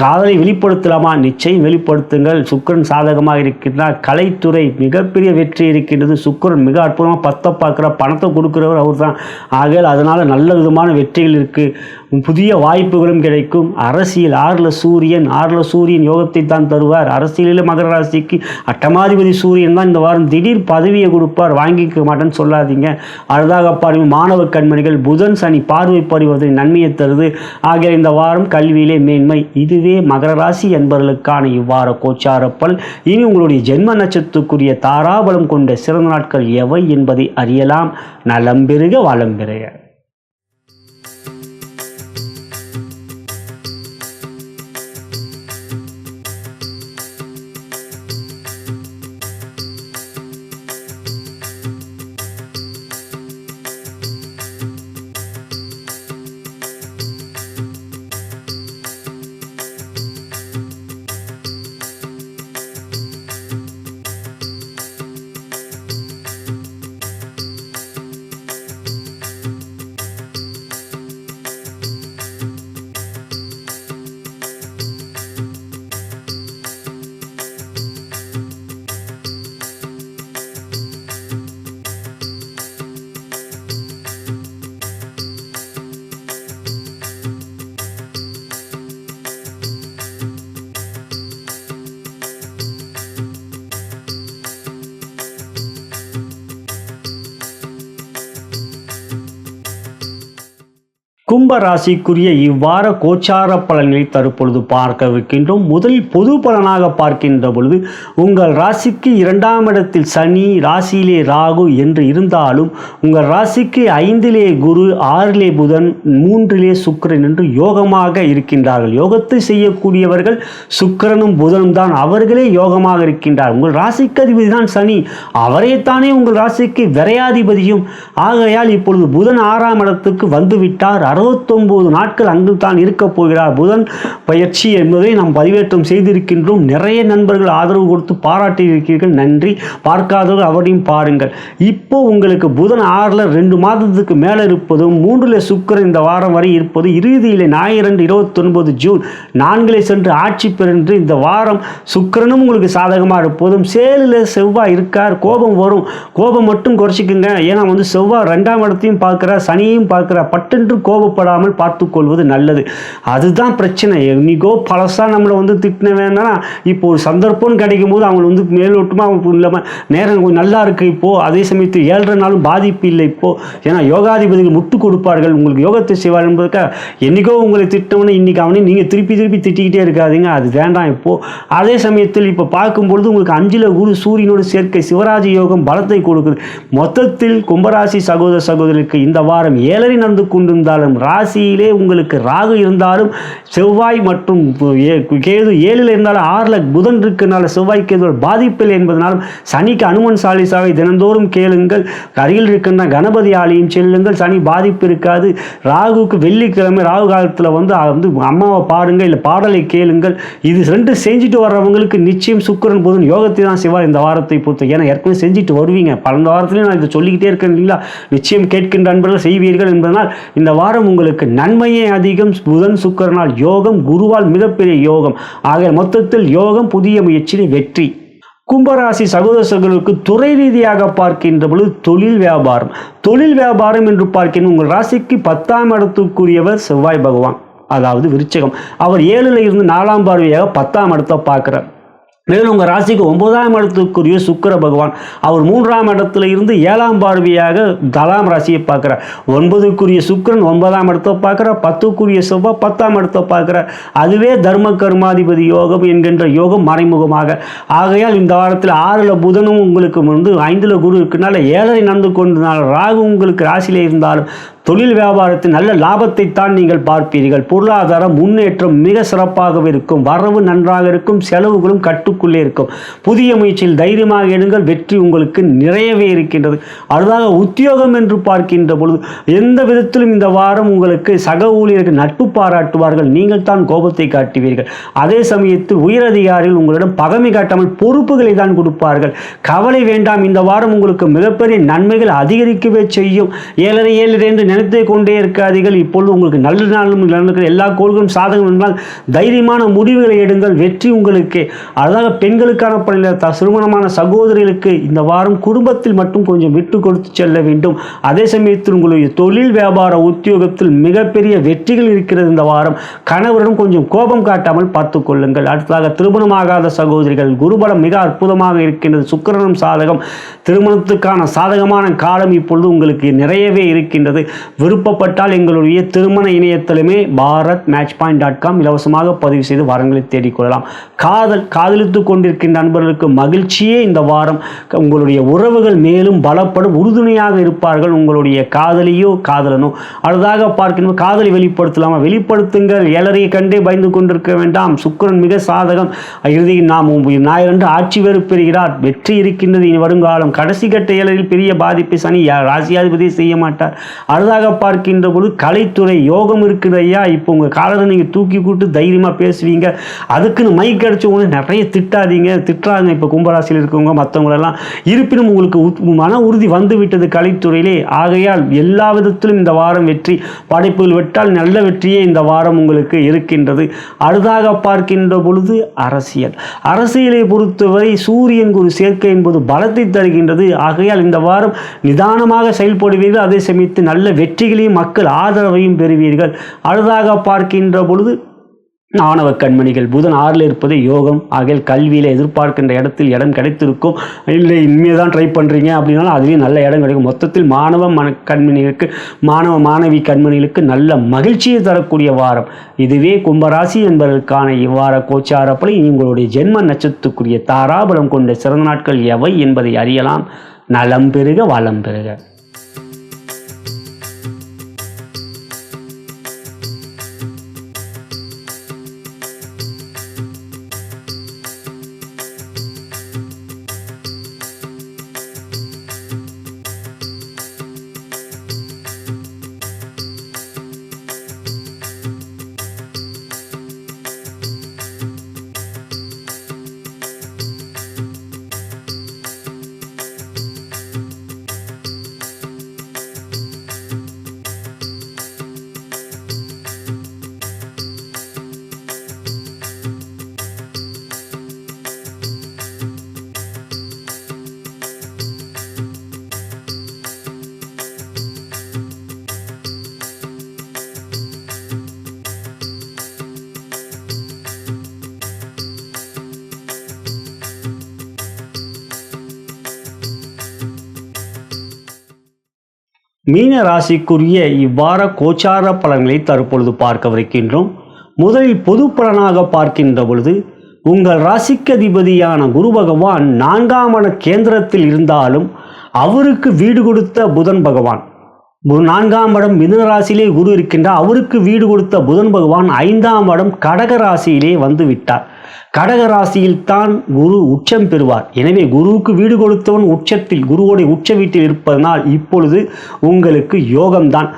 காதலை வெளிப்படுத்தலாமா? நிச்சயம் வெளிப்படுத்துங்கள். சுக்கிரன் சாதகமாக இருக்கின்றார். கலைத்துறை மிகப்பெரிய வெற்றி இருக்கின்றது. சுக்கிரன் மிக அற்புதமாக 10 பார்க்கிறார், பணத்தை கொடுக்கிறவர் அவர் தான். ஆகையால் அதனால் நல்ல விதமான வெற்றிகள் இருக்குது. புதிய வாய்ப்புகளும் கிடைக்கும். அரசியல் 6ல் சூரியன் யோகத்தை தான் தருவார். அரசியலில் மகர ராசிக்கு அட்டமாதிபதி சூரியன் தான் இந்த வாரம் திடீர் பதவியை கொடுப்பார், வாங்கிக்க மாட்டேன்னு சொல்லாதீங்க. அடுத்ததாக பாருங்க, மாணவ கண்மணிகள் புதன் சனி பார்வை பரிவர்த்தனை நன்மையை தருது. ஆகிய இந்த வாரம் கல்வியிலே மேன்மை. இதுவே மகர ராசி என்பவர்களுக்கான இவ்வார கோச்சார பலன். இனி உங்களுடைய ஜென்ம நட்சத்திரத்துக்குரிய தாராபலம் கொண்ட சிறந்த நாட்கள் எவை என்பதை அறியலாம். நலம் பெறுக, வளம் பெறுக. கும்ப ராசிக்குரிய இவ்வார கோச்சார பலன்களை தற்பொழுது பார்க்கவிருக்கின்றோம். முதலில் பொது பலனாக பார்க்கின்ற பொழுது உங்கள் ராசிக்கு 2ஆம் இடத்தில் சனி, ராசியிலே ராகு என்று இருந்தாலும் உங்கள் ராசிக்கு 5லே குரு, 6லே புதன், 3லே சுக்கிரன் என்று யோகமாக இருக்கின்றார்கள். யோகத்தை செய்யக்கூடியவர்கள் சுக்கிரனும் புதனும் தான், அவர்களே யோகமாக இருக்கின்றார். உங்கள் ராசிக்கு அதிபதி தான் சனி, அவரைத்தானே உங்கள் ராசிக்கு விரையாதிபதியும். ஆகையால் இப்பொழுது புதன் 6ஆம் இடத்துக்கு வந்துவிட்டார். 69 நாட்கள் அங்கு தான் இருக்கப் போகிறார். புதன் பயிற்சி என்பதை நாம் பதிவேற்றம் செய்திருக்கின்றோம். நிறைய நண்பர்கள் ஆதரவு கொடுத்து பாராட்டி இருக்கிறீர்கள், நன்றி. பார்க்காதவர்கள் அவரையும் பாருங்கள். இப்போ உங்களுக்கு புதன் 6ல் 2 மாதத்துக்கு மேலே இருப்பதும், 3ல் சுக்கிரன் இந்த வாரம் வரை இருப்பது, இறுதியில் ஞாயிறு 29 ஜூன் 4ல் சென்று ஆட்சி பெறுகின்ற இந்த வாரம் சுக்கிரனும் உங்களுக்கு சாதகமாக இருப்பதும், 7ல் செவ்வாய் இருக்கார். கோபம் வரும், கோபம் மட்டும் குறைச்சிக்குங்க. ஏன்னா செவ்வாய் 2ஆம் இடத்தையும் பார்க்கிறார், சனியையும் பார்க்கிறார். பட்டென்று கோபப்படாமல் பார்த்து கொள்வது நல்லது. அதுதான் பிரச்சனை. இன்னைக்கோ பழசா நம்மளை திட்டின வேணா இப்போ ஒரு சந்தர்ப்பம் கிடைக்கும் போது அவங்க மேலோட்டமாக இல்லாமல் நேரம் கொஞ்சம் நல்லா இருக்கு. இப்போ அதே சமயத்தில் 7 நாளும் பாதிப்பு இல்லை. இப்போ ஏன்னா யோகாதிபதிகள் முட்டு கொடுப்பார்கள், உங்களுக்கு யோகத்தை செய்வார் என்பதற்காக என்னைக்கோ உங்களை திட்டவனே இன்னைக்கு அவனே நீங்கள் திருப்பி திட்டிக்கிட்டே இருக்காதீங்க, அது வேண்டாம். இப்போ அதே சமயத்தில் இப்போ பார்க்கும்பொழுது உங்களுக்கு 5ல் குரு சூரியனோடு சேர்க்கை சிவராஜ யோகம் பலத்தை கொடுக்குது. மொத்தத்தில் கும்பராசி சகோதர சகோதரிக்கு இந்த வாரம் 7 நடந்து கொண்டிருந்தாலும், ராசியிலே உங்களுக்கு ராகு இருந்தாலும், செவ்வாய் மற்றும் கேது 7ல் இருந்தாலும், 6ல் புதன் இருக்கிறனால செவ்வாய் கேது பாதிப்பில்லை என்பதனாலும், சனிக்கு அனுமன் சாலிசாவை தினந்தோறும் கேளுங்கள். அருகில் இருக்கின்ற கணபதி ஆலயம் செல்லுங்கள், சனி பாதிப்பு இருக்காது. ராகுக்கு வெள்ளிக்கிழமை ராகு காலத்தில் அம்மாவை பாருங்கள், இல்லை பாடலை கேளுங்கள். இது 2 செஞ்சுட்டு வர்றவங்களுக்கு நிச்சயம் சுக்கிரன் புதன் யோகத்தை தான் செய்வார் இந்த வாரத்தை பொறுத்து. ஏன்னா ஏற்கனவே செஞ்சுட்டு வருவீங்க, பல வாரத்திலையும் நான் இதை சொல்லிக்கிட்டே இருக்கேன் இல்லைங்களா. நிச்சயம் கேட்கின்ற அன்பர்கள் செய்வீர்கள் என்பதனால் இந்த வாரம் உங்களுக்கு நன்மையே அதிகம். புதன் சுக்கிரனால் யோகம், குருவால் மிகப்பெரிய யோகம். ஆக மொத்தத்தில் யோகம், புதிய முயற்சியில் வெற்றி. கும்பராசி சகோதர சகோதரர்களுக்கு துறை ரீதியாக பார்க்கின்ற பொழுது தொழில் வியாபாரம் என்று பார்க்கின்ற உங்கள் ராசிக்கு 10ஆம் இடத்துக்குரியவர் செவ்வாய் பகவான், அதாவது விருச்சகம். அவர் 7ல் இருந்து 4ஆம் பார்வையாக 10ஆம் இடத்தை பார்க்கிறார். மேலும் உங்கள் ராசிக்கு 9ஆம் இடத்துக்குரிய சுக்கிர பகவான், அவர் 3ஆம் இடத்துல இருந்து 7ஆம் பார்வையாக தலாம் ராசியை பார்க்கிறார். 9க்குரிய சுக்கிரன் 9ஆம் இடத்தை பார்க்கிறார், 10க்குரிய செவ்வாய் 10ஆம் இடத்தை பார்க்கிறார். அதுவே தர்ம கர்மாதிபதி யோகம் என்கின்ற யோகம் மறைமுகமாக. ஆகையால் இந்த வாரத்தில் 6ல் புதனும் உங்களுக்கு 5ல் குரு இருக்கனால 7 நடந்து கொண்டனால, ராகு உங்களுக்கு ராசியிலே இருந்தாலும் தொழில் வியாபாரத்தில் நல்ல லாபத்தை தான் நீங்கள் பார்ப்பீர்கள். பொருளாதார முன்னேற்றம் மிக சிறப்பாக இருக்கும். வரவு நன்றாக இருக்கும், செலவுகளும் கட்டுக்குள்ளே இருக்கும். புதிய முயற்சியில் தைரியமாக எடுங்கள், வெற்றி உங்களுக்கு நிறையவே இருக்கின்றது. அடுத்ததாக உத்தியோகம் என்று பார்க்கின்ற பொழுது எந்த விதத்திலும் இந்த வாரம் உங்களுக்கு சக ஊழியருக்கு நட்பு பாராட்டுவார்கள், நீங்கள் தான் கோபத்தை காட்டுவீர்கள். அதே சமயத்தில் உயரதிகாரிகள் உங்களிடம் பகைமை காட்டாமல் பொறுப்புகளை தான் கொடுப்பார்கள். கவலை வேண்டாம், இந்த வாரம் உங்களுக்கு மிகப்பெரிய நன்மைகள் அதிகரிக்கவே செய்யும். 7 என்று நினைத்து கொண்டே இருக்காதீர்கள். இப்பொழுது உங்களுக்கு நல்ல நாளும் எல்லா கோள்களும் சாதகம் என்றால் தைரியமான முடிவுகளை எடுங்கள், வெற்றி உங்களுக்கு. அதாக பெண்களுக்கான பணியில் திருமணமான சகோதரிகளுக்கு இந்த வாரம் குடும்பத்தில் மட்டும் கொஞ்சம் விட்டு கொடுத்து செல்ல வேண்டும். அதே சமயத்தில் உங்களுடைய தொழில் வியாபார உத்தியோகத்தில் மிகப்பெரிய வெற்றிகள் இருக்கிறது. இந்த வாரம் கணவரிடம் கொஞ்சம் கோபம் காட்டாமல் பார்த்துக் கொள்ளுங்கள். அடுத்ததாக திருமணமாகாத சகோதரிகள், குருபலம் மிக அற்புதமாக இருக்கின்றது. சுக்கிரனும் சாதகம், திருமணத்துக்கான சாதகமான காலம் இப்பொழுது உங்களுக்கு நிறையவே இருக்கின்றது. விருப்பப்பட்டால் எங்களுடைய திருமண இணையத்திலுமே bharatmatchpoint.com இலவசமாக பதிவு செய்து வரங்களை தேடிக்கொள்ளலாம். காதலித்து கொண்டிருக்கின்ற நண்பர்களுக்கு மகிழ்ச்சியே இந்த வாரம். உங்களுடைய உறவுகள் மேலும் பலப்படும், உறுதுணையாக இருப்பார்கள். உங்களுடைய காதலியோ காதலனோ அடுத்ததாக பார்க்கணும், காதலை வெளிப்படுத்தலாமா? வெளிப்படுத்துங்கள். 7 கண்டே பயந்து கொண்டிருக்க வேண்டாம். சுக்கிரன் மிக சாதகம். இறுதியில் நாம் ஞாயிறு ஆட்சி வேறு பெறுகிறார். வெற்றி இருக்கின்றது இனி வருங்காலம். கடைசி கட்ட 7 பெரிய பாதிப்பை சனி ராசியாதிபதி செய்ய மாட்டார். அடுத்ததாக பார்க்கின்ற பொழுது கலைத்துறை யோகம் இருக்குது ஐயா. இப்போ உங்கள் காலரை நீங்கள் தூக்கி கூட்டு தைரியமாக பேசுவீங்க. அதுக்குன்னு மைக் கிடைச்சவங்க நிறைய திட்டுறாங்க இப்போ கும்பராசியில் இருக்கவங்க மற்றவங்களெல்லாம். இருப்பினும் உங்களுக்கு மன உறுதி வந்து விட்டது கலைத்துறையிலே. ஆகையால் எல்லா விதத்திலும் இந்த வாரம் வெற்றி. படைப்புகள் விட்டால் நல்ல வெற்றியே இந்த வாரம் உங்களுக்கு இருக்கின்றது. அடுத்ததாக பார்க்கின்ற பொழுது அரசியலை பொறுத்தவரை சூரியன் குரு சேர்க்கை என்பது பலத்தை தருகின்றது. ஆகையால் இந்த வாரம் நிதானமாக செயல்படுவீர்கள். அதே சமயத்தில் நல்ல வெற்றிகளையும் மக்கள் ஆதரவையும் பெறுவீர்கள். அடுத்ததாக பார்க்கின்ற பொழுது மாணவ கண்மணிகள் புதன் 6ல் இருப்பது யோகம். ஆகையால் கல்வியில் எதிர்பார்க்கின்ற இடத்தில் இடம் கிடைத்திருக்கும். இல்லை இனிமே தான் ட்ரை பண்ணுறீங்க அப்படின்னாலும் அதுலேயும் நல்ல இடம் கிடைக்கும். மொத்தத்தில் கண்மணிகளுக்கு மாணவி கண்மணிகளுக்கு நல்ல மகிழ்ச்சியை தரக்கூடிய வாரம். இதுவே கும்பராசி என்பதற்கான இவ்வார கோச்சார பலன். உங்களுடைய ஜென்ம நட்சத்திரத்துக்குரிய தாராபலம் கொண்ட சிறந்த நாட்கள் எவை என்பதை அறியலாம். நலம் பெறுக, வளம் பெறுக. மீன ராசிக்குரிய இவ்வார கோச்சார பலன்களை தற்பொழுது பார்க்கவிருக்கின்றோம். முதலில் பொது பலனாக பார்க்கின்ற பொழுது உங்கள் ராசிக்கு அதிபதியான குரு பகவான் 4ஆம் இட கேந்திரத்தில் இருந்தாலும் அவருக்கு வீடு கொடுத்த புதன் பகவான் 4ஆம் இடம் மிதுன ராசியிலே குரு இருக்கின்றார். அவருக்கு வீடு கொடுத்த புதன் பகவான் 5ஆம் இடம் கடக ராசியிலே வந்து விட்டார். கடக ராசியில் தான் குரு உச்சம் பெறுவார். எனவே குருவுக்கு வீடு கொடுத்தவன் உச்சத்தில் குருவோடைய உச்ச வீட்டில் இருப்பதனால் இப்பொழுது உங்களுக்கு யோகம்தான்.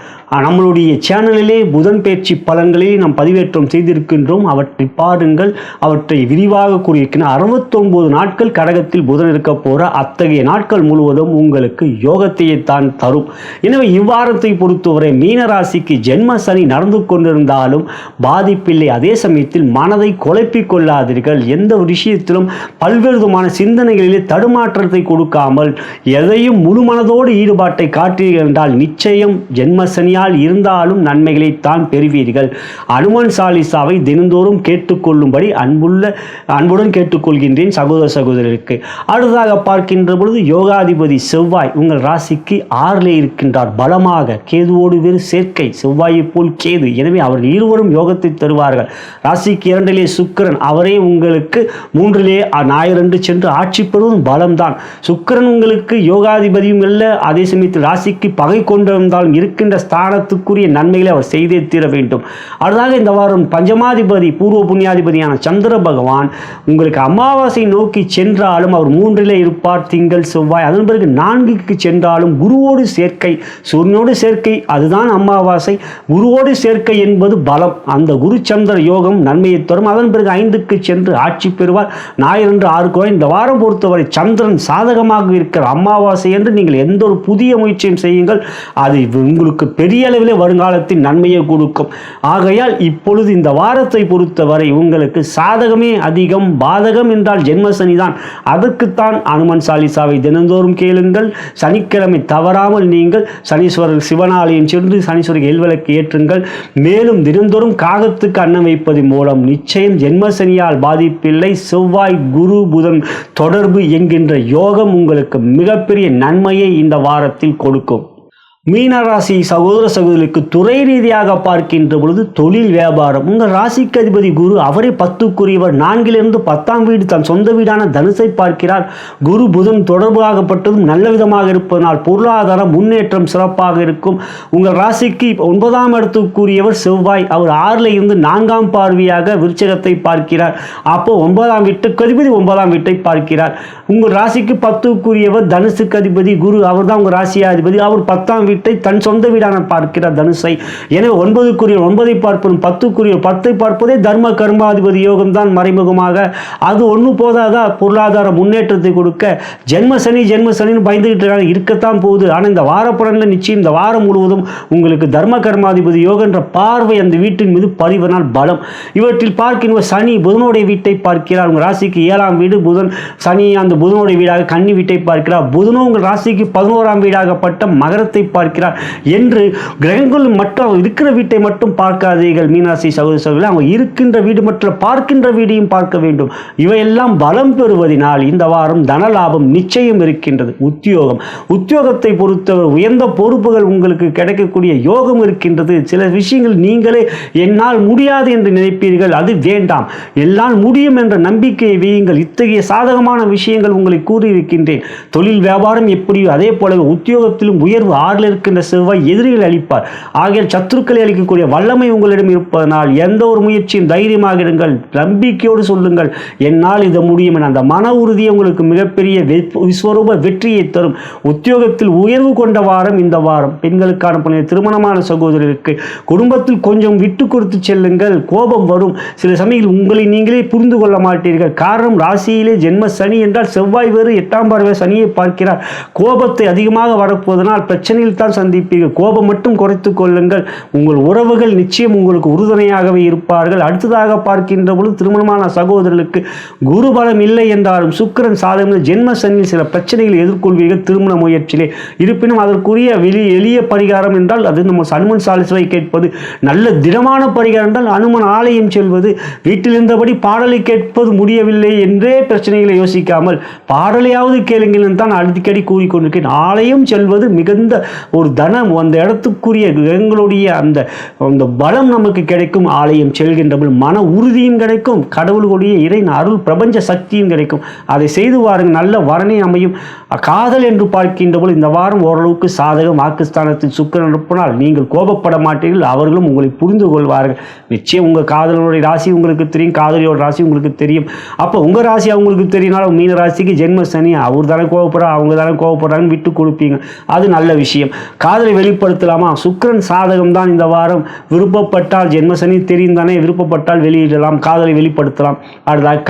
நம்மளுடைய சேனலிலே புதன் பயிற்சி பலன்களை நாம் பதிவேற்றம் செய்திருக்கின்றோம். அவற்றை பாருங்கள். அவற்றை விரிவாக கூறியிருக்கின்ற 69 நாட்கள் கடகத்தில் புதன் இருக்க போகிற அத்தகைய நாட்கள் முழுவதும் உங்களுக்கு யோகத்தையே தான் தரும். எனவே இவ்வாரத்தை பொறுத்தவரை மீனராசிக்கு ஜென்ம சனி நடந்து கொண்டிருந்தாலும் பாதிப்பில்லை. அதே சமயத்தில் மனதை குழப்பிக் கொள்ளாதீர்கள். எந்த ஒரு விஷயத்திலும் பல்வேறு விதமான சிந்தனைகளிலே தடுமாற்றத்தை கொடுக்காமல் எதையும் முழு மனதோடு ஈடுபாட்டை காட்டீர்கள் என்றால் நிச்சயம் ஜென்ம சனியால் இருந்தாலும் நன்மைகளை தான் பெறுவீர்கள். அனுமன் சாலிசாவை தினந்தோறும் கேட்டுக்கொள்ளும்படி அன்புடன் கேட்டுக்கொள்கின்றேன் சகோதர சகோதரருக்கு. அடுத்ததாக பார்க்கின்ற பொழுது யோகாதிபதி செவ்வாய் உங்கள் ராசிக்கு 6ல் இருக்கின்றார். பலமாக கேதுவோடு வேறு சேர்க்கை, செவ்வாயை போல் கேது. எனவே அவர்கள் இருவரும் யோகத்தை தருவார்கள். ராசிக்கு 2லே சுக்கிரன், அவரே உங்களுக்கு 3லே ஞாயிறன்று சென்று ஆட்சி பெறுவதும் பலம்தான். சுக்கிரன் உங்களுக்கு யோகாதிபதியும் இல்லை. அதே சமயத்தில் ராசிக்கு பகை கொண்டிருந்தாலும் இருக்கின்ற ஸ்தானத்துக்குரிய நன்மைகளை அவர் செய்தே தீர வேண்டும். அடுத்ததாக இந்த வாரம் பஞ்சமாதிபதி பூர்வ புண்ணியாதிபதியான சந்திர பகவான் உங்களுக்கு அமாவாசை நோக்கி சென்றாலும் அவர் 3லே இருப்பார், திங்கள் செவ்வாய். அதன் பிறகு 4க்கு சென்றாலும் குருவோடு சேர்க்கை, சூரியனோடு சேர்க்கை, அதுதான் அமாவாசை. குருவோடு சேர்க்கை என்பது பலம். அந்த குரு சந்திர யோகம் நன்மையை தரும். அதன் பிறகு 5க்கு சென்று ஆட்சி பெறுவார். ஞாயிறன்று 6க்கு. இந்த வாரம் பொறுத்தவரை சந்திரன் சாதகமாக இருக்கிற அமாவாசை என்று நீங்கள் எந்த ஒரு புதிய முயற்சியும் செய்யுங்கள், அது உங்களுக்கு பெரிய அளவில் வருங்காலத்தில் நன்மையை கொடுக்கும். ஆகையால் இப்பொழுது இந்த வாரத்தை பொறுத்தவரை உங்களுக்கு சாதகமே அதிகம். பாதகம் என்றால் ஜென்மசனி தான். அதற்குத்தான் அனுமன் சாலிசாவை தினந்தோறும் கேளுங்கள். சனிக்கிழமை தவறாமல் நீங்கள் சனீஸ்வரர் சிவனாலயம் சென்று சனீஸ்வரர் எல்விளக்கு ஏற்றுங்கள். மேலும் தினந்தோறும் காகத்துக்கு அன்னம் வைப்பதன் மூலம் நிச்சயம் ஜென்மசனியால் பாதிப்பில்லை. செவ்வாய் குரு புதன் தொடர்பு என்கின்ற யோகம் உங்களுக்கு மிகப்பெரிய நன்மையை இந்த வாரத்தில் கொடுக்கும். மீனராசி சகோதர சகோதரிக்கு துறை ரீதியாக பார்க்கின்ற பொழுது தொழில் வியாபாரம் உங்கள் ராசிக்கு அதிபதி குரு, அவரே 10க்குரியவர். 4லிருந்து 10ஆம் வீடு தன் சொந்த வீடான தனுசை பார்க்கிறார். குரு புதன் தொடர்பாகப்பட்டதும் நல்ல விதமாக இருப்பதனால் பொருளாதார முன்னேற்றம் சிறப்பாக இருக்கும். உங்கள் ராசிக்கு 9ஆம் இடத்துக்குரியவர் செவ்வாய், அவர் 6ல் இருந்து 4ஆம் பார்வையாக விருச்சகத்தை பார்க்கிறார். அப்போ 9ஆம் வீட்டுக்கு அதிபதி 9ஆம் வீட்டை பார்க்கிறார். உங்கள் ராசிக்கு 10க்குரியவர் தனுசுக்கு அதிபதி குரு, அவர் தான் உங்கள் ராசியாதிபதி. அவர் 10ஆம் தன் சொந்த வீடான பார்க்கிறார் தனுசை. எனவே 9க்குரிய 9ஐ பார்ப்பதும் 10க்குரிய 10ஐ பார்ப்பதே தர்ம கர்மாதிபதி யோகம் தான் மறைமுகமாக. அது ஒன்று போதாதா பொருளாதார முன்னேற்றத்தை கொடுக்க? ஜென்மசனின்னு பயந்துகிட்டு இருக்கத்தான் போகுது. ஆனால் இந்த வார பலனில் நிச்சயம் இந்த வாரம் முழுவதும் உங்களுக்கு தர்ம கர்மாதிபதி யோகம் என்ற பார்வை அந்த வீட்டின் மீது பதிவனால் பலம். இவற்றில் பார்க்கின்ற சனி புதனுடைய வீட்டை பார்க்கிறார். உங்கள் ராசிக்கு 7ஆம் வீடு புதன். சனி அந்த புதனுடைய வீடாக கன்னி வீட்டை பார்க்கிறார். புதனும் உங்கள் ராசிக்கு 11ஆம் வீடாகப்பட்ட மகரத்தை பார்க்கிறார். பார்க்கிறார் என்று கிரகங்கள் மட்டும் இருக்கிற வீட்டை மட்டும் பார்க்காதீர்கள் மீனராசி சகோதரர்களே, அவங்க இருக்கின்ற வீடு மற்றும் பார்க்கின்ற வீடையும் பார்க்க வேண்டும். இவையெல்லாம் பலம் பெறுவதனால் இந்த வாரம் தனலாபம் நிச்சயம் இருக்கின்றது. உத்தியோகத்தை பொறுத்தவரை உயர்ந்த பொறுப்புகள் உங்களுக்கு கிடைக்கக்கூடிய யோகம் இருக்கின்றது. சில விஷயங்கள் நீங்களே என்னால் முடியாது என்று நினைப்பீர்கள், அது வேண்டாம். எல்லாம் முடியும் என்ற நம்பிக்கையை வையுங்கள். இத்தகைய சாதகமான விஷயங்கள் உங்களை கூறியிருக்கின்றேன். தொழில் வியாபாரம் எப்படியோ அதே போல உத்தியோகத்திலும் உயர்வு. 6 இருக்கின்ற செவ்வாய் எதிரிகள் அளிப்பார். ஆகிய சத்துருக்களை அளிக்கக்கூடிய வல்லமை உங்களிடம் இருப்பதனால் எந்த ஒரு முயற்சியும் தைரியமாக இருங்கள். நம்பிக்கையோடு சொல்லுங்கள், என்னால் இது முடியும் என. அந்த மன உறுதியை உங்களுக்கு மிகப்பெரிய விஸ்வரூப வெற்றியை தரும். உத்தியோகத்தில் உயர்வு கொண்ட வாரம் இந்த வாரம். பெண்களுக்கான திருமணமான சகோதரருக்கு குடும்பத்தில் கொஞ்சம் விட்டு கொடுத்து செல்லுங்கள். கோபம் வரும். சில சமயங்கள் உங்களை நீங்களே புரிந்து கொள்ள மாட்டீர்கள். காரணம், ராசியிலே ஜென்ம சனி என்றால் செவ்வாய் வேறு 8ஆம் பார்வை சனியை பார்க்கிறார். கோபத்தை அதிகமாக வரப்போவதனால் பிரச்சனையில் தான் சந்திப்பீர்கள். கோபம் மட்டும் குறைத்துக் கொள்ளுங்கள். உங்கள் உறவுகள் நிச்சயம் உங்களுக்கு உறுதுணையாகவே இருப்பார்கள். அடுத்ததாக பார்க்கின்ற பொழுது திருமணமான சகோதரர்களுக்கு குரு பலம் இல்லை என்றாலும் சுக்கிரன் சாதகம் ஜென்ம சனியில் சில பிரச்சனைகளை எதிர்கொள்வீர்கள் திருமண முயற்சியிலே. இருப்பினும் அதற்குரிய எளிய பரிகாரம் என்றால் அது நம்ம அனுமன் சாலிசை கேட்பது. நல்ல திடமான பரிகாரம் என்றால் அனுமன் ஆலயம் செல்வது. வீட்டில் இருந்தபடி பாடலை கேட்பது முடியவில்லை என்றே பிரச்சனைகளை யோசிக்காமல் பாடலையாவது கேளுங்கள் தான் அடிக்கடி கூறிக்கொண்டிருக்கேன். ஆலயம் செல்வது மிகுந்த ஒரு தனம், அந்த இடத்துக்குரிய கிரகங்களுடைய அந்த பலம் நமக்கு கிடைக்கும். ஆலயம் செல்கின்றபோது மன உறுதியும் கிடைக்கும். கடவுளுடைய இறை அருள் பிரபஞ்ச சக்தியும் கிடைக்கும். அதை செய்து வாருங்கள், நல்ல வரனை அமையும். காதல் என்று பார்க்கின்ற போது இந்த வாரம் ஓரளவுக்கு சாதகம். வாக்குஸ்தானத்தில் சுக்கிரன் இருப்பதால் நீங்கள் கோபப்பட மாட்டீர்கள். அவர்களும் உங்களை புரிந்து கொள்வார்கள். நிச்சயம் உங்கள் காதலனுடைய ராசி உங்களுக்கு தெரியும், காதலியோட ராசி உங்களுக்கு தெரியும். அப்போ உங்கள் ராசி அவங்களுக்கு தெரியினாலும் மீன ராசிக்கு ஜென்ம சனி, அவர் தானே கோபப்படுறா அவங்க தானே கோபப்படுறாங்கன்னு விட்டு கொடுப்பீங்க. அது நல்ல விஷயம். காதலை வெளிப்படுத்தலாமா? சுக்கிரன் சாதகம் தான் இந்த வாரம். விருப்பப்பட்டால் ஜென்ம சனி தெரியும் தானே, விருப்பப்பட்டால் வெளியிடலாம், காதலை வெளிப்படுத்தலாம். அடுத்ததாக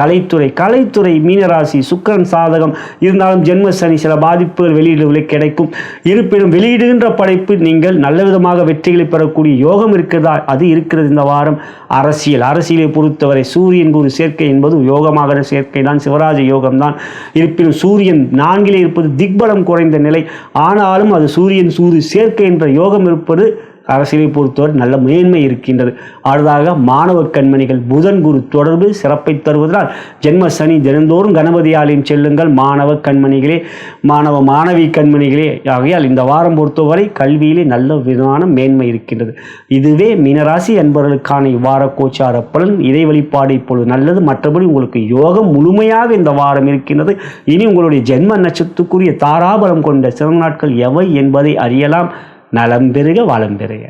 கலைத்துறை மீனராசி சுக்கிரன் சாதகம் இருந்தாலும் ஜென்ம சனி சில பாதிப்புகள் வெளியிடுவதை கிடைக்கும். இருப்பினும் வெளியிடுகின்ற படைப்பு நீங்கள் நல்ல விதமாக வெற்றிகளை பெறக்கூடிய யோகம் இருக்கிறதா? அது இருக்கிறது இந்த வாரம். அரசியலை பொறுத்தவரை சூரியன் குரு சேர்க்கை என்பது யோகமாக சேர்க்கை தான், சிவராஜ யோகம் தான். இருப்பினும் சூரியன் 4 இருப்பது திக்பலம் குறைந்த நிலை. ஆனாலும் அது சூரியன் சேர்க்கை என்ற யோகம் இருப்பது அரசியலை பொறுத்தவரை நல்ல மேன்மை இருக்கின்றது. அடுத்ததாக மாணவ கண்மணிகள் புதன் குரு தொடர்பு சிறப்பை தருவதால் ஜென்ம சனி தினந்தோறும் கணபதி ஆலயம் செல்லுங்கள். மாணவ கண்மணிகளே, மாணவி கண்மணிகளே, ஆகையால் இந்த வாரம் பொறுத்தவரை கல்வியிலே நல்ல விதமான மேன்மை இருக்கின்றது. இதுவே மீனராசி என்பவர்களுக்கான இவ்வார கோச்சார பலன். இறை வழிபாடு இப்பொழுது நல்லது. மற்றபடி உங்களுக்கு யோகம் முழுமையாக இந்த வாரம் இருக்கின்றது. இனி உங்களுடைய ஜென்ம நட்சத்திரத்துக்குரிய தாராபலம் கொண்ட சிறந்த நாட்கள் எவை என்பதை அறியலாம். நலம் பெறுக, வளம் பெறுக.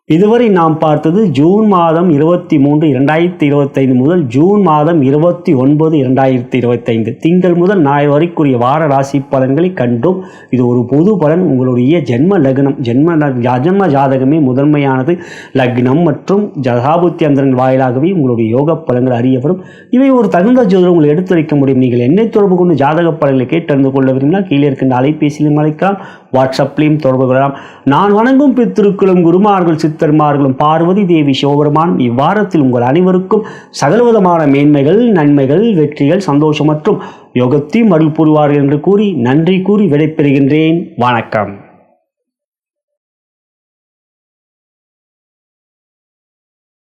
இதுவரை நாம் பார்த்தது ஜூன் மாதம் 23, 2025 முதல் ஜூன் மாதம் 29, 2025 திங்கள் முதல் ஞாயிறு வரைக்குரிய வார ராசி பலன்களை கண்டோம். இது ஒரு பொது பலன். உங்களுடைய ஜென்ம லக்னம், ஜென்ம ஜாதகமே முதன்மையானது. லக்னம் மற்றும் ஜதாபுத்தி அந்தரன் வாயிலாகவே உங்களுடைய யோக பலன்கள் அறியப்படும். இவை ஒரு தகுந்த ஜோதிடம் உங்களை எடுத்துரைக்க முடியும். நீங்கள் என்னை தொடர்பு கொண்டு ஜாதக பலன்களை கேட்டறிந்து கொள்ள விரும்பினால் கீழே இருக்கின்ற அலைபேசியிலும் அழைக்கலாம், வாட்ஸ்அப்லையும் தொடர்பு கொள்ளலாம். நான் வணங்கும் பித்திருக்களும் குருமார்கள் சித்தர்மார்களும் பார்வதி தேவி சிவபெருமான் இவ்வாரத்தில் உங்கள் அனைவருக்கும் சகலவிதமான மேன்மைகள், நன்மைகள், வெற்றிகள், சந்தோஷம் மற்றும் யோகத்தையும் அருள் புரிவார்கள் என்று கூறி நன்றி கூறி விடைபெறுகின்றேன். வணக்கம்.